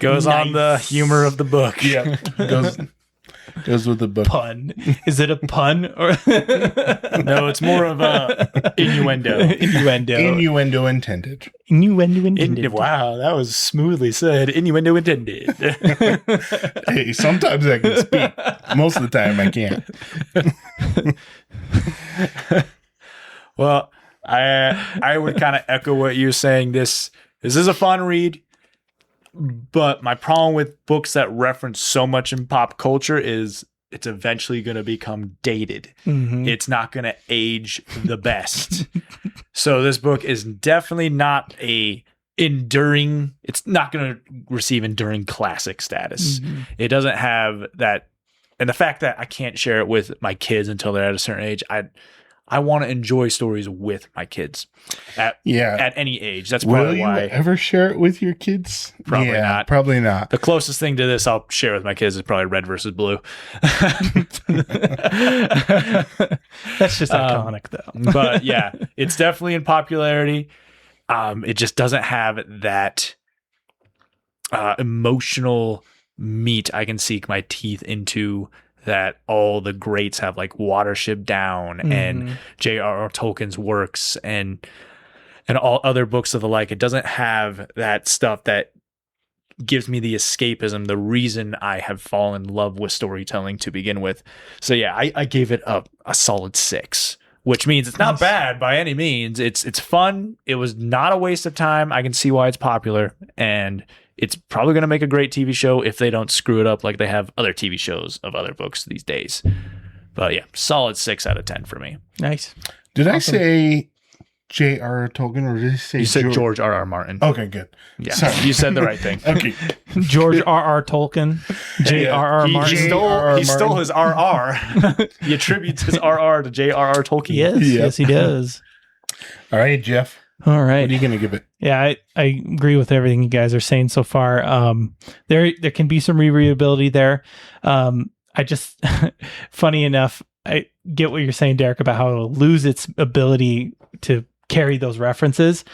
Goes on the humor of the book. Yeah. Goes with the book. Pun. Is it a pun or no? It's more of a innuendo. Innuendo intended. Innuendo intended. Wow, that was smoothly said. Innuendo intended. Hey, sometimes I can speak. Most of the time I can't. Well, I would kind of echo what you're saying. This is a fun read, but my problem with books that reference so much in pop culture is it's eventually going to become dated. Mhm. It's not going to age the best. So this book is definitely not it's not going to receive enduring classic status. Mhm. It doesn't have that. And the fact that I can't share it with my kids until they're at a certain age, I want to enjoy stories with my kids at any age. That's Will probably you why. ever share it with your kids? Probably not. Probably not. The closest thing to this I'll share with my kids is probably Red versus Blue. That's just iconic, though. But yeah, it's definitely in popularity. It just doesn't have that emotional meat I can sink my teeth into that all the greats have, like Watership Down and J.R.R. Tolkien's works and all other books of the like. It doesn't have that stuff that gives me the escapism, the reason I have fallen in love with storytelling to begin with. So yeah, I gave it a solid 6, which means it's not bad by any means. It's fun. It was not a waste of time. I can see why it's popular, and it's probably going to make a great TV show if they don't screw it up like they have other TV shows of other books these days. But yeah, solid 6 out of 10 for me. Nice. Did I say J.R.R. Tolkien or did I say You said George R.R. Martin. Okay, good. Yeah, Sorry. you said the right thing. Okay. George R.R. Tolkien. J.R.R. Martin. He stole his R.R. He attributes his R.R. to J.R.R. Tolkien. Yes, yes, he does. All right, Geoff. All What right. are you going to give it? Yeah, I agree with everything you guys are saying so far. There can be some rereadability there. I just, funny enough, I get what you're saying, Derek, about how it'll lose its ability to carry those references,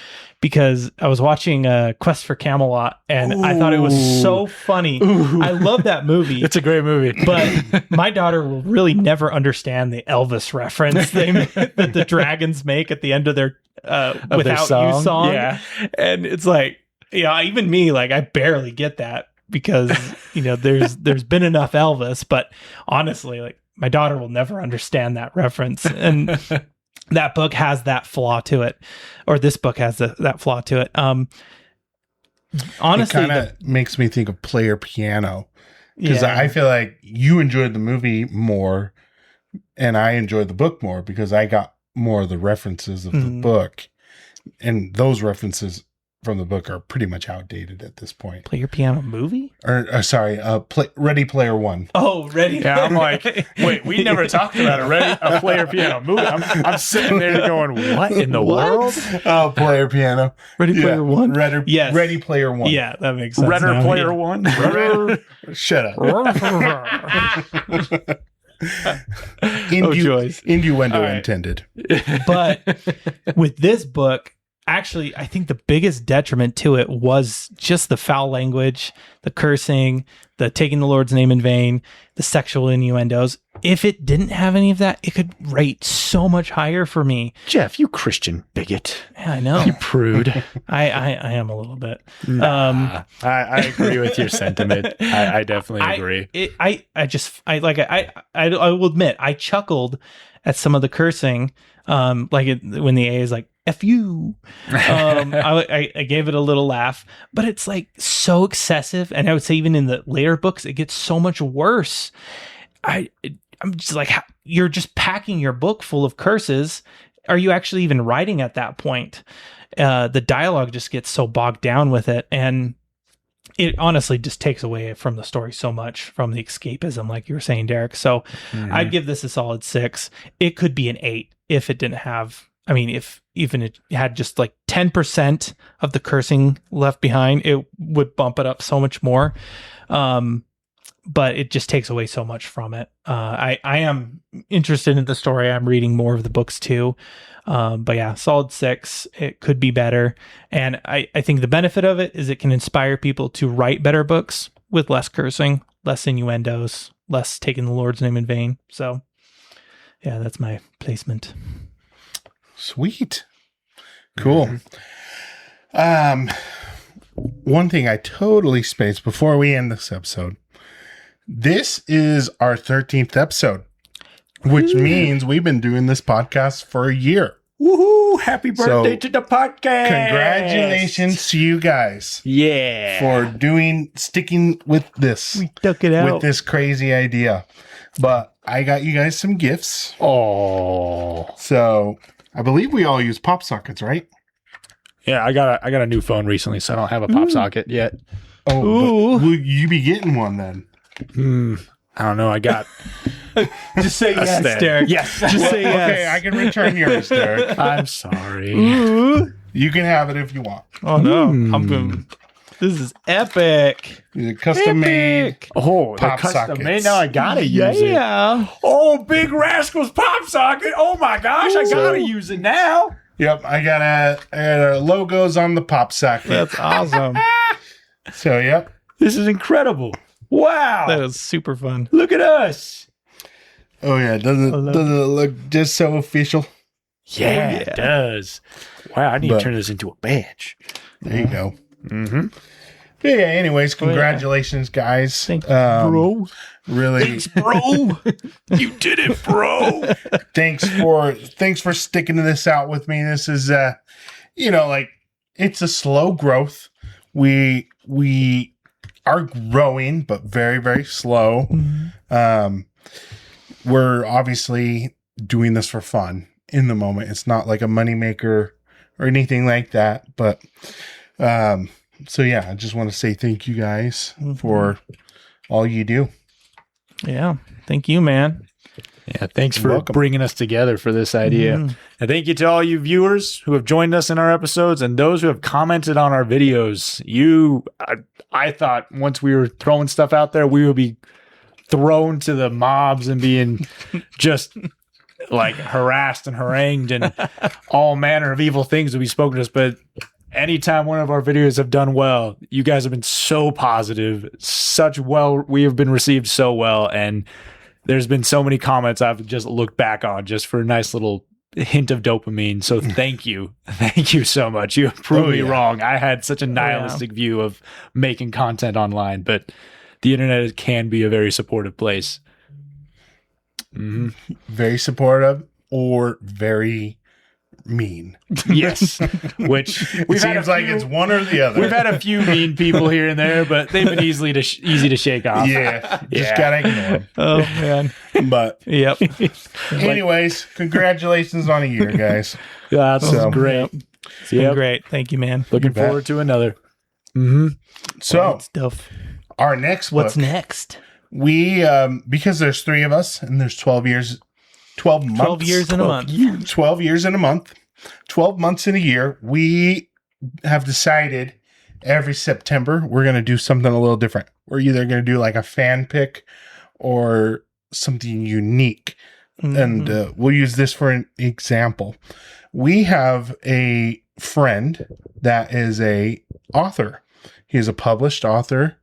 because I was watching Quest for Camelot and I thought it was so funny. I love that movie. It's a great movie. But my daughter will really never understand the Elvis reference that the dragons make at the end of their Without You song. Yeah. And it's like, even me, like, I barely get that because, there's been enough Elvis, but honestly, like, my daughter will never understand that reference. And that book has that flaw to it, or this book has that flaw to it. Honestly, it kind of makes me think of Player Piano, because yeah. I feel like you enjoyed the movie more and I enjoyed the book more because I got more of the references of the book, and those references from the book are pretty much outdated at this point. Player Piano movie? Ready Player One. Oh, Ready. Yeah, I'm like, wait, we never talked about a Player Piano movie. I'm sitting there going, what in the world? Oh, Player Piano. Ready Player One? Yes. Ready Player One. Yeah, that makes sense. Redder now. Player One? Shut up. Joyce. Innuendo All right. intended. But with this book, actually, I think the biggest detriment to it was just the foul language, the cursing, the taking the Lord's name in vain, the sexual innuendos. If it didn't have any of that, it could rate so much higher for me. Jeff, you Christian bigot. Yeah, I know. You prude. I am a little bit. I agree with your sentiment. I definitely agree. I will admit, I chuckled at some of the cursing, when the A is like, F you. I gave it a little laugh, but it's like so excessive. And I would say even in the later books, it gets so much worse. I'm just like, you're just packing your book full of curses. Are you actually even writing at that point? The dialogue just gets so bogged down with it. And it honestly just takes away from the story so much, from the escapism, like you were saying, Derek. So I'd give this a solid 6. It could be an 8 if it didn't have, if even it had just like 10% of the cursing left behind, it would bump it up so much more. But it just takes away so much from it. I am interested in the story. I'm reading more of the books too. But yeah, solid 6. It could be better. And I think the benefit of it is it can inspire people to write better books with less cursing, less innuendos, less taking the Lord's name in vain. So yeah, that's my placement. Sweet. Cool. One thing I totally spaced before we end this episode. This is our 13th episode. which means we've been doing this podcast for a year. Woohoo! Happy birthday So, to the podcast! Congratulations to you guys Yeah. for sticking with this, We took it out. with this crazy idea. But I got you guys some gifts. Oh. So I believe we all use pop sockets, right? Yeah, I got a new phone recently, so I don't have a pop socket yet. Oh, Ooh. but will you be getting one then? I don't know. I got Just say yes, stand. Derek. Yes. Just say yes. Okay, I can return yours, Derek. I'm sorry. Ooh. You can have it if you want. Oh no, I'm going. This is epic. These are custom made. Epic. Oh, the Pop custom made. sockets. Now I gotta use it. Yeah. Oh, Big Rascals pop socket. Oh my gosh, I gotta use it now. Yep, I got logos on the pop socket. That's awesome. So, yep. This is incredible. Wow. That is super fun. Look at us. Oh, yeah. Doesn't it look just so official? Yeah, yeah. it does. Wow, I need But- to turn this into a badge. There you go. Mm-hmm. Yeah, anyways, congratulations, guys. Thank you, bro. Really, Bro, you did it, bro. thanks for sticking to this out with me. This is it's a slow growth. We are growing, but very, very slow. We're obviously doing this for fun in the moment. It's not like a moneymaker or anything like that. But so yeah, I just want to say thank you guys for all you do. Yeah. Thank you, man. Yeah, thanks for welcome. bringing us together for this idea. And thank you to all you viewers who have joined us in our episodes and those who have commented on our videos. I thought once we were throwing stuff out there, we would be thrown to the mobs and being just like harassed and harangued and all manner of evil things would be spoken to us. But anytime one of our videos have done well, you guys have been so positive, we have been received so well. And there's been so many comments I've just looked back on just for a nice little hint of dopamine. So thank you. Thank you so much. You have proved me wrong. I had such a nihilistic view of making content online, but the internet can be a very supportive place. Very supportive or very mean. Yes. Which It seems like it's one or the other. we've had a few mean people here and there, but they've been easy to shake off. Yeah, just Yeah. gotta ignore Oh man. them. But Yep. anyways, congratulations on a year, guys. Yeah, that's So- great. It's been great. Thank you, man. Looking You bet. forward to another. So Good stuff. our next What's book, next? we because there's 3 of us and there's 12 months. 12 years in a month. 12 years in a month. 12 months in a year. We have decided every September we're going to do something a little different. We're either going to do like a fan pick or something unique. And we'll use this for an example. We have a friend that is a author. He is a published author.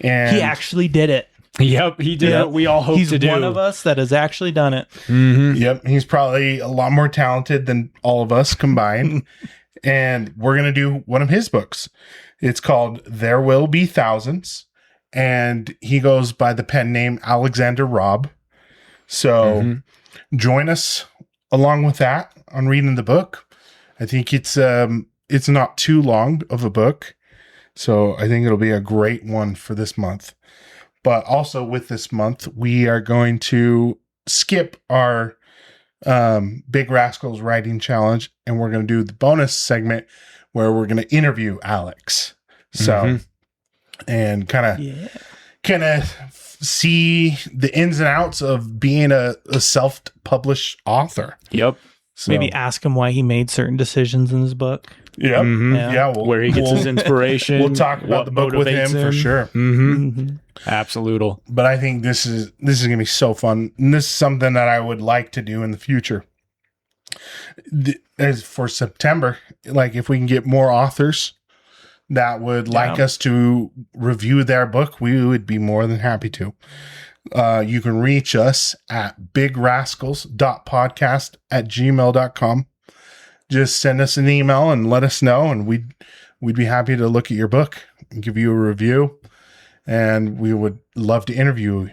And He actually did it. Yep, he did Yep. what we all hope He's to do. one of us that has actually done it. Yep, he's probably a lot more talented than all of us combined. And we're going to do one of his books. It's called There Will Be Thousands. And he goes by the pen name Alexander Robb. So join us along with that on reading the book. I think it's not too long of a book. So I think it'll be a great one for this month. But also with this month, we are going to skip our Big Rascals Writing Challenge, and we're going to do the bonus segment where we're going to interview Alex. So, and kind of see the ins and outs of being a self-published author. Yep. So, Maybe ask him why he made certain decisions in his book. Yep. Mhm. Yeah. Where he gets his inspiration. We'll talk about what the book with him motivates for sure. Mm-hmm. Absolutely. But I think this is going to be so fun. And this is something that I would like to do in the future. As for September, like if we can get more authors that would like us to review their book, we would be more than happy to. You can reach us at bigrascals.podcast@gmail.com. Just send us an email and let us know, and we'd be happy to look at your book and give you a review. And we would love to interview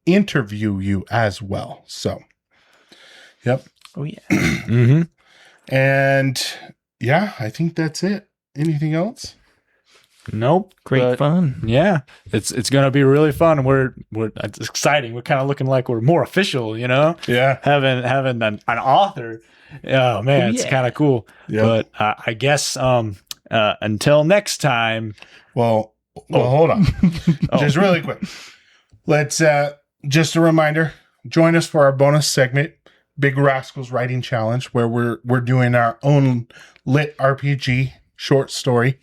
you as well. So Yep. Oh yeah. Mm-hmm. And yeah, I think that's it. Anything else? Nope. Great but fun. Yeah, it's gonna be really fun. We're it's exciting. We're kind of looking like we're more official, you know. Yeah. Having an author. Oh man, it's yeah. kind of cool. Yep. But I guess until next time. Well, hold on. Just really quick. Let's just a reminder, join us for our bonus segment, Big Rascals Writing Challenge, where we're doing our own lit RPG short story.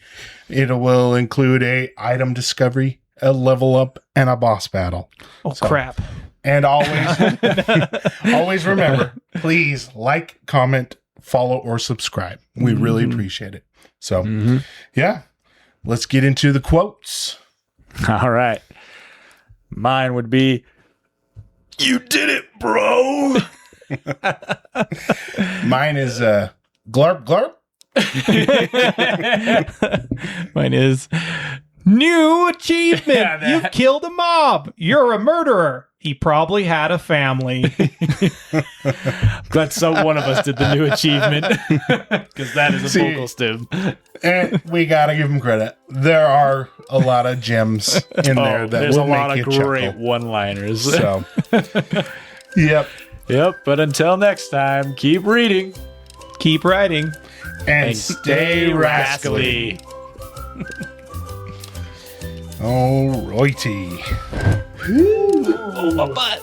It will include a item discovery, a level up, and a boss battle. Oh crap. And always remember, please like, comment, follow, or subscribe. We really appreciate it. So yeah, let's get into the quotes. All right. Mine would be, "You did it, bro." Mine is glarp glarp. Mine is new achievement. You've killed a mob. You're a murderer. He probably had a family. Glad one of us did the new achievement, because that is a vocal stim. And we gotta give him credit. There are a lot of gems in there that there's will a lot make of you great chuckle. one-liners. So, yep. Yep. But until next time, keep reading Keep writing. And stay rascally. Alrighty. Oh, my butt.